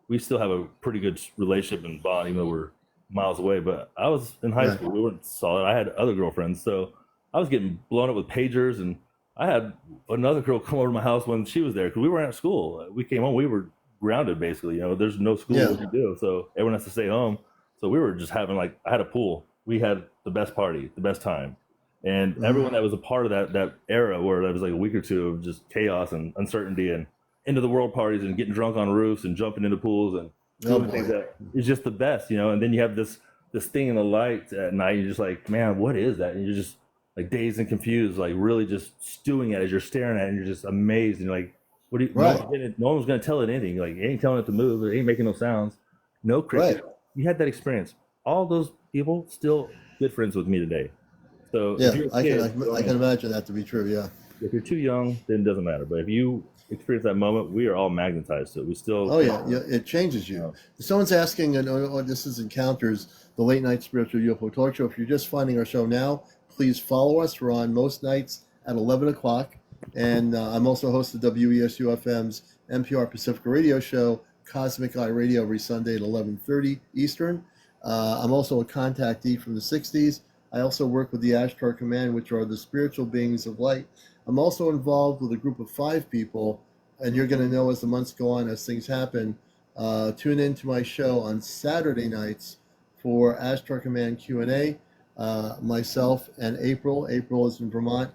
we still have a pretty good relationship and bond, even though we're miles away. But I was in high school, we weren't solid. I had other girlfriends, so I was getting blown up with pagers, and I had another girl come over to my house when she was there because we weren't at school. We came home, we were grounded basically. You know, there's no school to do, so everyone has to stay home. So we were just having I had a pool. We had the best party, the best time, and everyone that was a part of that era where there was like a week or two of just chaos and uncertainty and end of the world parties and getting drunk on roofs and jumping into pools and doing things that is just the best, you know. And then you have this thing in the light at night. You're just like, man, what is that? And you're just like dazed and confused, like really just stewing at it as you're staring at it, and you're just amazed, and you're like, what do you, no one's going to tell it anything. Like, it ain't telling it to move. It ain't making no sounds. No cricket. You had that experience. All those people still good friends with me today. So yeah, I can imagine that to be true. Yeah. If you're too young, then it doesn't matter. But if you experience that moment, we are all magnetized to it. We still. Oh yeah, it changes you. Someone's asking, this is Encounters, the late night spiritual UFO talk show. If you're just finding our show now, please follow us. We're on most nights at 11 o'clock. And I'm also host of WESU-FM's NPR Pacifica radio show, Cosmic Eye Radio, every Sunday at 11:30 Eastern. I'm also a contactee from the 60s. I also work with the Ashtar Command, which are the spiritual beings of light. I'm also involved with a group of 5 people, and you're going to know as the months go on, as things happen. Tune in to my show on Saturday nights for Ashtar Command Q&A. Myself and April is in Vermont.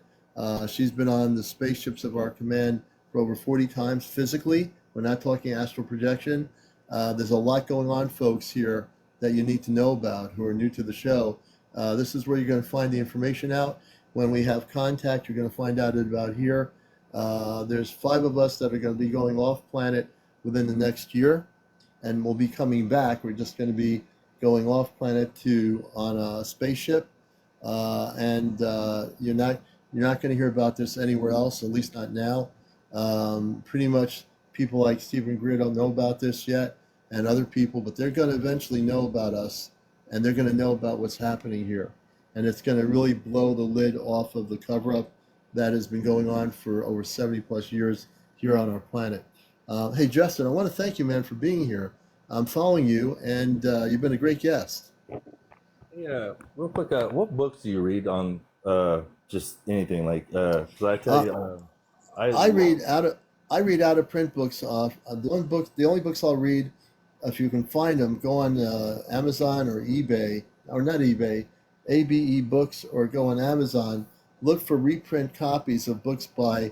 She's been on the spaceships of our command for over 40 times physically. We're not talking astral projection. There's a lot going on, folks, here that you need to know about who are new to the show. This is where you're going to find the information out. When we have contact, you're going to find out about here. There's 5 of us that are going to be going off planet within the next year, and we'll be coming back. We're just going to be going off planet on a spaceship, and you're not going to hear about this anywhere else, at least not now. Pretty much people like Stephen Greer don't know about this yet, and other people, but they're going to eventually know about us, and they're going to know about what's happening here. And it's going to really blow the lid off of the cover-up that has been going on for over 70 plus years here on our planet. Hey, Justin, I want to thank you, man, for being here. I'm following you, and you've been a great guest. Yeah, real quick, what books do you read on just anything? Like, 'cause I tell you, I read out of print books. The only books I'll read, if you can find them, go on Amazon or eBay, or not eBay, ABE Books, or go on Amazon. Look for reprint copies of books by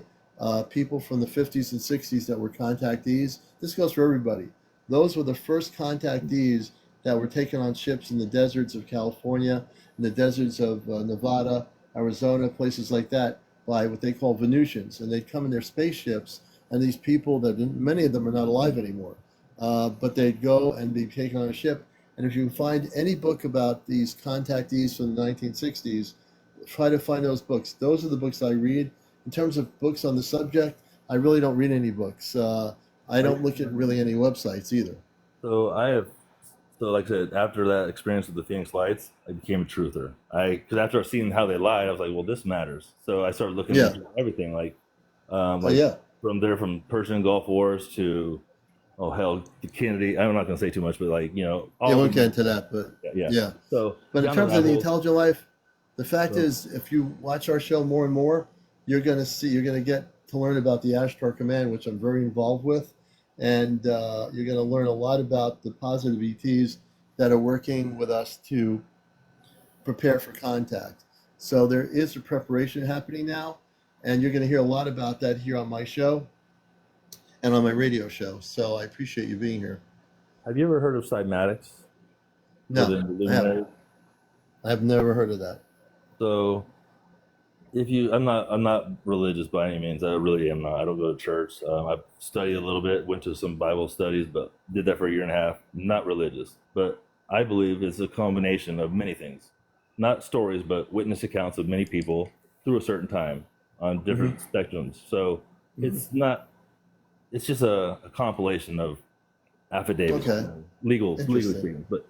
people from the 50s and 60s that were contactees. This goes for everybody. Those were the first contactees that were taken on ships in the deserts of California, in the deserts of Nevada, Arizona, places like that, by what they call Venusians. And they'd come in their spaceships, and these people, many of them are not alive anymore, but they'd go and be taken on a ship. And if you find any book about these contactees from the 1960s, try to find those books. Those are the books I read. In terms of books on the subject, I really don't read any books. I don't look at really any websites either. So like I said, after that experience with the Phoenix Lights, I became a truther. Because after seeing how they lied, I was like, well, this matters. So I started looking into everything, from Persian Gulf Wars to, oh hell, the Kennedy. I'm not going to say too much, but we'll get into that. But yeah. So, but in terms of the intelligent life, the fact is, if you watch our show more and more, you're going to get to learn about the Ashtar Command, which I'm very involved with. And you're going to learn a lot about the positive ETs that are working with us to prepare for contact. So there is a preparation happening now, and you're going to hear a lot about that here on my show and on my radio show. So I appreciate you being here. Have you ever heard of cymatics? No, I haven't. I've never heard of that. So I'm not religious by any means. I really am not. I don't go to church. I've studied a little bit, went to some Bible studies, but did that for a year and a half. Not religious, but I believe it's a combination of many things, not stories, but witness accounts of many people through a certain time on different spectrums. So it's just a compilation of affidavits, legal statements. But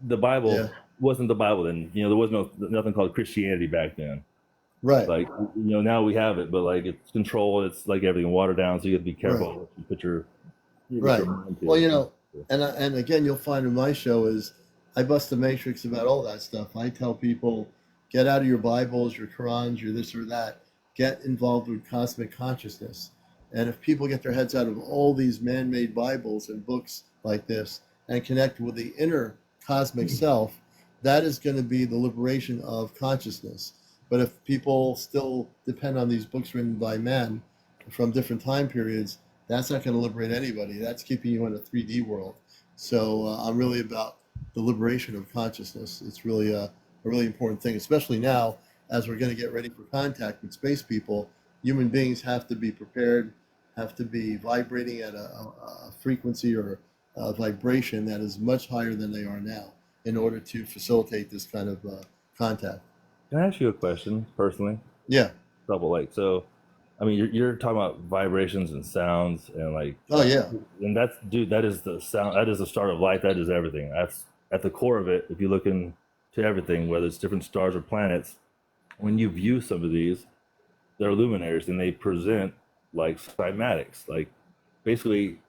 the Bible wasn't the Bible then. There was nothing called Christianity back then. Right. Now we have it, but it's controlled. It's like everything watered down, so you have to be careful what you put your mind to. Well, and again, you'll find in my show is I bust the matrix about all that stuff. I tell people, get out of your Bibles, your Qurans, your this or that. Get involved with cosmic consciousness. And if people get their heads out of all these man-made Bibles and books like this and connect with the inner cosmic self, that is going to be the liberation of consciousness. But if people still depend on these books written by men from different time periods, that's not going to liberate anybody. That's keeping you in a 3D world. So I'm really about the liberation of consciousness. It's really a really important thing, especially now as we're going to get ready for contact with space people. Human beings have to be prepared, have to be vibrating at a frequency or a vibration that is much higher than they are now in order to facilitate this kind of contact. Can I ask you a question personally? Yeah. Couple I mean, you're talking about vibrations and sounds and like, Oh yeah. and that's, dude, that is the sound. That is the start of life. That is everything. That's at the core of it. If you look into everything, whether it's different stars or planets, when you view some of these, they're luminaries and they present like cymatics. Like basically,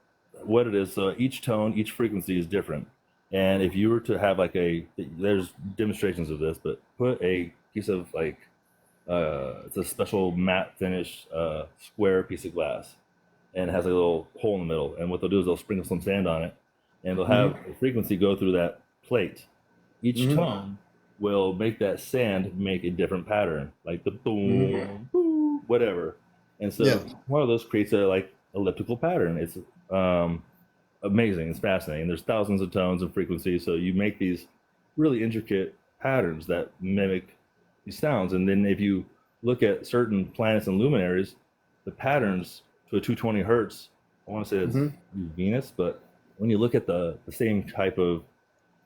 what it is. So each tone, each frequency is different. And if you were to have like there's demonstrations of this, but put a piece of like, it's a special matte finish square piece of glass, and it has a little hole in the middle. And what they'll do is they'll sprinkle some sand on it, and they'll have a frequency go through that plate. Each tone will make that sand make a different pattern, like the boom, boom, whatever. And so one of those creates a like elliptical pattern. It's amazing. It's fascinating. There's thousands of tones and frequencies, so you make these really intricate patterns that mimic these sounds. And then if you look at certain planets and luminaries, the patterns to a 220 hertz, I want to say it's Venus, but when you look at the same type of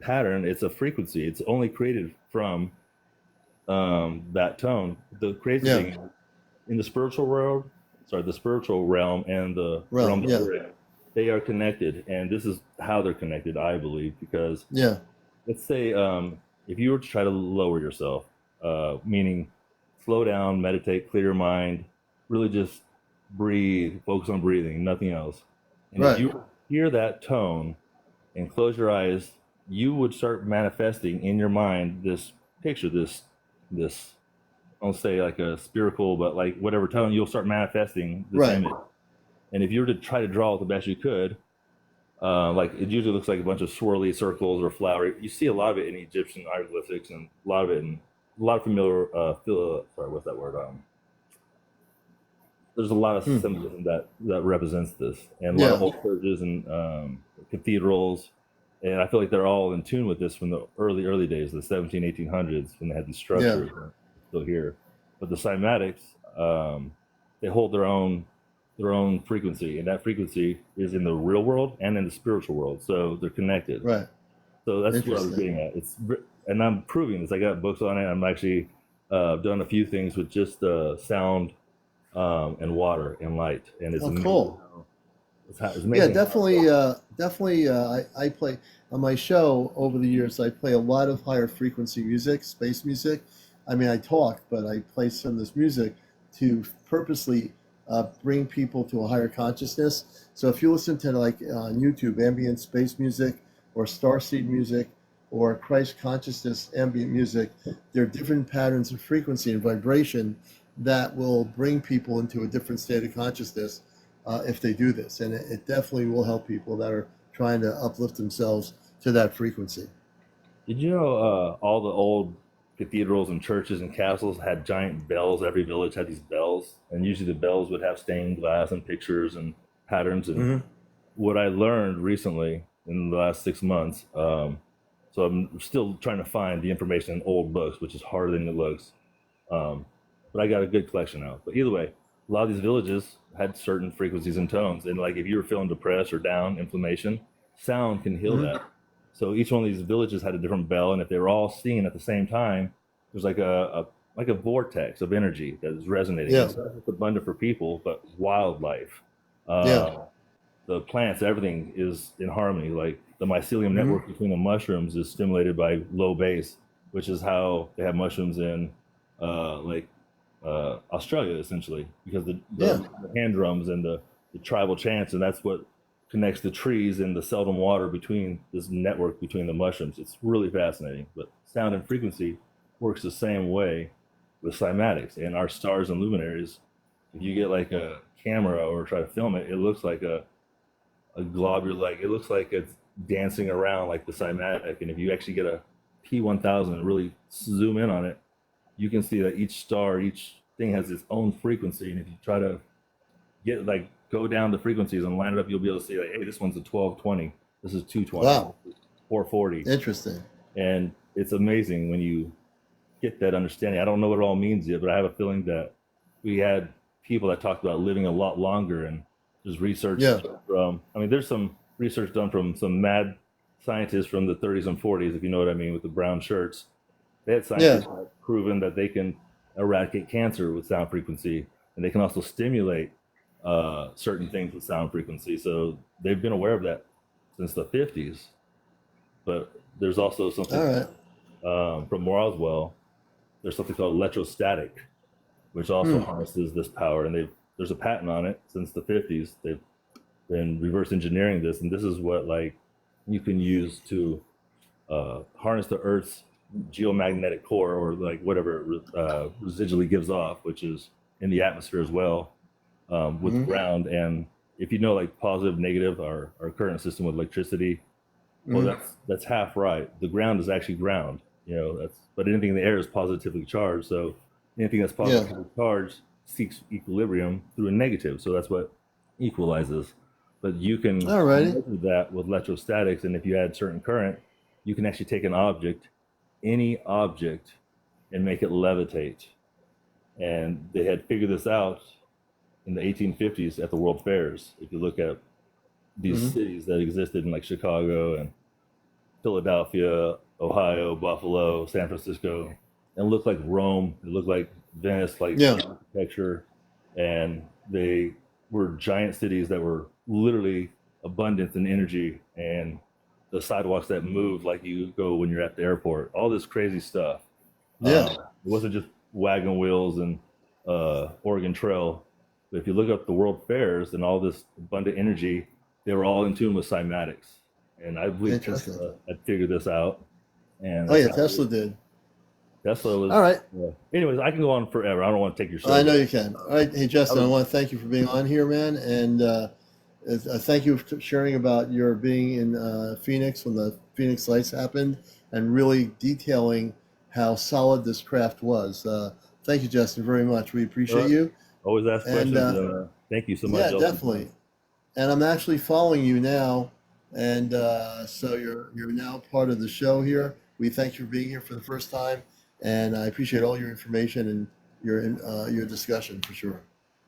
pattern, it's a frequency. It's only created from that tone. The crazy thing in the spiritual world, the spiritual realm and the realm that we're in, they are connected, and this is how they're connected, I believe, because let's say if you were to try to lower yourself, meaning slow down, meditate, clear your mind, really just breathe, focus on breathing, nothing else. And if you hear that tone and close your eyes, you would start manifesting in your mind this picture, this I'll say like a spherical, but like whatever tone, you'll start manifesting this image. And if you were to try to draw it the best you could, like it usually looks like a bunch of swirly circles or flowery. You see a lot of it in Egyptian hieroglyphics, and a lot of it in a lot of familiar, what's that word? There's a lot of symbolism that represents this, and a lot of old churches and cathedrals, and I feel like they're all in tune with this from the early days, the 1800s, when they had these structures still here. But the cymatics, they hold their own frequency, and that frequency is in the real world and in the spiritual world, so they're connected. Right. So that's what I was getting at. And I'm proving this. I got books on it. I'm actually done a few things with just sound and water and light, and it's amazing. Cool. It's amazing. Yeah, definitely. I play on my show over the years. I play a lot of higher frequency music, space music. I mean, I talk, but I play some of this music to purposely bring people to a higher consciousness. So if you listen to like on YouTube, ambient space music or starseed music or Christ consciousness ambient music, there are different patterns of frequency and vibration that will bring people into a different state of consciousness if they do this. And it definitely will help people that are trying to uplift themselves to that frequency. Did you know all the old cathedrals and churches and castles had giant bells? Every village had these bells, and usually the bells would have stained glass and pictures and patterns. And what I learned recently in the last 6 months, so I'm still trying to find the information in old books, which is harder than it looks, but I got a good collection out. But either way, a lot of these villages had certain frequencies and tones, and like if you were feeling depressed or down, inflammation, sound can heal that. So each one of these villages had a different bell, and if they were all singing at the same time, there's like a vortex of energy that is resonating. Yeah. It's not just abundant for people, but wildlife. The plants, everything is in harmony. Like the mycelium network between the mushrooms is stimulated by low bass, which is how they have mushrooms in Australia, essentially, because the hand drums and the tribal chants, and that's what connects the trees and the seldom water between this network between the mushrooms. It's really fascinating. But sound and frequency works the same way with cymatics. And our stars and luminaries, if you get like a camera or try to film it, it looks like a globule, like it looks like it's dancing around like the cymatic. And if you actually get a P1000 and really zoom in on it, you can see that each star, each thing has its own frequency. And if you try to go down the frequencies and line it up, you'll be able to see like, hey, this one's a 1220, this is 220, wow, 440. Interesting. And it's amazing when you get that understanding. I don't know what it all means yet, but I have a feeling that we had people that talked about living a lot longer, and there's research from, I mean, there's some research done from some mad scientists from the 30s and 40s, if you know what I mean, with the brown shirts. They had scientists that have proven that they can eradicate cancer with sound frequency. and they can also stimulate certain things with sound frequency. So they've been aware of that since the 50s. But there's also something All right. from Roswell. There's something called electrostatic, which also harnesses this power, and there's a patent on it since the 50s. They've been reverse engineering this, and this is what like you can use to harness the Earth's geomagnetic core, or like whatever it residually gives off, which is in the atmosphere as well, with ground. And if you know like positive, negative, our current system with electricity, well, that's half right. The ground is actually ground, but anything in the air is positively charged. So anything that's positively charged seeks equilibrium through a negative. So that's what equalizes. But you can measure that with electrostatics, and if you add certain current, you can actually take an object, any object, and make it levitate. And they had figured this out in the 1850s at the World Fairs. If you look at these cities that existed in like Chicago and Philadelphia, Ohio, Buffalo, San Francisco, and it looked like Rome, it looked like Venice, like architecture, and they were giant cities that were literally abundant in energy, and the sidewalks that moved like you go when you're at the airport, all this crazy stuff. It wasn't just wagon wheels and Oregon Trail. But if you look up the World Fairs and all this abundant energy, they were all in tune with cymatics. And I believe Tesla had figured this out. And Tesla did. Tesla was. All right. Anyways, I can go on forever. I don't want to take your show. I know you can. All right. Hey, Justin, I want to thank you for being on here, man. And thank you for sharing about your being in Phoenix when the Phoenix lights happened, and really detailing how solid this craft was. Thank you, Justin, very much. We appreciate you. Always ask questions. Thank you so much. Yeah, definitely. And I'm actually following you now, and so you're now part of the show here. We thank you for being here for the first time, and I appreciate all your information and your discussion for sure.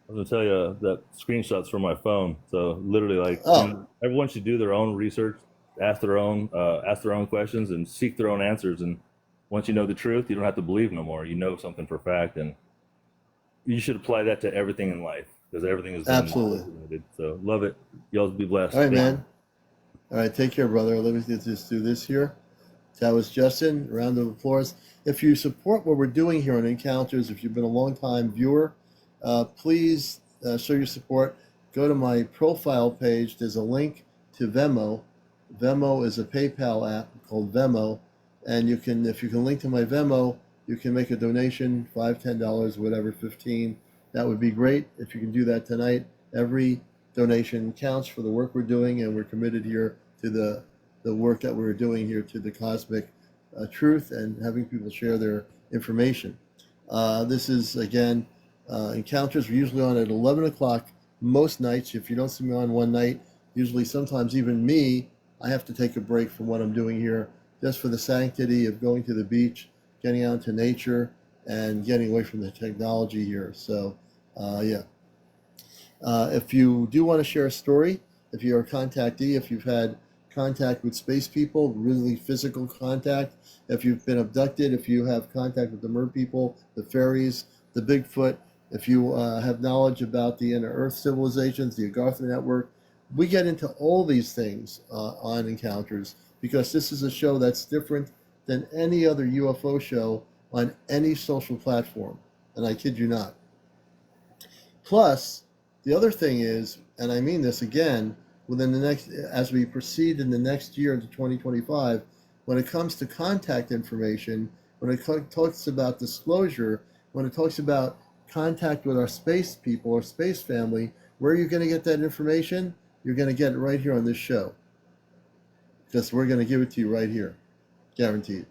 I was gonna tell you that screenshots from my phone. So literally, like, everyone should do their own research, ask their own questions, and seek their own answers. And once you know the truth, you don't have to believe no more. You know something for fact, and you should apply that to everything in life, because everything is absolutely. So love it. Y'all be blessed. All right, man. All right, take care, brother. Let me just do this here. That was Justin. Round of applause. If you support what we're doing here on Encounters, if you've been a long-time viewer, please show your support. Go to my profile page. There's a link to Venmo. Venmo is a PayPal app called Venmo, and if you can link to my Venmo, you can make a donation, $5, $10, whatever, 15. That would be great if you can do that tonight. Every donation counts for the work we're doing, and we're committed here to the work that we're doing here, to the cosmic truth, and having people share their information. This is, again, Encounters. We're usually on at 11 o'clock most nights. If you don't see me on one night, usually sometimes even me, I have to take a break from what I'm doing here just for the sanctity of going to the beach, getting out into nature, and getting away from the technology here. So, if you do want to share a story, if you're a contactee, if you've had contact with space people, really physical contact, if you've been abducted, if you have contact with the mer people, the fairies, the Bigfoot, if you have knowledge about the inner Earth civilizations, the Agartha network, we get into all these things on Encounters, because this is a show that's different than any other UFO show on any social platform, and I kid you not. Plus, the other thing is, and I mean this again, as we proceed in the next year into 2025, when it comes to contact information, when it talks about disclosure, when it talks about contact with our space people or space family, where are you going to get that information? You're going to get it right here on this show. Because we're going to give it to you right here. Guaranteed.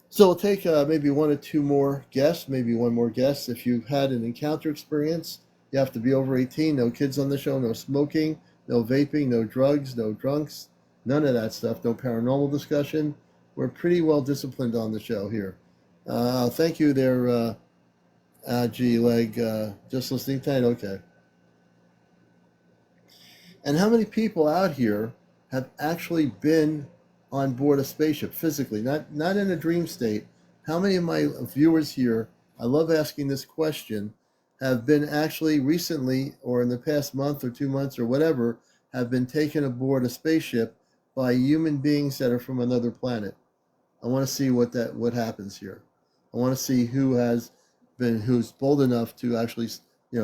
So we'll take maybe one or two more guests, maybe one more guest. If you've had an encounter experience, you have to be over 18, no kids on the show, no smoking, no vaping, no drugs, no drunks, none of that stuff, no paranormal discussion. We're pretty well disciplined on the show here. Thank you there, G-Leg, just listening tonight, okay. And how many people out here have actually been on board a spaceship physically, not in a dream state? How many of my viewers here I love asking this question, have been actually recently or in the past month or 2 months or whatever, have been taken aboard a spaceship by human beings that are from another planet. I want to see what happens here. I want to see who's bold enough to actually,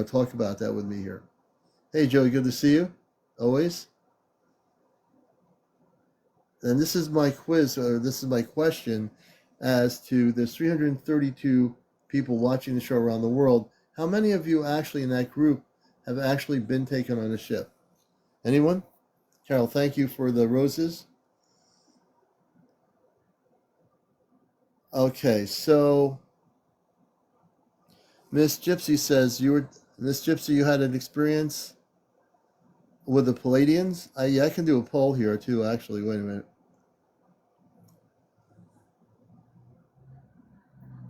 talk about that with me here. Hey, Joey, good to see you. Always. And this is my quiz, or this is my question as to there's 332 people watching the show around the world. How many of you actually in that group have actually been taken on a ship? Anyone? Carol, thank you for the roses. Okay, so Miss Gypsy says Miss Gypsy, you had an experience with the Pleiadians? Yeah, I can do a poll here too, actually. Wait a minute.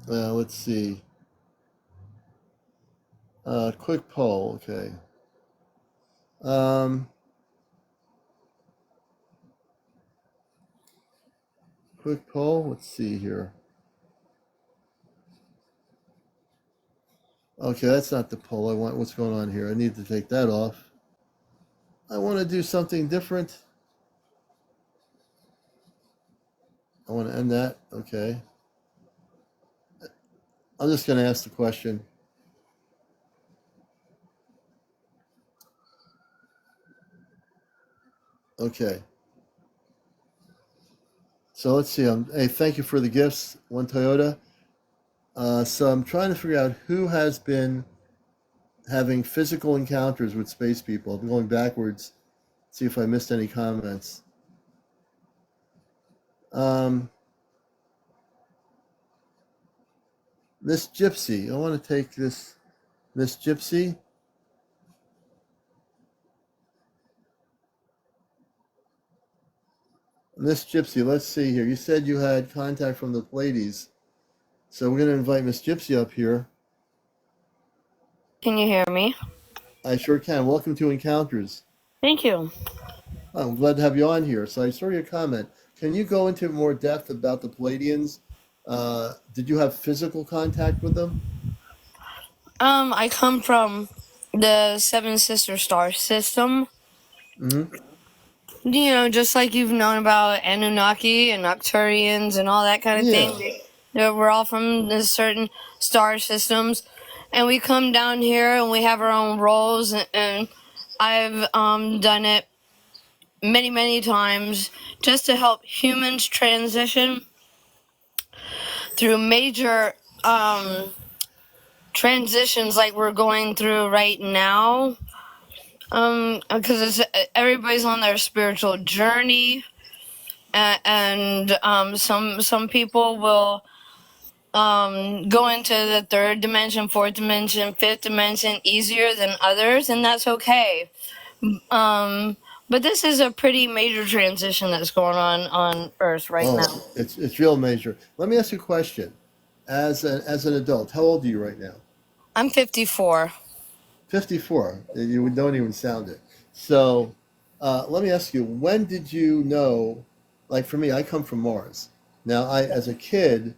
Let's see. Quick poll, okay. Quick poll, let's see here. Okay, that's not the poll I want. What's going on here? I need to take that off. I want to do something different. I want to end that. Okay. I'm just going to ask the question. Okay. So let's see. Hey, thank you for the gifts. One Toyota. So I'm trying to figure out who has been having physical encounters with space people. I'm going backwards. See if I missed any comments. Miss Gypsy. I want to take this. Miss Gypsy. Miss Gypsy, let's see here. You said you had contact from the Pleiades. So we're going to invite Miss Gypsy up here. Can you hear me? I sure can. Welcome to Encounters. Thank you. I'm glad to have you on here. So I saw your comment. Can you go into more depth about the Pleiadians? Did you have physical contact with them? I come from the Seven Sister Star System. Mm-hmm. You know, just like you've known about Anunnaki and Arcturians and all that kind of thing. We're all from the certain star systems, and we come down here and we have our own roles. And I've done it many, many times just to help humans transition through major transitions like we're going through right now. Because everybody's on their spiritual journey, and some people will go into the third dimension, fourth dimension, fifth dimension easier than others, and that's okay. But this is a pretty major transition that's going on Earth right now. It's real major. Let me ask you a question. As an adult, how old are you right now? I'm 54. 54. You don't even sound it. So let me ask you, when did you know, like for me, I come from Mars. Now, as a kid,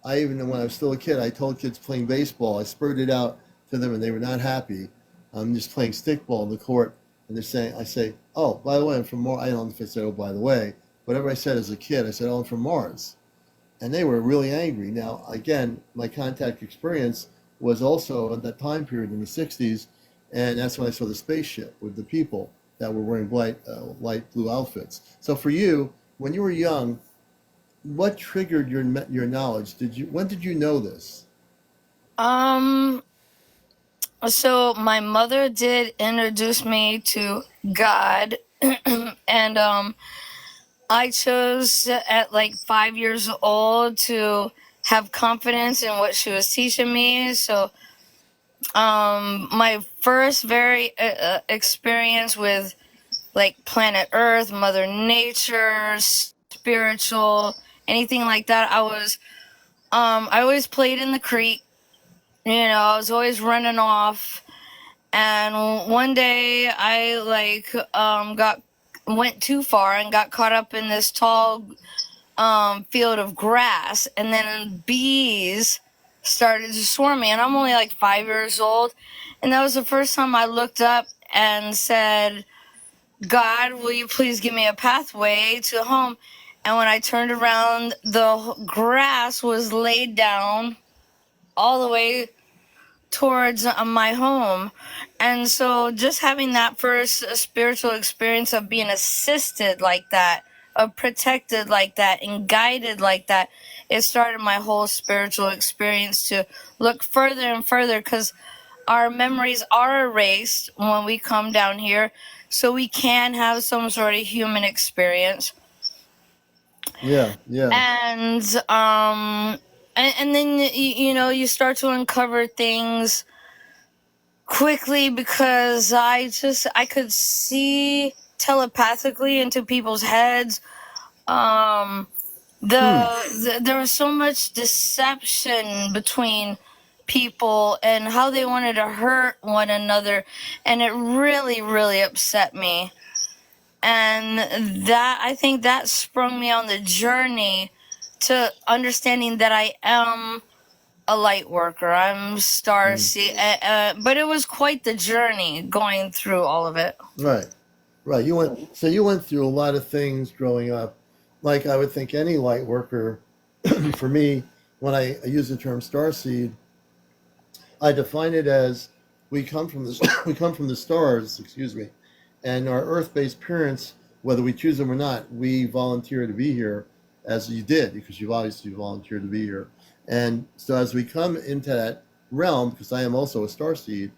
even when I was still a kid, I told kids playing baseball, I spurted out to them and they were not happy. I'm just playing stickball in the court. And I say, oh, by the way, I'm from Mars. I don't know if I said, oh, by the way. Whatever I said as a kid, I said, oh, I'm from Mars. And they were really angry. Now, again, my contact experience was also at that time period in the 60s. And that's when I saw the spaceship with the people that were wearing light blue outfits. So for you, when you were young, what triggered your knowledge? When did you know this? So my mother did introduce me to God, and I chose at like 5 years old to have confidence in what she was teaching me. So my first very experience with like planet Earth, Mother Nature, spiritual, anything like that, I always played in the creek. You know, I was always running off. And one day I went too far and got caught up in this tall field of grass, and then bees started to swarm me. And I'm only like 5 years old. And that was the first time I looked up and said, God, will you please give me a pathway to home? And when I turned around, the grass was laid down all the way towards my home. And so just having that first spiritual experience of being assisted like that, of protected like that, and guided like that, it started my whole spiritual experience to look further and further, because our memories are erased when we come down here, so we can have some sort of human experience. Yeah, yeah. And then you start to uncover things quickly, because I could see telepathically into people's heads. There was so much deception between people and how they wanted to hurt one another, and it really, really upset me. And that, I think that sprung me on the journey to understanding that I am a light worker. I'm starseed, but it was quite the journey going through all of it. Right, right. You went through a lot of things growing up, like I would think any light worker. For me, when I use the term starseed, I define it as we come from the we come from the stars. Excuse me, and our Earth-based parents, whether we choose them or not, we volunteer to be here, as you did, because you've obviously volunteered to be here. And so as we come into that realm, because I am also a starseed,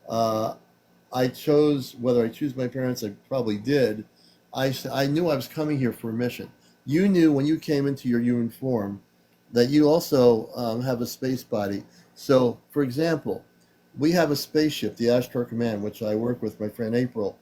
I chose, whether I choose my parents, I probably did. I knew I was coming here for a mission. You knew when you came into your human form that you also have a space body. So, for example, we have a spaceship, the Ashtar Command, which I work with my friend April.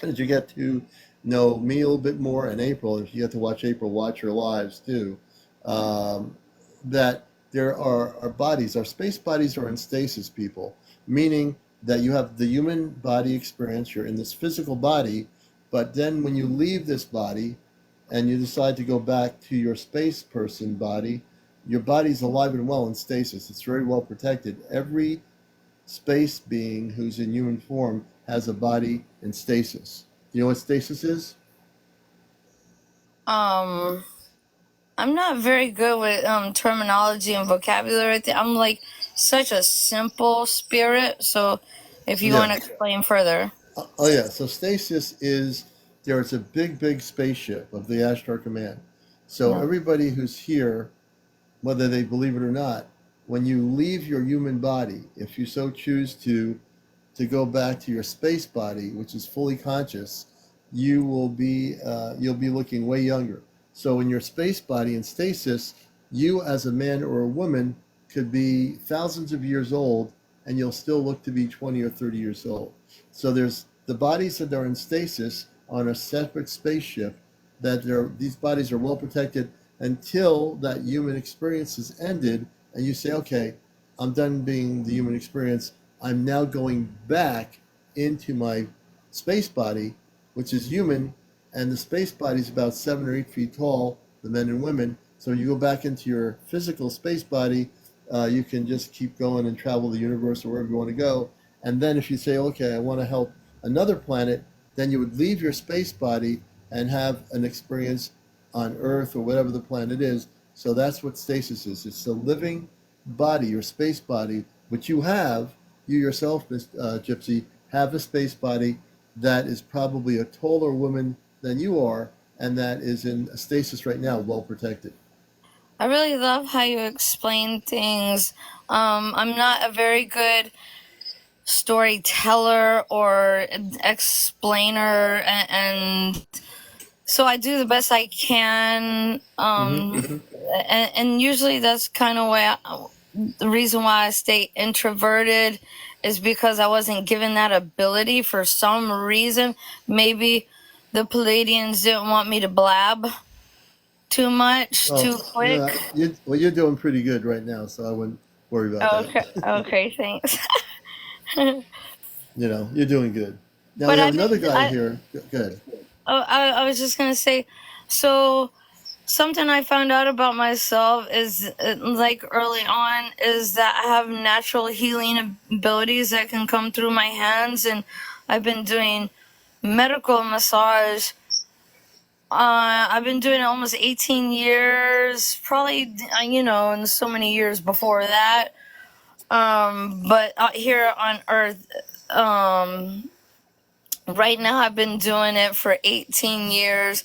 As you get to know me a little bit more, and April, if you get to watch April watch her lives too, that there are our bodies, our space bodies are in stasis, people, meaning that you have the human body experience, you're in this physical body, but then when you leave this body and you decide to go back to your space person body, your body's alive and well in stasis. It's very well protected. Every space being who's in human form has a body in stasis. Do you know what stasis is? I'm not very good with terminology and vocabulary. I'm like such a simple spirit. So if you want to explain further. Oh yeah. So stasis is, there's a big spaceship of the Ashtar Command. So everybody who's here, whether they believe it or not, when you leave your human body, if you so choose to go back to your space body, which is fully conscious, you'll be looking way younger. So in your space body in stasis, you as a man or a woman could be thousands of years old, and you'll still look to be 20 or 30 years old. So there's the bodies that are in stasis on a separate spaceship, these bodies are well protected until that human experience is ended, and you say, okay, I'm done being the human experience. I'm now going back into my space body, which is human, and the space body is about 7 or 8 feet tall, the men and women. So when you go back into your physical space body, you can just keep going and travel the universe or wherever you want to go. And then if you say, okay, I want to help another planet, then you would leave your space body and have an experience on Earth or whatever the planet is. So that's what stasis is. It's the living body, your space body, which you have, you yourself, Gypsy, have a space body that is probably a taller woman than you are, and that is in a stasis right now, well protected. I really love how you explain things. I'm not a very good storyteller or explainer, and so I do the best I can. And usually that's kind of why the reason why I stay introverted is because I wasn't given that ability for some reason. Maybe the Pleiadians didn't want me to blab too much too quick. Yeah, you're doing pretty good right now, so I wouldn't worry about that. Okay, thanks. You're doing good. Now But we have another guy here. Go ahead. I was just gonna say, so something I found out about myself is like early on is that I have natural healing abilities that can come through my hands, and I've been doing medical massage. I've been doing it almost 18 years, probably, and so many years before that. But out here on Earth, right now I've been doing it for 18 years.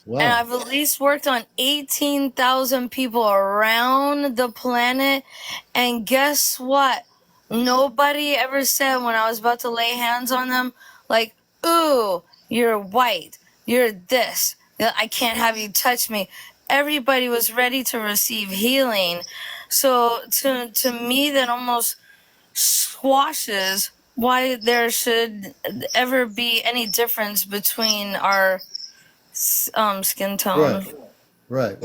Wow. And I've at least worked on 18,000 people around the planet. And guess what? Nobody ever said when I was about to lay hands on them, like, ooh, you're white, you're this, I can't have you touch me. Everybody was ready to receive healing. So to me, that almost squashes why there should ever be any difference between our skin tone. Right.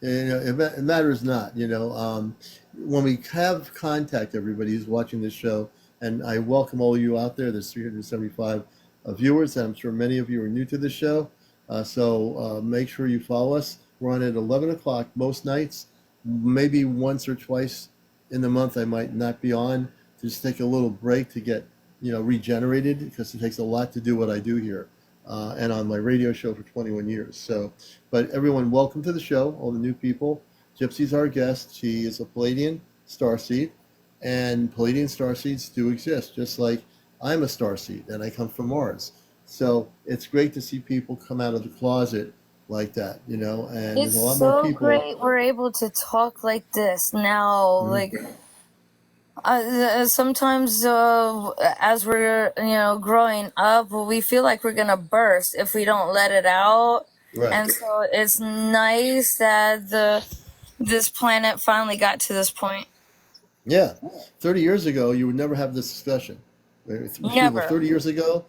It matters not. When we have contact, everybody who's watching this show, and I welcome all of you out there. There's 375 viewers, and I'm sure many of you are new to the show. So make sure you follow us. We're on at 11 o'clock most nights. Maybe once or twice in the month I might not be on. Just take a little break to get regenerated, because it takes a lot to do what I do here. And on my radio show for 21 years. So, but everyone, welcome to the show, all the new people. Gypsy's our guest. She is a Pleiadian starseed, and Pleiadian starseeds do exist, just like I'm a starseed, and I come from Mars. So it's great to see people come out of the closet like that, and It's there's a lot more so people. great we're able to talk like this now. Like, sometimes as we're growing up, we feel like we're gonna burst if we don't let it out. Right. And so it's nice that this planet finally got to this point. Yeah. 30 years ago, you would never have this discussion. Never. 30 years ago,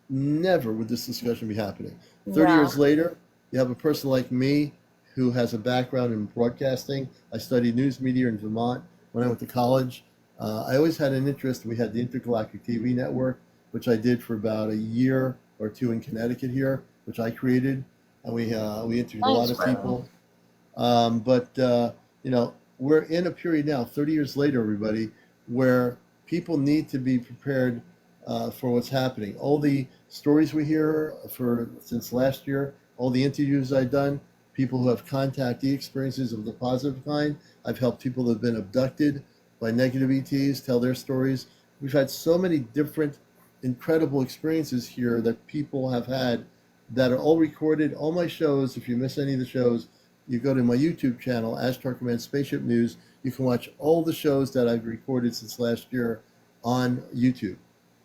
never would this discussion be happening. 30 Yeah. years later, you have a person like me who has a background in broadcasting. I studied news media in Vermont when I went to college. I always had an interest. We had the Intergalactic TV network, which I did for about a year or two in Connecticut here, which I created, and we interviewed a lot of people. But we're in a period now, 30 years later, everybody, where people need to be prepared for what's happening. All the stories we hear since last year, all the interviews I've done, people who have contactee experiences of the positive kind. I've helped people that have been abducted by negative ETs tell their stories. We've had so many different incredible experiences here that people have had that are all recorded. All my shows, if you miss any of the shows, you go to my YouTube channel, Ashtar Command Spaceship News. You can watch all the shows that I've recorded since last year on YouTube,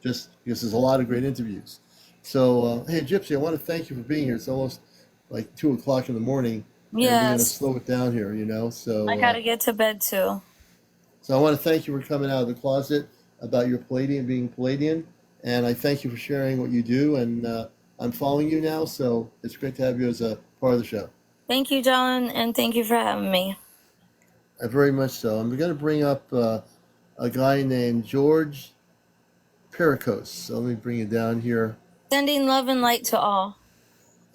just because there's a lot of great interviews. So, hey, Gypsy, I want to thank you for being here. It's almost like 2 o'clock in the morning. And we're going to Yes. slow it down here, So I gotta get to bed too. So I want to thank you for coming out of the closet about your Pleiadian being Pleiadian, and I thank you for sharing what you do. And I'm following you now, so it's great to have you as a part of the show. Thank you, John, and thank you for having me. Very much so. I'm going to bring up a guy named George Pericos. So let me bring you down here. Sending love and light to all.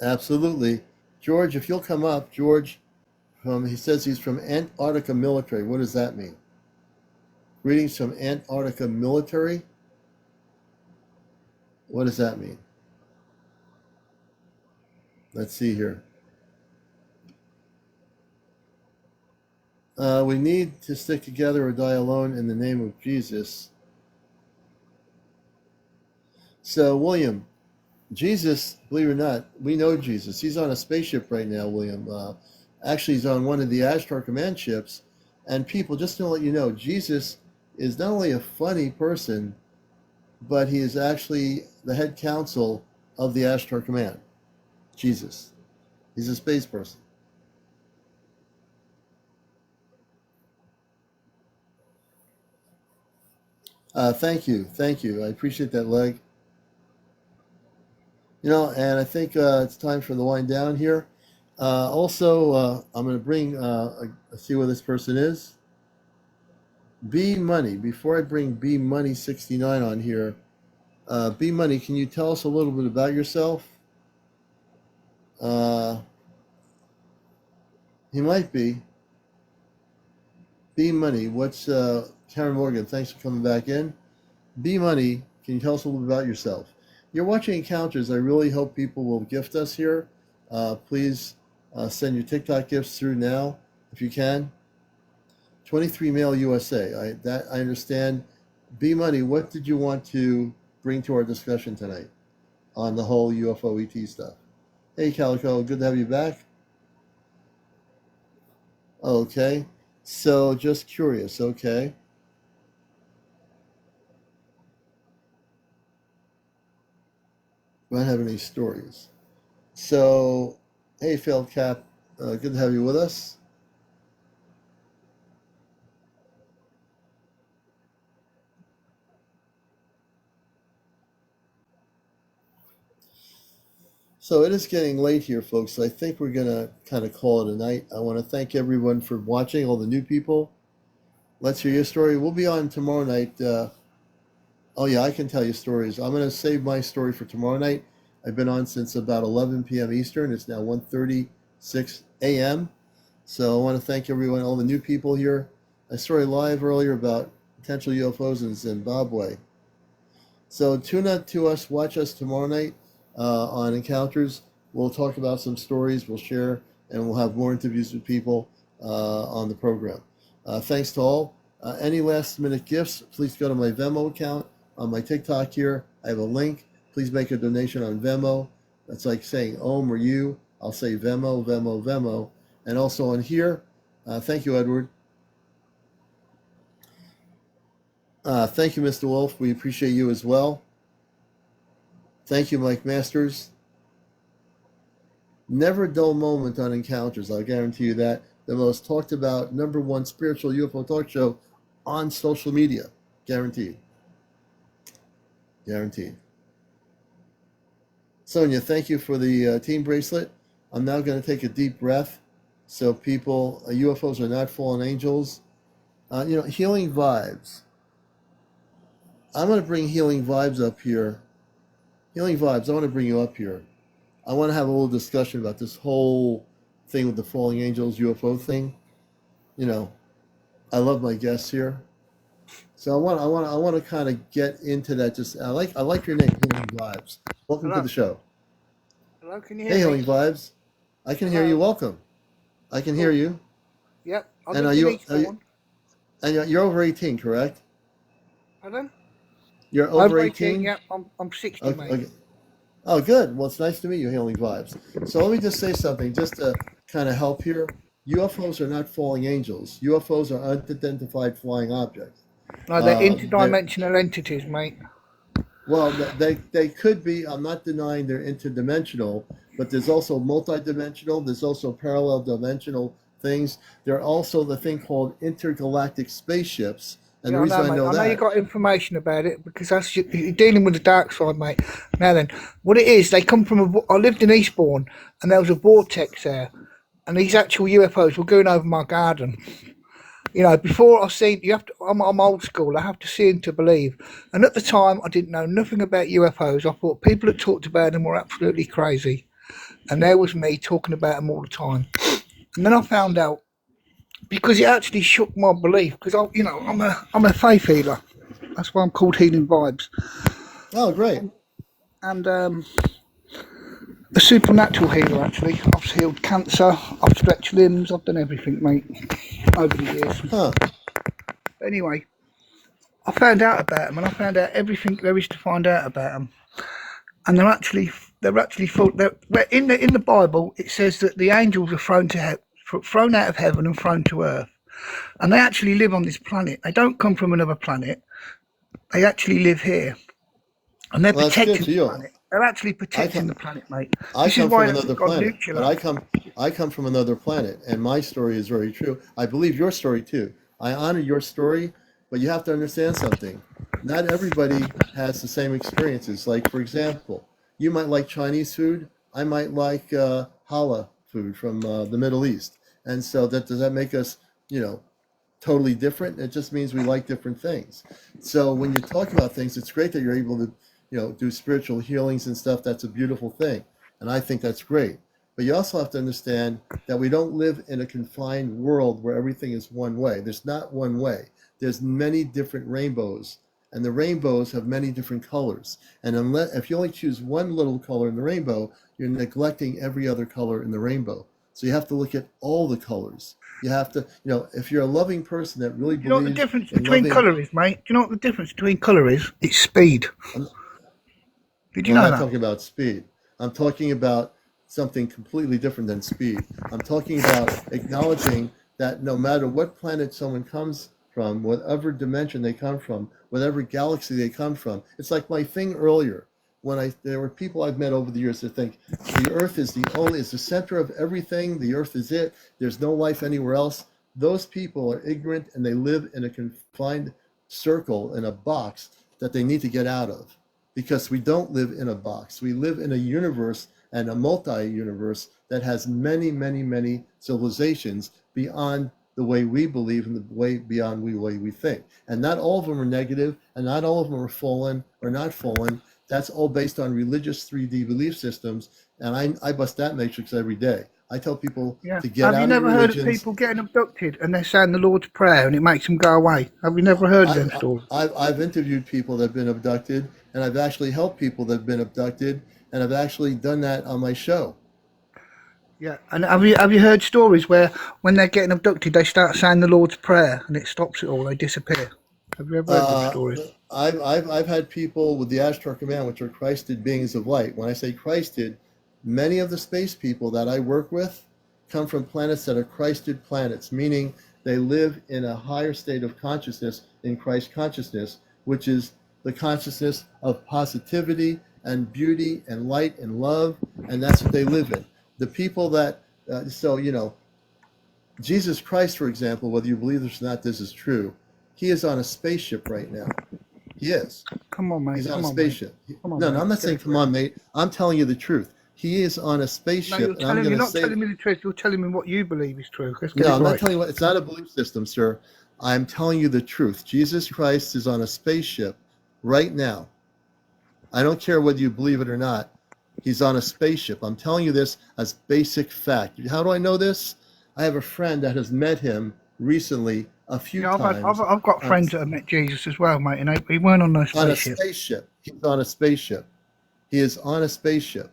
Absolutely. George, if you'll come up. George, he says he's from Antarctica Military. What does that mean? Greetings from Antarctica Military. What does that mean? Let's see here. We need to stick together or die alone in the name of Jesus. So, William, Jesus, believe it or not, we know Jesus. He's on a spaceship right now, William. Actually, he's on one of the Ashtar Command ships. And people, just to let you know, Jesus is not only a funny person, but he is actually the head counsel of the Ashtar Command. Jesus. He's a space person. Thank you. I appreciate that, Leg. And I think it's time for the wind down here. Also, I'm going to bring, see where this person is. B Money. Before I bring B Money 69 on here, B Money, can you tell us a little bit about yourself? He might be. B Money, what's Karen Morgan? Thanks for coming back in. B Money, can you tell us a little bit about yourself? You're watching Encounters. I really hope people will gift us here. Please send your TikTok gifts through now if you can. 23 Mail USA. I understand. B Money, what did you want to bring to our discussion tonight on the whole UFO ET stuff? Hey Calico, good to have you back. Okay, so just curious. Okay. Do I have any stories? So, hey, Failed Cap, good to have you with us. So it is getting late here, folks. So I think we're going to kind of call it a night. I want to thank everyone for watching, all the new people. Let's hear your story. We'll be on tomorrow night. Oh, yeah, I can tell you stories. I'm going to save my story for tomorrow night. I've been on since about 11 p.m. Eastern. It's now 1:36 a.m. So I want to thank everyone, all the new people here. I started live earlier about potential UFOs in Zimbabwe. So tune in to us, watch us tomorrow night on Encounters. We'll talk about some stories, we'll share, and we'll have more interviews with people on the program. Thanks to all. Any last minute gifts, please go to my Venmo account on my TikTok here. I have a link. Please make a donation on Venmo. That's like saying Om or you. I'll say Venmo, Venmo, Venmo. And also on here, thank you, Edward. Thank you, Mr. Wolf. We appreciate you as well. Thank you, Mike Masters. Never a dull moment on Encounters. I'll guarantee you that. The most talked about #1 spiritual UFO talk show on social media. Guaranteed. Guaranteed. Sonia, thank you for the team bracelet. I'm now going to take a deep breath. So people, UFOs are not fallen angels. Healing vibes. I'm going to bring healing vibes up here. Healing vibes, I want to bring you up here. I want to have a little discussion about this whole thing with the falling angels UFO thing. I love my guests here. So I want to kind of get into that. I like your name, Healing Vibes. Welcome Hello. to the show. Hello, can you Hey, hear Healing me? Vibes. I can hear you. Welcome. I can hear you. Yep. I And live in Eastbourne. you're over 18, correct? Pardon? You're over 18, 18? yep. I'm 60, Okay, mate. okay. Oh, good. Well, it's nice to meet you, Healing Vibes. So let me just say something, just to kind of help here. UFOs are not falling angels. UFOs are unidentified flying objects. No, they're They're interdimensional entities, mate. Well, they could be. I'm not denying they're interdimensional, but there's also multidimensional. There's also parallel dimensional things. There are also the thing called intergalactic spaceships. And Yeah, the I reason know, I mate. know I know you that, got information about it because you're dealing with the dark side, mate. Now then, what it is, they come from I lived in Eastbourne, and there was a vortex there, and these actual UFOs were going over my garden. Before I seen, I'm old school. I have to see them to believe. And at the time, I didn't know nothing about UFOs. I thought people that talked about them were absolutely crazy. And there was me talking about them all the time. And then I found out, because it actually shook my belief, because I'm a faith healer. That's why I'm called Healing Vibes. oh, great. And a supernatural healer, actually. I've healed cancer. I've stretched limbs. I've done everything, mate, over the years. Huh. Anyway, I found out about them, and I found out everything there is to find out about them. And they're actually full. In the Bible, it says that the angels are thrown out of heaven and thrown to earth, and they actually live on this planet. They don't come from another planet. They actually live here, and they're Well, that's good protecting for the you. planet. They're actually protecting the planet, mate. I This is come why from they've another got planet, nuclear. but I come from another planet, and my story is very true. I believe your story too. I honor your story, but you have to understand something. Not everybody has the same experiences. Like, for example, you might like Chinese food. I might like challah food from the Middle East, and so does that make us, totally different? It just means we like different things. So when you talk about things, it's great that you're able to, do spiritual healings and stuff. That's a beautiful thing, and I think that's great. But you also have to understand that we don't live in a confined world where everything is one way. There's not one way. There's many different rainbows, and the rainbows have many different colors. And if you only choose one little color in the rainbow, you're neglecting every other color in the rainbow. So you have to look at all the colors. You have to, if you're a loving person that really Do you know what the believes difference in between loving, colour is, mate? Do you know what the difference between colour is? It's speed. Did you I'm know not that? talking about speed. I'm talking about something completely different than speed. I'm talking about acknowledging that no matter what planet someone comes from, whatever dimension they come from, whatever galaxy they come from, it's like my thing earlier when there were people I've met over the years that think the Earth is the center of everything. The Earth is it. There's no life anywhere else. Those people are ignorant and they live in a confined circle in a box that they need to get out of, because we don't live in a box. We live in a universe and a multi-universe that has many, many, many civilizations beyond the way we believe and the way beyond the way we think. And not all of them are negative, and not all of them are fallen or not fallen. That's all based on religious 3D belief systems, and I bust that matrix every day. I tell people Yeah. to get Have out you of never heard of religions. people getting abducted and they're saying the Lord's Prayer and it makes them go away? Have you never heard of them stories? I've interviewed people that have been abducted, and I've actually helped people that have been abducted, and I've actually done that on my show. Yeah. And have you heard stories where when they're getting abducted they start saying the Lord's Prayer and it stops it all? They disappear. Have you ever heard them stories? I've had people with the Ashtar Command, which are Christed beings of light. When I say Christed, many of the space people that I work with come from planets that are Christed planets, meaning they live in a higher state of consciousness in Christ consciousness, which is the consciousness of positivity and beauty and light and love, and that's what they live in. The people that, Jesus Christ, for example, whether you believe this or not, this is true. He is on a spaceship right now. He is. Come on, mate. He's on Come a on, mate. spaceship. Come on, No, mate. I'm not Get saying it come right. on, mate. I'm telling you the truth. He is on a No, spaceship, you're and I'm going you're to not say. telling me the truth. You're telling me what you believe is true. Let's get No, it I'm not right. telling you what. It's not a belief system, sir. I'm telling you the truth. Jesus Christ is on a spaceship right now. I don't care whether you believe it or not. He's on a spaceship. I'm telling you this as basic fact. How do I know this? I have a friend that has met him recently a few Yeah, times I've got on friends that have met Jesus as well, mate, and he weren't on no a spaceship. spaceship. He's on a spaceship. He is on a spaceship.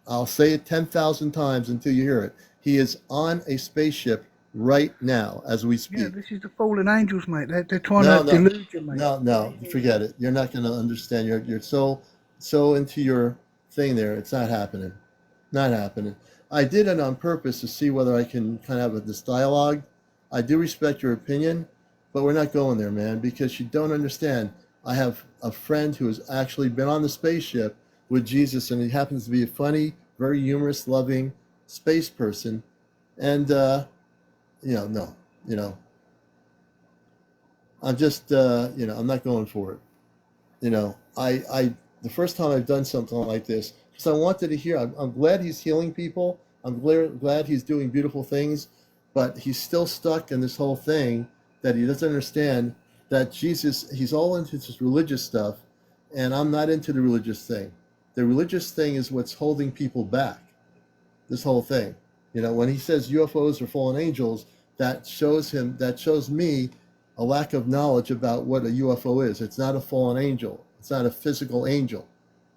I'll say it 10,000 times until you hear it. He is on a spaceship right now as we Yeah, speak. this is the fallen angels, mate. They're trying No, to no, delude you, mate. no. Forget it. You're not going to understand. You're so into your thing there. It's not happening. Not happening. I did it on purpose to see whether I can kind of have this dialogue. I do respect your opinion, but we're not going there, man, because you don't understand. I have a friend who has actually been on the spaceship with Jesus, and he happens to be a funny, very humorous, loving space person. And, no, I'm just, I'm not going for it. The first time I've done something like this, because I wanted to hear, I'm glad he's healing people. I'm glad he's doing beautiful things, but he's still stuck in this whole thing that he doesn't understand that Jesus, he's all into this religious stuff, and I'm not into the religious thing. The religious thing is what's holding people back, this whole thing. When he says UFOs are fallen angels, that shows me a lack of knowledge about what a UFO is. It's not a fallen angel. It's not a physical angel.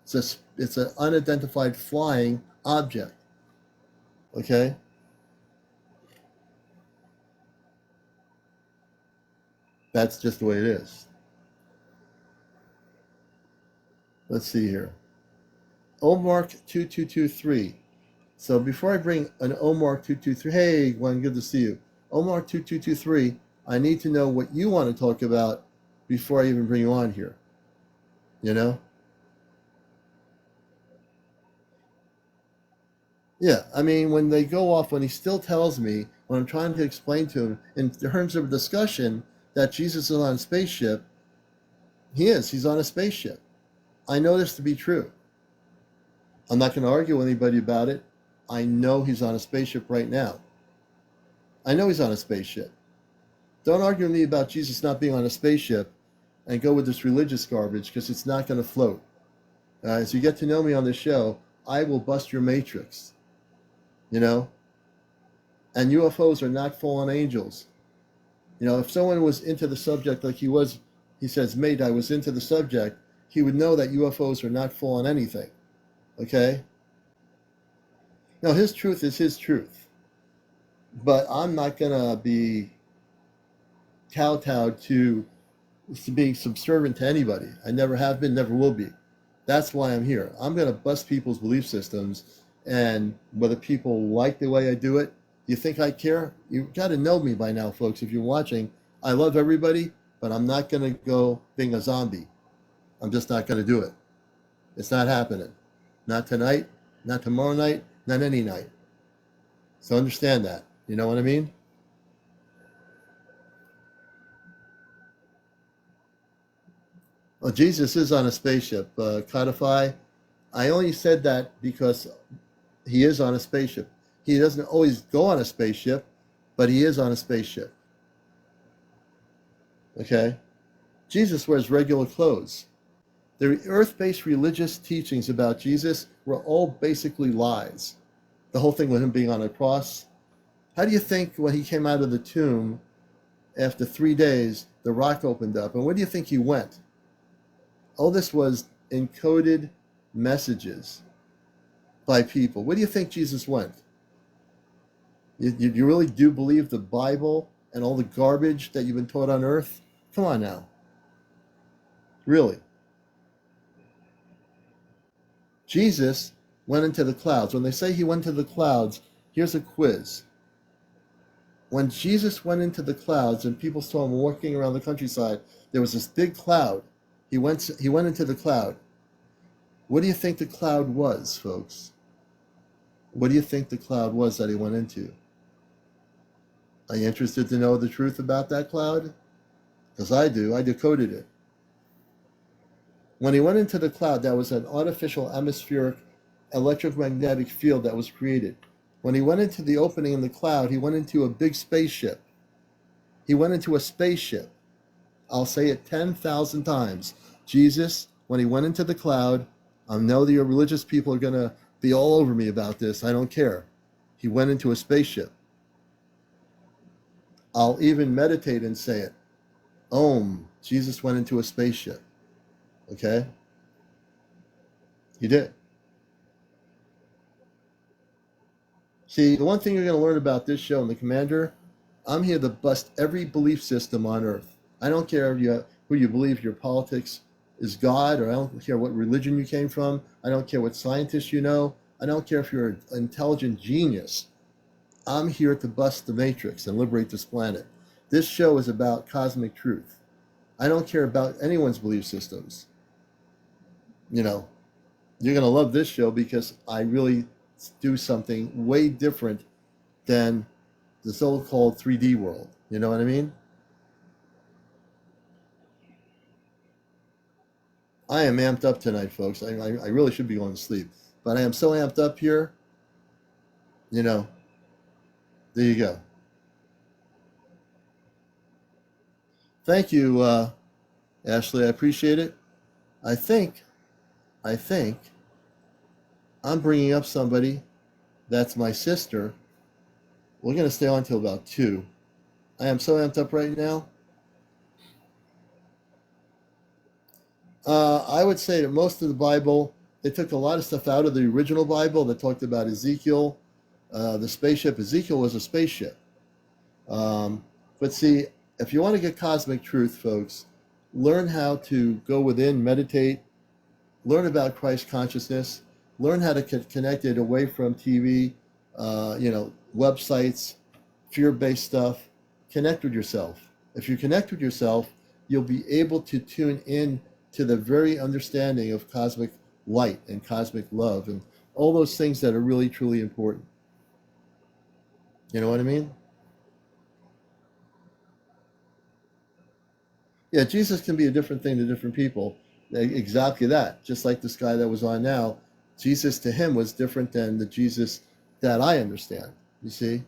It's an unidentified flying object. Okay? That's just the way it is. Let's see here. Omark 2223. So before I bring an Omark 223, hey, Glenn, good to see you. Omark 2223, I need to know what you want to talk about before I even bring you on here. Yeah, I mean, when they go off, when he still tells me, when I'm trying to explain to him in terms of a discussion that Jesus is on a spaceship, he's on a spaceship. I know this to be true. I'm not going to argue with anybody about it. I know he's on a spaceship right now. I know he's on a spaceship. Don't argue with me about Jesus not being on a spaceship and go with this religious garbage, because it's not going to float. As you get to know me on this show, I will bust your matrix. you know? And UFOs are not fallen angels. You know, if someone was into the subject like he was, he says, mate, I was into the subject, he would know that UFOs are not fallen anything. Okay? Now, his truth is his truth. But I'm not going to be kowtowed to being subservient to anybody. I never have been, never will be. That's why I'm here. I'm going to bust people's belief systems, and whether people like the way I do it, you think I care? You've got to know me by now, folks. If you're watching, I love everybody, but I'm not going to go being a zombie. I'm just not going to do it. It's not happening. Not tonight, not tomorrow night, not any night. So understand that. You know what I mean? Well, Jesus is on a spaceship. Codify, I only said that because he is on a spaceship. He doesn't always go on a spaceship, but he is on a spaceship. Okay? Jesus wears regular clothes. The earth-based religious teachings about Jesus were all basically lies. The whole thing with him being on a cross. How do you think when he came out of the tomb, after 3 days, the rock opened up, and where do you think he went? All this was encoded messages by people. Where do you think Jesus went? You really do believe the Bible and all the garbage that you've been taught on earth? Come on now. Really. Jesus went into the clouds. When they say he went to the clouds, here's a quiz. When Jesus went into the clouds and people saw him walking around the countryside, there was this big cloud. He went into the cloud. What do you think the cloud was, folks? What do you think the cloud was that he went into? Are you interested to know the truth about that cloud? Because I do. I decoded it. When he went into the cloud, that was an artificial atmospheric electromagnetic field that was created. When he went into the opening in the cloud, he went into a big spaceship. He went into a spaceship. I'll say it 10,000 times. Jesus, when he went into the cloud, I know that your religious people are going to be all over me about this. I don't care. He went into a spaceship. I'll even meditate and say it. Om, Jesus went into a spaceship. Okay? He did. See, the one thing you're going to learn about this show and the Commander, I'm here to bust every belief system on earth. I don't care who you believe your politics is God, or I don't care what religion you came from. I don't care what scientists you know. I don't care if you're an intelligent genius. I'm here to bust the matrix and liberate this planet. This show is about cosmic truth. I don't care about anyone's belief systems. You know, you're going to love this show because I really do something way different than the so-called 3D world. You know what I mean? I am amped up tonight, folks. I really should be going to sleep. But I am so amped up here. You know, there you go. Thank you, Ashley. I appreciate it. I think I'm bringing up somebody that's my sister. We're going to stay on till about 2. I am so amped up right now. I would say that most of the Bible, they took a lot of stuff out of the original Bible that talked about Ezekiel, the spaceship. Ezekiel was a spaceship. But see, if you want to get cosmic truth, folks, learn how to go within, meditate, learn about Christ consciousness, learn how to connect it away from TV, websites, fear-based stuff. Connect with yourself. If you connect with yourself, you'll be able to tune in to the very understanding of cosmic light and cosmic love and all those things that are really, truly important. You know what I mean? Yeah, Jesus can be a different thing to different people. Exactly that. Just like this guy that was on now, Jesus to him was different than the Jesus that I understand. You see?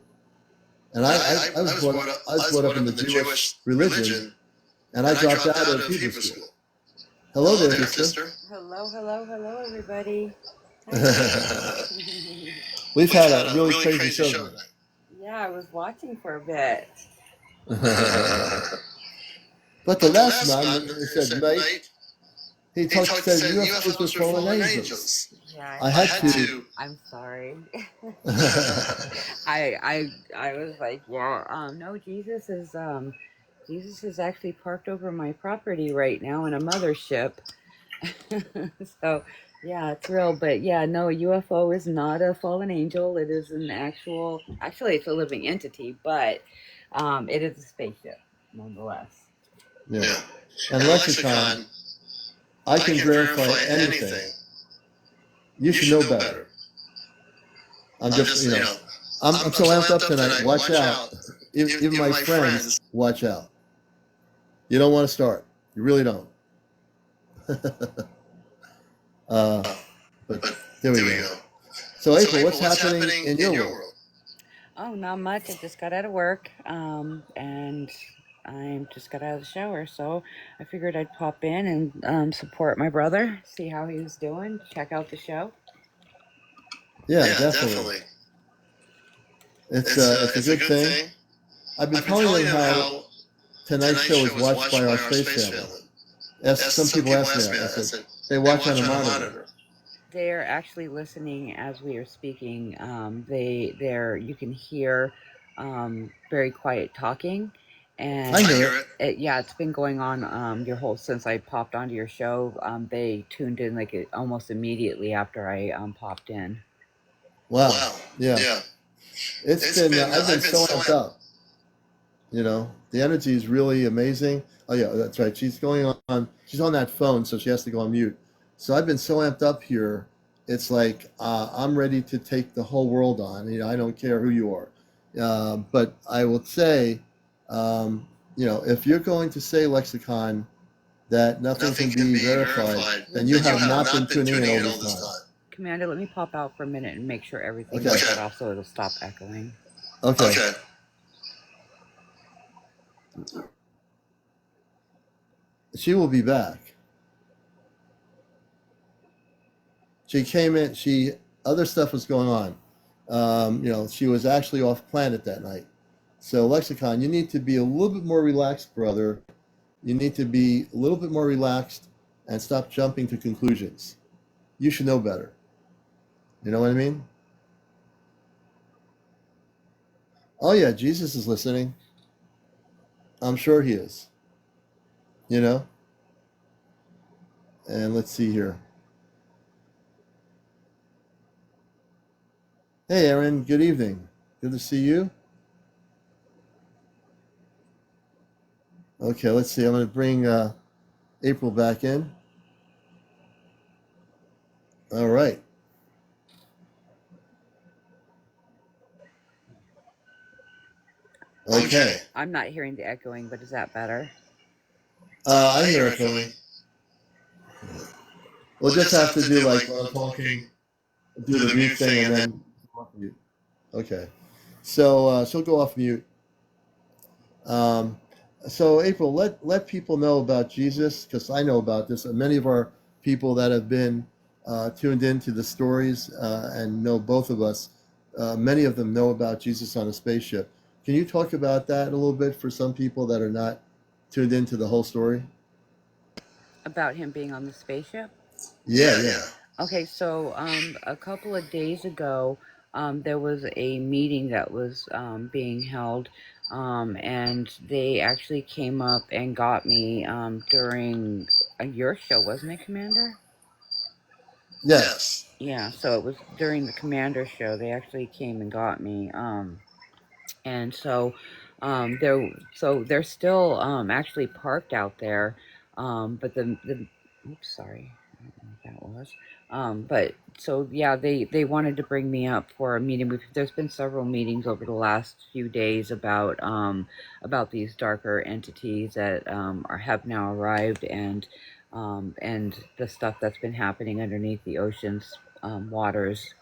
And I was brought up in the Jewish religion, and I dropped out of Hebrew school. Hello there, sister. Hello, everybody. We've had a really crazy show tonight. Yeah, I was watching for a bit. But the last man, he said, mate, he said UFOs were fallen angels. Yeah, I had to. I'm sorry. I was like, yeah, no, Jesus is actually parked over my property right now in a mothership. So yeah, it's real, but yeah, no, a UFO is not a fallen angel. It is an actually it's a living entity, but it is a spaceship nonetheless. Yeah. And lexicon, I can verify anything. You should know better. I'm just, I'm so amped up tonight. Watch out. Even my friends, watch out. You don't want to start. You really don't. But there we go. So April, what's happening in your world? Oh, not much. I just got out of work, and I just got out of the shower, so I figured I'd pop in and support my brother, see how he was doing, check out the show. Yeah, definitely. It's a good thing. I've been telling them how tonight's show is watched by our space family. Some people ask me that. I said, they watch on a monitor. They're actually listening as we are speaking. You can hear very quiet talking, and I hear it. Yeah, it's been going on since I popped onto your show. They tuned in almost immediately after I popped in. Wow. Yeah. It's been I've been so amped up. The energy is really amazing. Oh yeah, that's right. She's she's on that phone, so she has to go on mute. So I've been so amped up here. It's like I'm ready to take the whole world on. I don't care who you are. But I will say, if you're going to say lexicon that nothing can be verified, then you have not been tuning in all this time. Commander, let me pop out for a minute and make sure everything is shut off so it'll stop echoing. Okay. She will be back. She came in, other stuff was going on. She was actually off planet that night. So lexicon, you need to be a little bit more relaxed, brother. You need to be a little bit more relaxed and stop jumping to conclusions. You should know better. You know what I mean? Oh yeah, Jesus is listening. I'm sure he is. And let's see here. Hey, Aaron. Good evening. Good to see you. Okay, let's see. I'm going to bring April back in. All right. Okay. I'm not hearing the echoing, but is that better? I hear echoing. We'll just have to do like while I'm talking, do the mute thing and then off mute. Okay. So she'll go off mute. So April, let people know about Jesus, because I know about this. And many of our people that have been tuned into the stories and know both of us, many of them know about Jesus on a spaceship. Can you talk about that a little bit for some people that are not tuned into the whole story? About him being on the spaceship? Yeah. Okay, so a couple of days ago, there was a meeting that was being held, and they actually came up and got me during your show, wasn't it, Commander? Yes. Yeah, so it was during the Commander show. They actually came and got me, and so they're still actually parked out there, but the oops, sorry, I don't know what that was. But so yeah, they wanted to bring me up for a meeting. There's been several meetings over the last few days about these darker entities that have now arrived, and the stuff that's been happening underneath the ocean's waters.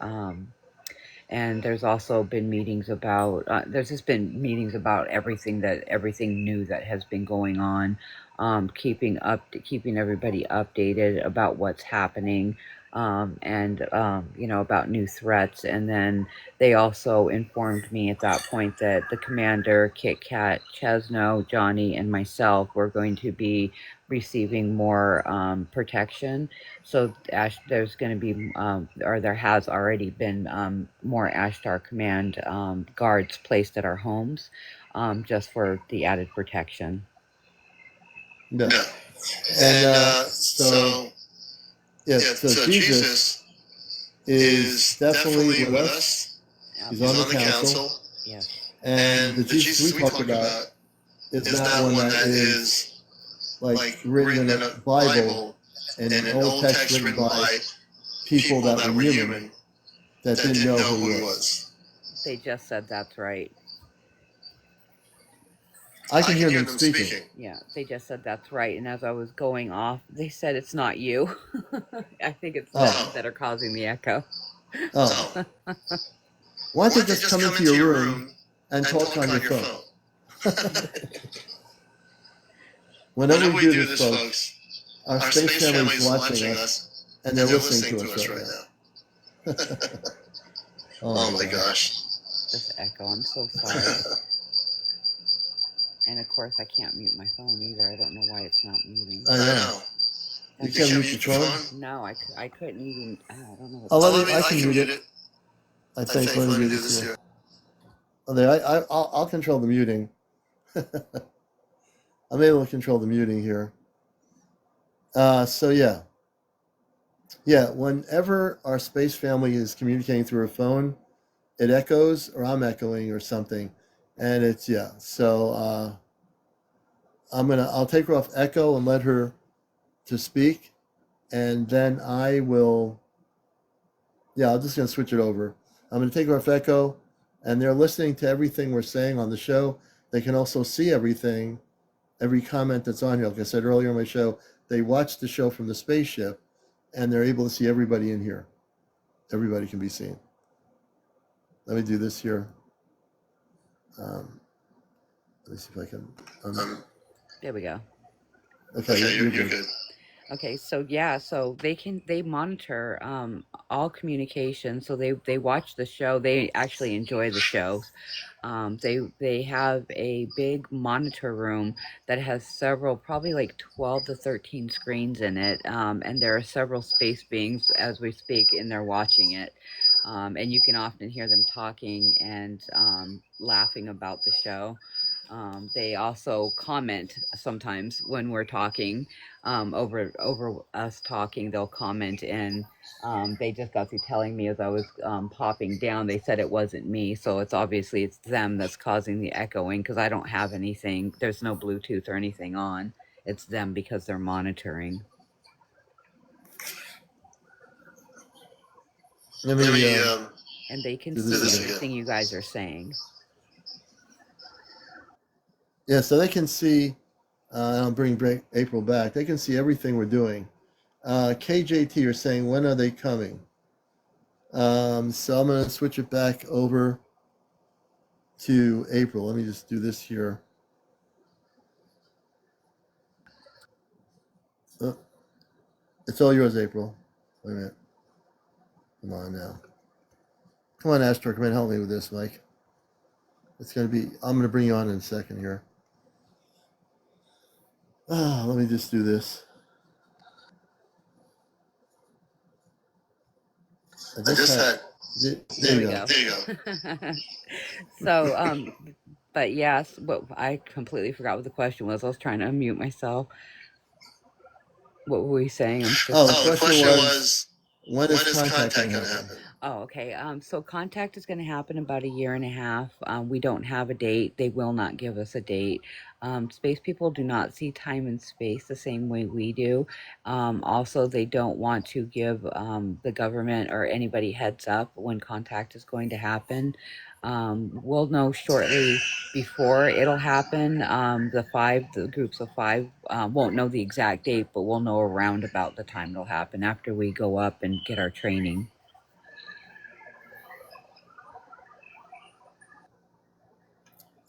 And there's also been meetings about there's just been meetings about everything new that has been going on, keeping everybody updated about what's happening. and about new threats. And then they also informed me at that point that the commander, Kit Kat, Chesno, Johnny, and myself were going to be receiving more protection. So there's going to be, or there has already been more Ashtar Command guards placed at our homes, just for the added protection. Yeah. And so, yeah, so Jesus is definitely with us. He's on the council. Yes. And the Jesus we talk about is not one that is like written in a Bible and an Old Text written by people that were human that didn't know who he was. They just said that's right. I can hear them speaking. Yeah, they just said that's right. And as I was going off, they said it's not you. I think it's them that are causing the echo. Oh. Why don't they just come into your room and talk on your phone? Whenever we do this, folks, our space family is watching us, and they're listening to us right now. Oh my gosh. This echo, I'm so sorry. And of course, I can't mute my phone either. I don't know why it's not muting. I know. You can't mute your phone? No, I couldn't even. I don't know. I can mute it. I think. Let me do this here. Oh, there. I'll control the muting. I'm able to control the muting here. So yeah. Whenever our space family is communicating through a phone, it echoes, or I'm echoing, or something, and it's So I'll take her off echo and let her to speak, and then I will. Yeah, I'm just gonna switch it over. I'm gonna take her off echo, and they're listening to everything we're saying on the show. They can also see everything, every comment that's on here. Like I said earlier in my show, they watch the show from the spaceship, and they're able to see everybody in here. Everybody can be seen. Let me do this here. Let me see if I can. There we go. Okay, you're good. Okay, so they monitor all communication. So they watch the show. They actually enjoy the show. They have a big monitor room that has several, probably like 12 to 13 screens in it, and there are several space beings as we speak, and they're watching it. And you can often hear them talking and laughing about the show. They also comment sometimes when we're talking, over us talking. They'll comment, and they just got through telling me as I was popping down. They said it wasn't me, so it's them that's causing the echoing, because I don't have anything. There's no Bluetooth or anything on. It's them because they're monitoring. Let me, and they can see everything you guys are saying. Yeah, so they can see, I'll bring April back. They can see everything we're doing. KJT are saying, when are they coming? So I'm going to switch it back over to April. Let me just do this here. Oh, it's all yours, April. Wait a minute. Come on now. Come on, Astor. Come in. Help me with this, Mike. It's going to be, I'm going to bring you on in a second here. Let me just do this. I just had there you go. So, but yes, but I completely forgot what the question was. I was trying to unmute myself. What were we saying? The question was, when is contact going to happen? Oh, okay. So contact is going to happen about 1.5 years. We don't have a date. They will not give us a date. Space people do not see time and space the same way we do. Also, they don't want to give the government or anybody heads up when contact is going to happen. We'll know shortly before it'll happen. The groups of 5 won't know the exact date, but we'll know around about the time it'll happen after we go up and get our training.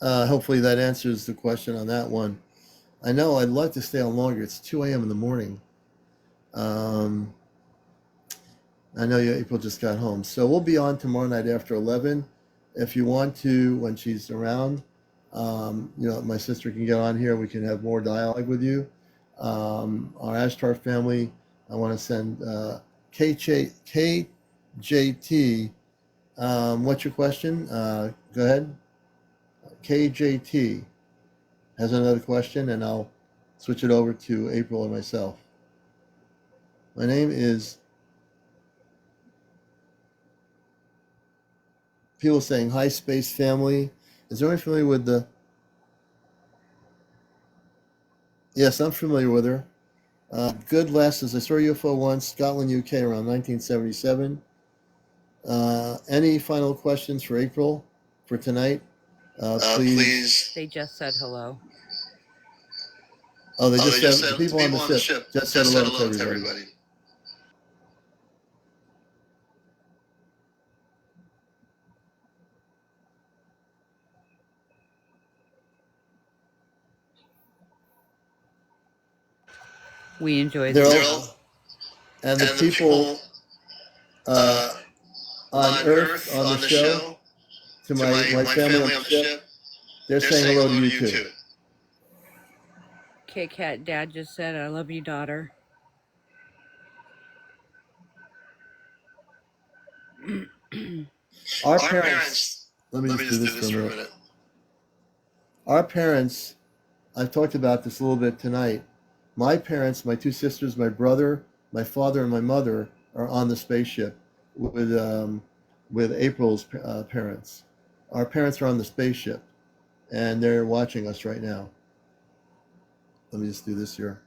Hopefully that answers the question on that one. I know I'd like to stay on longer. It's 2 a.m. in the morning. I know April just got home. So we'll be on tomorrow night after 11. If you want to, when she's around, my sister can get on here. We can have more dialogue with you. Our Ashtar family, I want to send KJT. What's your question? Go ahead. KJT has another question, and I'll switch it over to April and myself. My name is, people saying, hi, space family. Is anyone familiar with the, yes, I'm familiar with her. Good lessons. I saw UFO once, Scotland, UK, around 1977. Any final questions for April for tonight? Please. They just said hello. Oh, they just said, the people on the ship just said hello to everybody. We enjoy They're the all, show. and the people on Earth on the show, to my family on the ship, they're saying hello to you too. Kit Kat Dad just said, I love you, daughter. Our parents, let me just do this for a minute. Our parents, I've talked about this a little bit tonight. My parents, my two sisters, my brother, my father, and my mother are on the spaceship with April's parents. Our parents are on the spaceship, and they're watching us right now. Let me just do this here.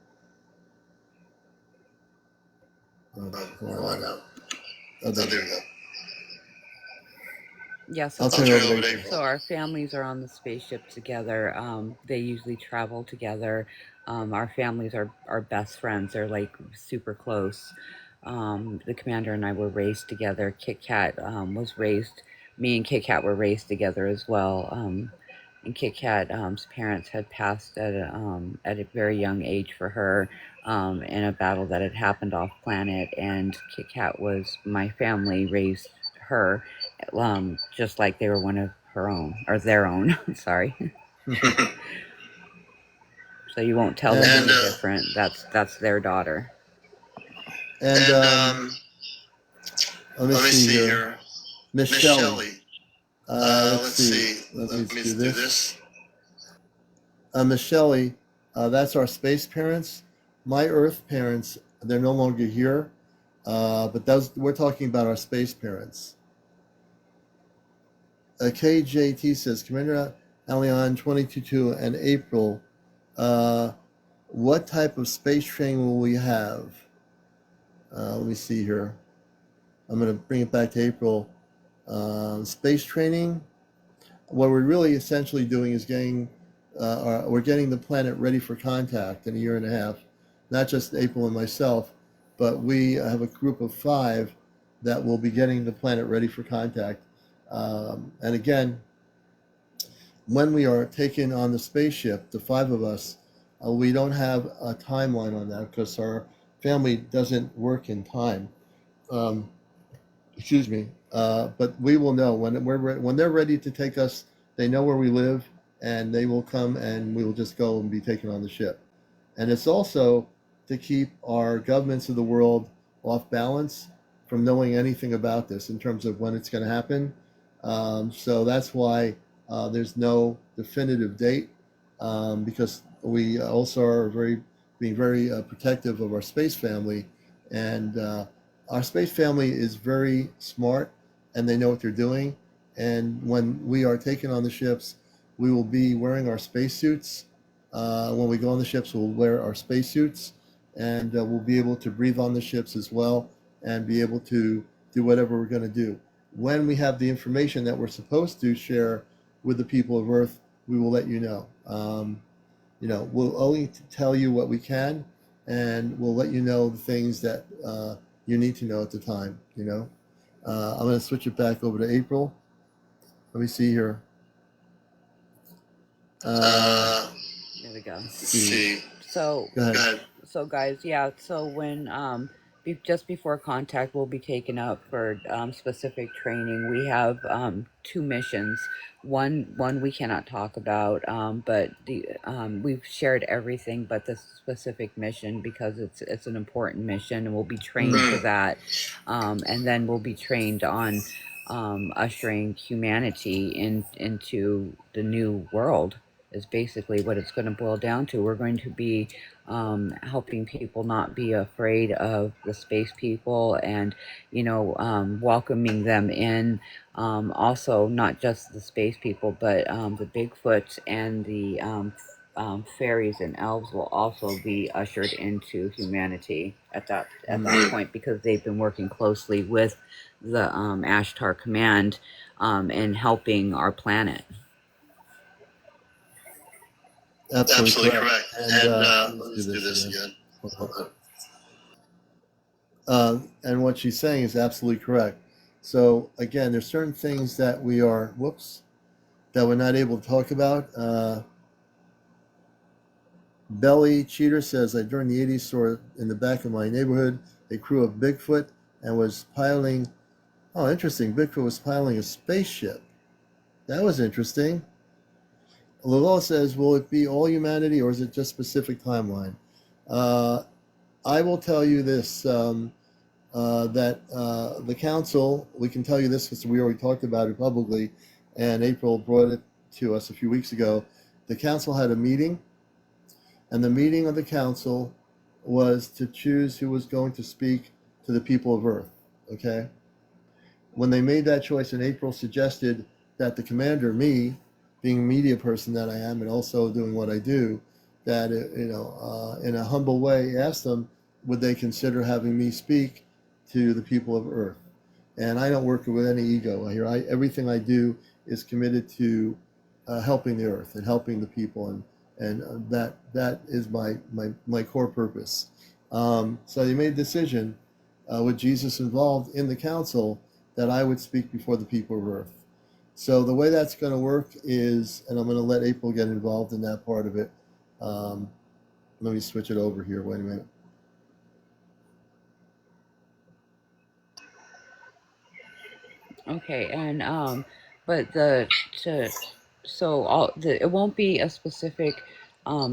Oh, there we go. Yes, I'll turn it over to April. So our families are on the spaceship together. They usually travel together. Our families are best friends. They're like super close. The commander and I were raised together. Kit Kat was raised. Me and Kit Kat were raised together as well. And Kit Kat's parents had passed at a very young age for her in a battle that had happened off planet. And Kit Kat was, my family raised her just like they were one of her own, or their own. Sorry. So you won't tell them any different. That's their daughter. And let me see here. Miss Shelley. Let's see. Let me do this. Miss Shelley, that's our space parents. My Earth parents, they're no longer here. But we're talking about our space parents. KJT says, CmdrAleon 22 and April, what type of space training will we have? Let me see here. I'm going to bring it back to April. Space training, what we're really essentially doing is we're getting the planet ready for contact in a year and a half. Not just April and myself, but we have a group of 5 that will be getting the planet ready for contact. And again, when we are taken on the spaceship, the 5 of us, we don't have a timeline on that because our family doesn't work in time. Excuse me. But we will know when they're ready to take us. They know where we live, and they will come, and we will just go and be taken on the ship. And it's also to keep our governments of the world off balance from knowing anything about this in terms of when it's going to happen. So that's why there's no definitive date, because we also are being very protective of our space family. And our space family is very smart, and they know what they're doing. And when we are taken on the ships, we will be wearing our spacesuits. When we go on the ships, we'll wear our spacesuits, and we'll be able to breathe on the ships as well, and be able to do whatever we're going to do. When we have the information that we're supposed to share with the people of Earth, we will let you know. We'll only tell you what we can, and we'll let you know the things that you need to know at the time. I'm going to switch it back over to April. Let me see here. There we go. See. So, Go ahead. so guys, yeah. So when just before contact will be taken up for specific training. We have 2 missions. One we cannot talk about, but we've shared everything but the specific mission because it's an important mission, and we'll be trained for that. And then we'll be trained on ushering humanity into the new world. Is basically what it's going to boil down to. We're going to be helping people not be afraid of the space people, and welcoming them in. Also, not just the space people, but the Bigfoots and the fairies and elves will also be ushered into humanity at that point, because they've been working closely with the Ashtar Command in helping our planet. Absolutely correct. And let's do this again. And what she's saying is absolutely correct. So again, there's certain things that we are, that we're not able to talk about. Belly Cheater says, I during the 80s saw in the back of my neighborhood a crew of Bigfoot and was piloting, oh interesting, Bigfoot was piloting a spaceship. That was interesting. Lolo says, will it be all humanity or is it just specific timeline? I will tell you this, that the council, we can tell you this because we already talked about it publicly, and April brought it to us a few weeks ago. The council had a meeting, and the meeting of the council was to choose who was going to speak to the people of Earth, okay? When they made that choice, and April suggested that the commander, me, being a media person that I am and also doing what I do, that, in a humble way, asked them, would they consider having me speak to the people of Earth? And I don't work with any ego here. Everything I do is committed to helping the Earth and helping the people, and that is my core purpose. So they made a decision with Jesus involved in the council that I would speak before the people of Earth. So the way that's going to work is, and I'm going to let April get involved in that part of it. Let me switch it over here. Wait a minute. Okay, and but it won't be a specific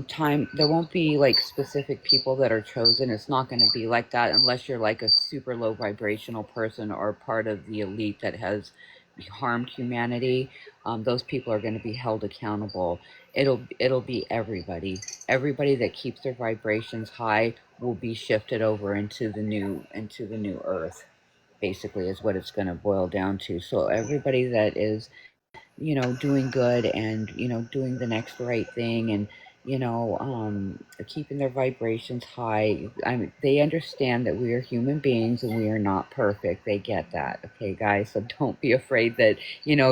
time. There won't be like specific people that are chosen. It's not going to be like that unless you're like a super low vibrational person or part of the elite that has harmed humanity. Those people are going to be held accountable. It'll be everybody. Everybody that keeps their vibrations high will be shifted over into the new Earth. Basically, is what it's going to boil down to. So everybody that is doing good and doing the next right thing, and keeping their vibrations high. They understand that we are human beings and we are not perfect. They get that, okay, guys? So don't be afraid that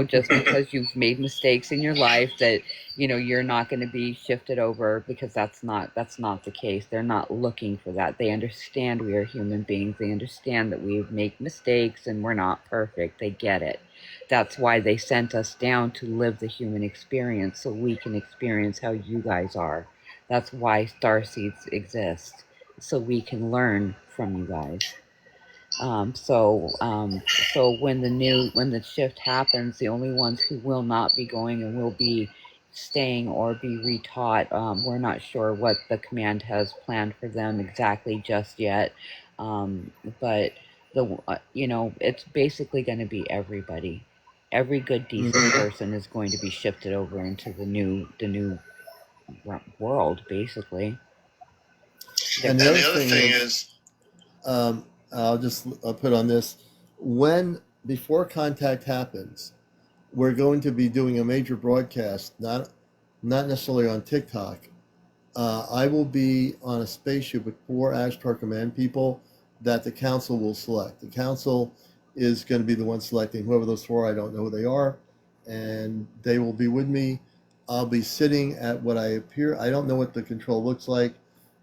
just because you've made mistakes in your life that you're not going to be shifted over, because that's not the case. They're not looking for that. They understand we are human beings. They understand that we make mistakes and we're not perfect. They get it. That's why they sent us down to live the human experience, so we can experience how you guys are. That's why starseeds exist, so we can learn from you guys. So when the shift happens, the only ones who will not be going and will be staying or be retaught, we're not sure what the command has planned for them exactly just yet, but it's basically going to be everybody. Every good decent person is going to be shifted over into the new world, basically. And the other thing is, I'll put on this, before contact happens, we're going to be doing a major broadcast, not necessarily on TikTok. I will be on a spaceship with 4 Ashtar Command people that the council will select. The council is going to be the one selecting whoever those 4, I don't know who they are, and they will be with me. I'll be sitting at what I appear, I don't know what the control looks like,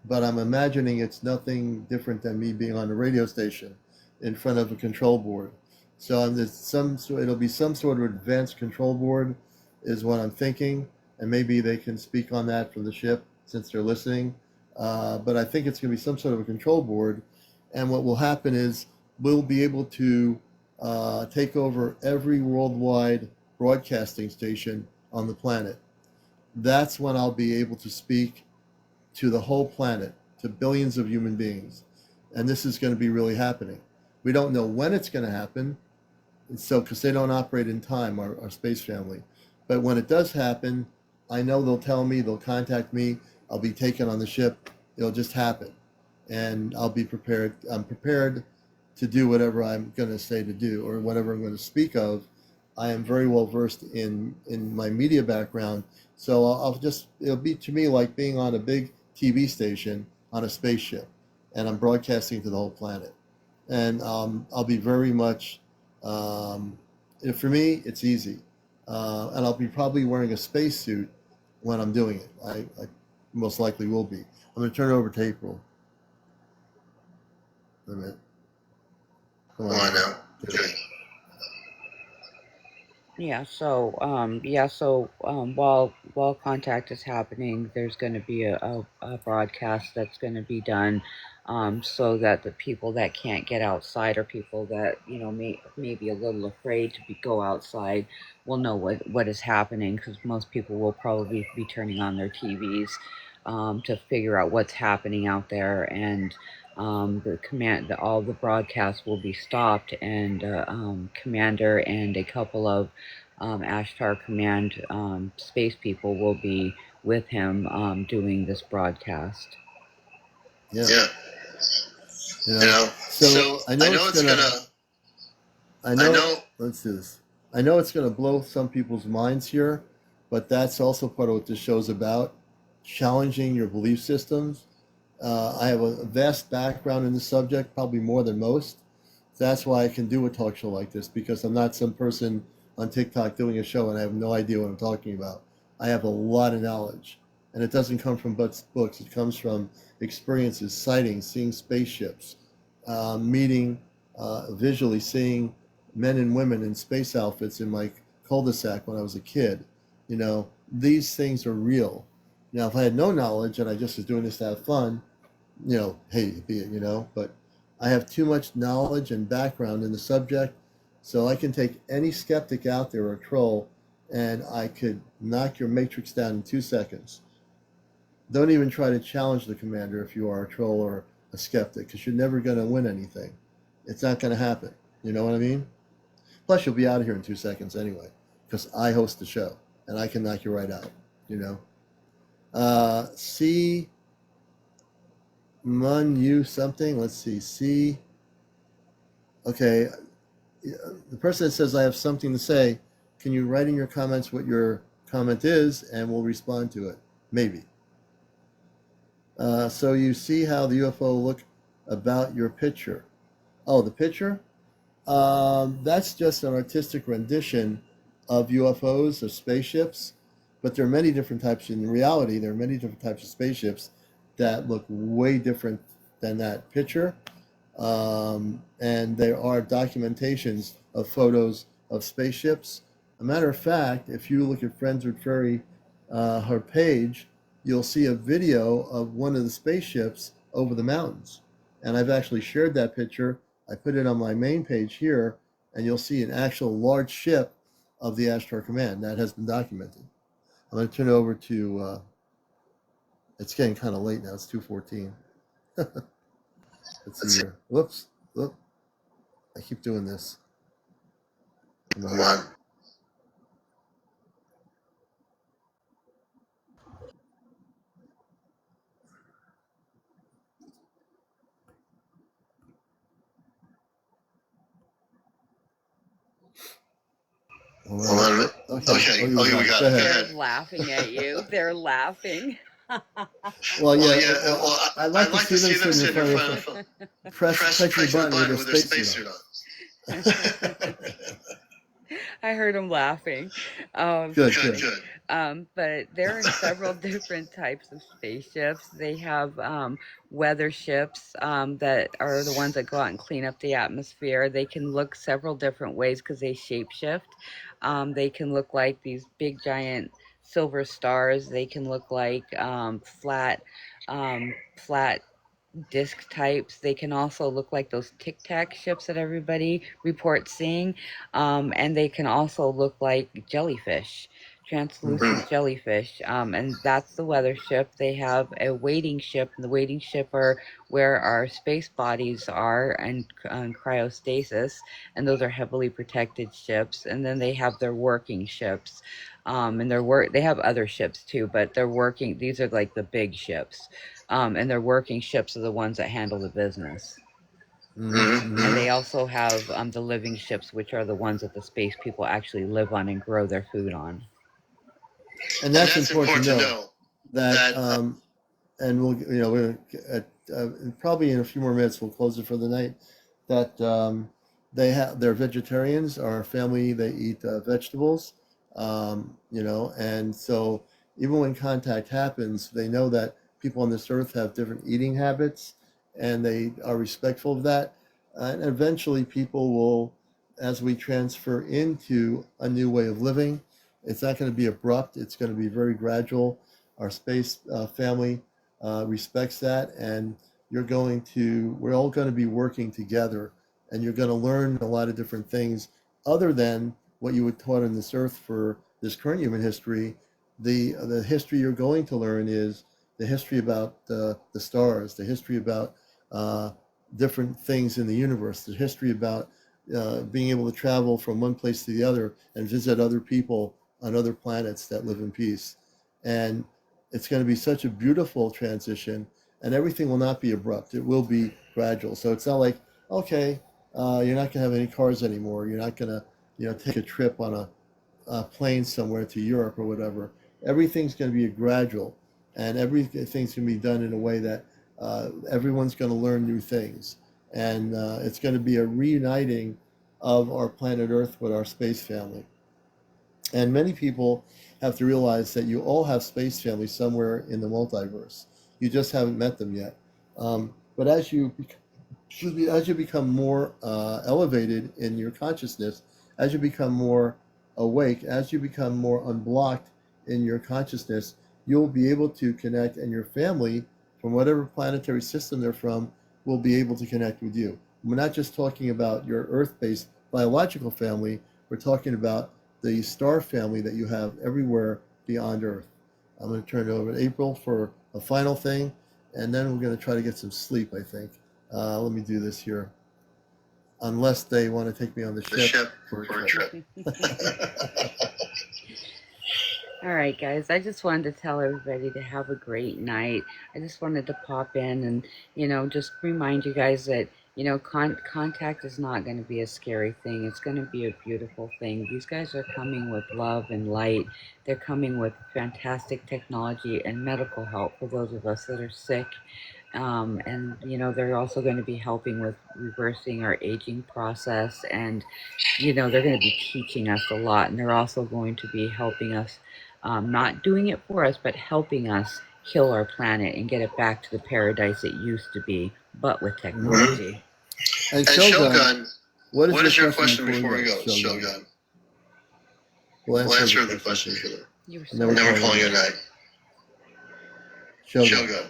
but I'm imagining it's nothing different than me being on a radio station in front of a control board. So it'll be some sort of advanced control board is what I'm thinking, and maybe they can speak on that from the ship since they're listening. But I think it's going to be some sort of a control board, And what will happen is we'll be able to take over every worldwide broadcasting station on the planet. That's when I'll be able to speak to the whole planet, to billions of human beings. And this is going to be really happening. We don't know when it's going to happen, so because they don't operate in time, our space family. But when it does happen, I know they'll tell me, they'll contact me, I'll be taken on the ship, it'll just happen. And I'll be prepared. I'm prepared to do whatever I'm going to say to do or whatever I'm going to speak of. I am very well versed in my media background, so it'll be to me like being on a big TV station on a spaceship, and I'm broadcasting to the whole planet. And I'll be very much, for me, it's easy. And I'll be probably wearing a spacesuit when I'm doing it. I most likely will be. I'm going to turn it over to April. Wait a minute. Come on now. Okay. While contact is happening, there's going to be a broadcast that's going to be done, so that the people that can't get outside or people that may be a little afraid to go outside will know what is happening, because most people will probably be turning on their TVs to figure out what's happening out there, and all the broadcasts will be stopped, and Commander and a couple of Ashtar Command space people will be with him doing this broadcast. Yeah. So I know it's gonna. I know. Let's do this. I know it's gonna blow some people's minds here, but that's also part of what this show's about: challenging your belief systems. I have a vast background in the subject, probably more than most. That's why I can do a talk show like this, because I'm not some person on TikTok doing a show and I have no idea what I'm talking about. I have a lot of knowledge, and it doesn't come from books. It comes from experiences, sightings, seeing spaceships, meeting, visually seeing men and women in space outfits in my cul-de-sac when I was a kid. These things are real. Now, if I had no knowledge and I just was doing this to have fun, hey, be it, but I have too much knowledge and background in the subject, so I can take any skeptic out there or troll, and I could knock your matrix down in 2 seconds. Don't even try to challenge the commander if you are a troll or a skeptic, because you're never going to win anything. It's not going to happen. You know what I mean? Plus, you'll be out of here in 2 seconds anyway, because I host the show, and I can knock you right out, C something. Let's see. C. Okay. The person that says I have something to say, can you write in your comments what your comment is, and we'll respond to it? Maybe. So you see how the UFO look about your picture. Oh, the picture? That's just an artistic rendition of UFOs, of spaceships, but there are many different types. In reality, there are many different types of spaceships that look way different than that picture. And there are documentations of photos of spaceships. A matter of fact, if you look at Friends with Fairy, her page, you'll see a video of one of the spaceships over the mountains. And I've actually shared that picture. I put it on my main page here, and you'll see an actual large ship of the Ashtar Command. That has been documented. I'm going to turn it over to, it's getting kind of late now. It's 2:14. Let's see here. Whoops. Whoop. I keep doing this. Come on. Hold on a minute. Okay. Oh, we got it. Go ahead. They're laughing at you. They're laughing. Well, I'd like to see them sitting in front of pressing the button with their spacesuit on. I heard them laughing. Good. But there are several different types of spaceships. They have weather ships that are the ones that go out and clean up the atmosphere. They can look several different ways because they shapeshift. They can look like these big giant silver stars. They can look like flat disc types. They can also look like those Tic Tac ships that everybody reports seeing, and they can also look like jellyfish, translucent jellyfish. And that's the weather ship. They have a waiting ship. The waiting ship are where our space bodies are and cryostasis, and those are heavily protected ships. And then they have their working ships. And they have other ships too, but they're working. These are like the big ships. And their working ships are the ones that handle the business. And they also have the living ships, which are the ones that the space people actually live on and grow their food on. And that's important to know that, and we'll, we're probably in a few more minutes we'll close it for the night. That they're vegetarians. Our family, they eat vegetables, and so even when contact happens, they know that people on this earth have different eating habits, and they are respectful of that. And eventually, people will, as we transfer into a new way of living, it's not going to be abrupt. It's going to be very gradual. Our space family respects that, and we're all going to be working together, and you're going to learn a lot of different things other than what you were taught on this earth for this current human history. The history you're going to learn is the history about the stars, the history about different things in the universe, the history about being able to travel from one place to the other and visit other people on other planets that live in peace. And it's going to be such a beautiful transition, and everything will not be abrupt. It will be gradual. So it's not like, okay, you're not going to have any cars anymore. You're not going to, take a trip on a plane somewhere to Europe or whatever. Everything's going to be gradual, and everything's going to be done in a way that everyone's going to learn new things. And it's going to be a reuniting of our planet Earth with our space family. And many people have to realize that you all have space families somewhere in the multiverse. You just haven't met them yet. But as you become more elevated in your consciousness, as you become more awake, as you become more unblocked in your consciousness, you'll be able to connect, and your family, from whatever planetary system they're from, will be able to connect with you. We're not just talking about your Earth-based biological family. We're talking about the star family that you have everywhere beyond Earth. I'm going to turn it over to April for a final thing, and then we're going to try to get some sleep, I think. Let me do this here. Unless they want to take me on the ship for a trip. All right, guys, I just wanted to tell everybody to have a great night. I just wanted to pop in and, just remind you guys that, contact is not going to be a scary thing. It's going to be a beautiful thing. These guys are coming with love and light. They're coming with fantastic technology and medical help for those of us that are sick. And, they're also going to be helping with reversing our aging process. And, they're going to be teaching us a lot. And they're also going to be helping us, not doing it for us, but helping us heal our planet and get it back to the paradise it used to be, but with technology. And Shogun, what is your question before we go, Shogun? We'll answer the question together. And then we're calling it a night. Shogun.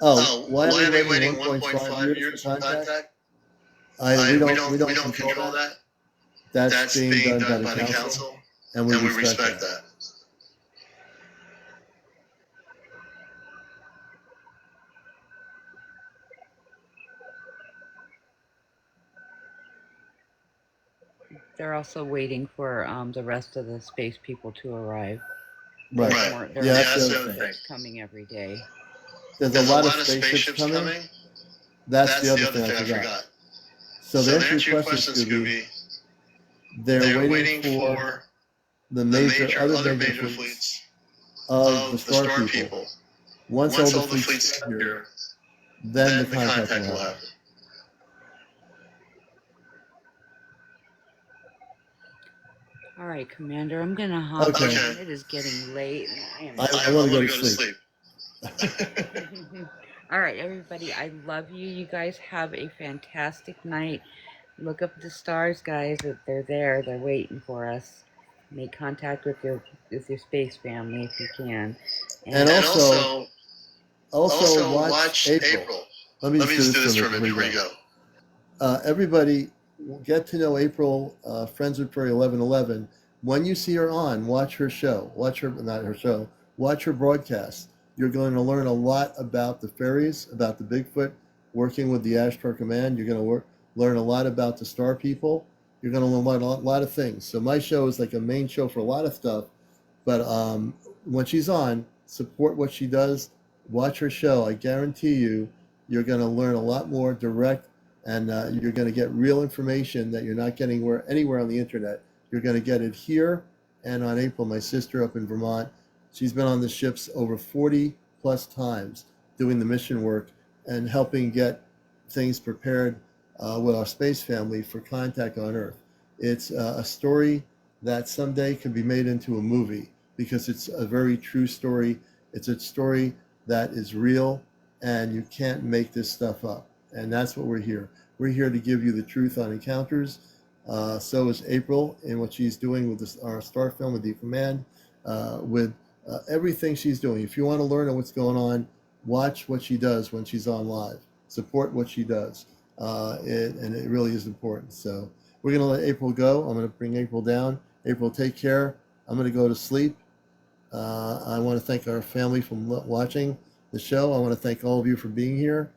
Oh, why are we waiting 1.5 years for contact? We don't control that. That's being done by the council, and we respect that. They're also waiting for the rest of the space people to arrive. Right. That's the other thing. Coming every day. There's a lot of spaceships coming. That's the other thing I forgot. So the answer to your question, Scooby, they're waiting for the other major fleets of the star people. Once all the fleets get here, then the contact will happen. All right, Commander, I'm gonna hop on. It is getting late. And I want to go to sleep. All right, everybody, I love you. You guys have a fantastic night. Look up the stars, guys. They're there. They're waiting for us. Make contact with your space family if you can. And also watch April. Let me just do this for a minute before you go. Everybody, get to know April, Friends with Prairie 1111. When you see her on, watch her show. Watch her broadcast. You're going to learn a lot about the fairies, about the Bigfoot, working with the Ashtar Command. You're going to learn a lot about the Star People. You're going to learn a lot of things. So my show is like a main show for a lot of stuff. But when she's on, support what she does. Watch her show. I guarantee you're going to learn a lot more direct, and you're going to get real information that you're not getting anywhere on the internet. You're going to get it here and on April, my sister up in Vermont. She's been on the ships over 40 plus times doing the mission work and helping get things prepared with our space family for contact on Earth. It's a story that someday could be made into a movie because it's a very true story. It's a story that is real, and you can't make this stuff up. And that's what we're here. We're here to give you the truth on encounters. So is April in what she's doing with our Star Film with the Command, with everything she's doing. If you want to learn what's going on, watch what she does when she's on live. Support what she does. And it really is important. So we're going to let April go. I'm going to bring April down. April, take care. I'm going to go to sleep. I want to thank our family for watching the show. I want to thank all of you for being here.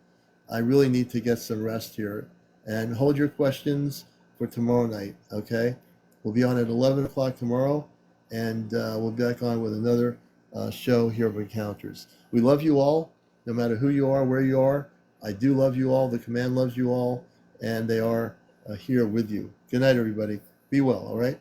I really need to get some rest here. And hold your questions for tomorrow night, okay? We'll be on at 11 o'clock tomorrow, and we'll be back on with another show here of Encounters. We love you all, no matter who you are, where you are. I do love you all. The command loves you all, and they are here with you. Good night, everybody. Be well, all right?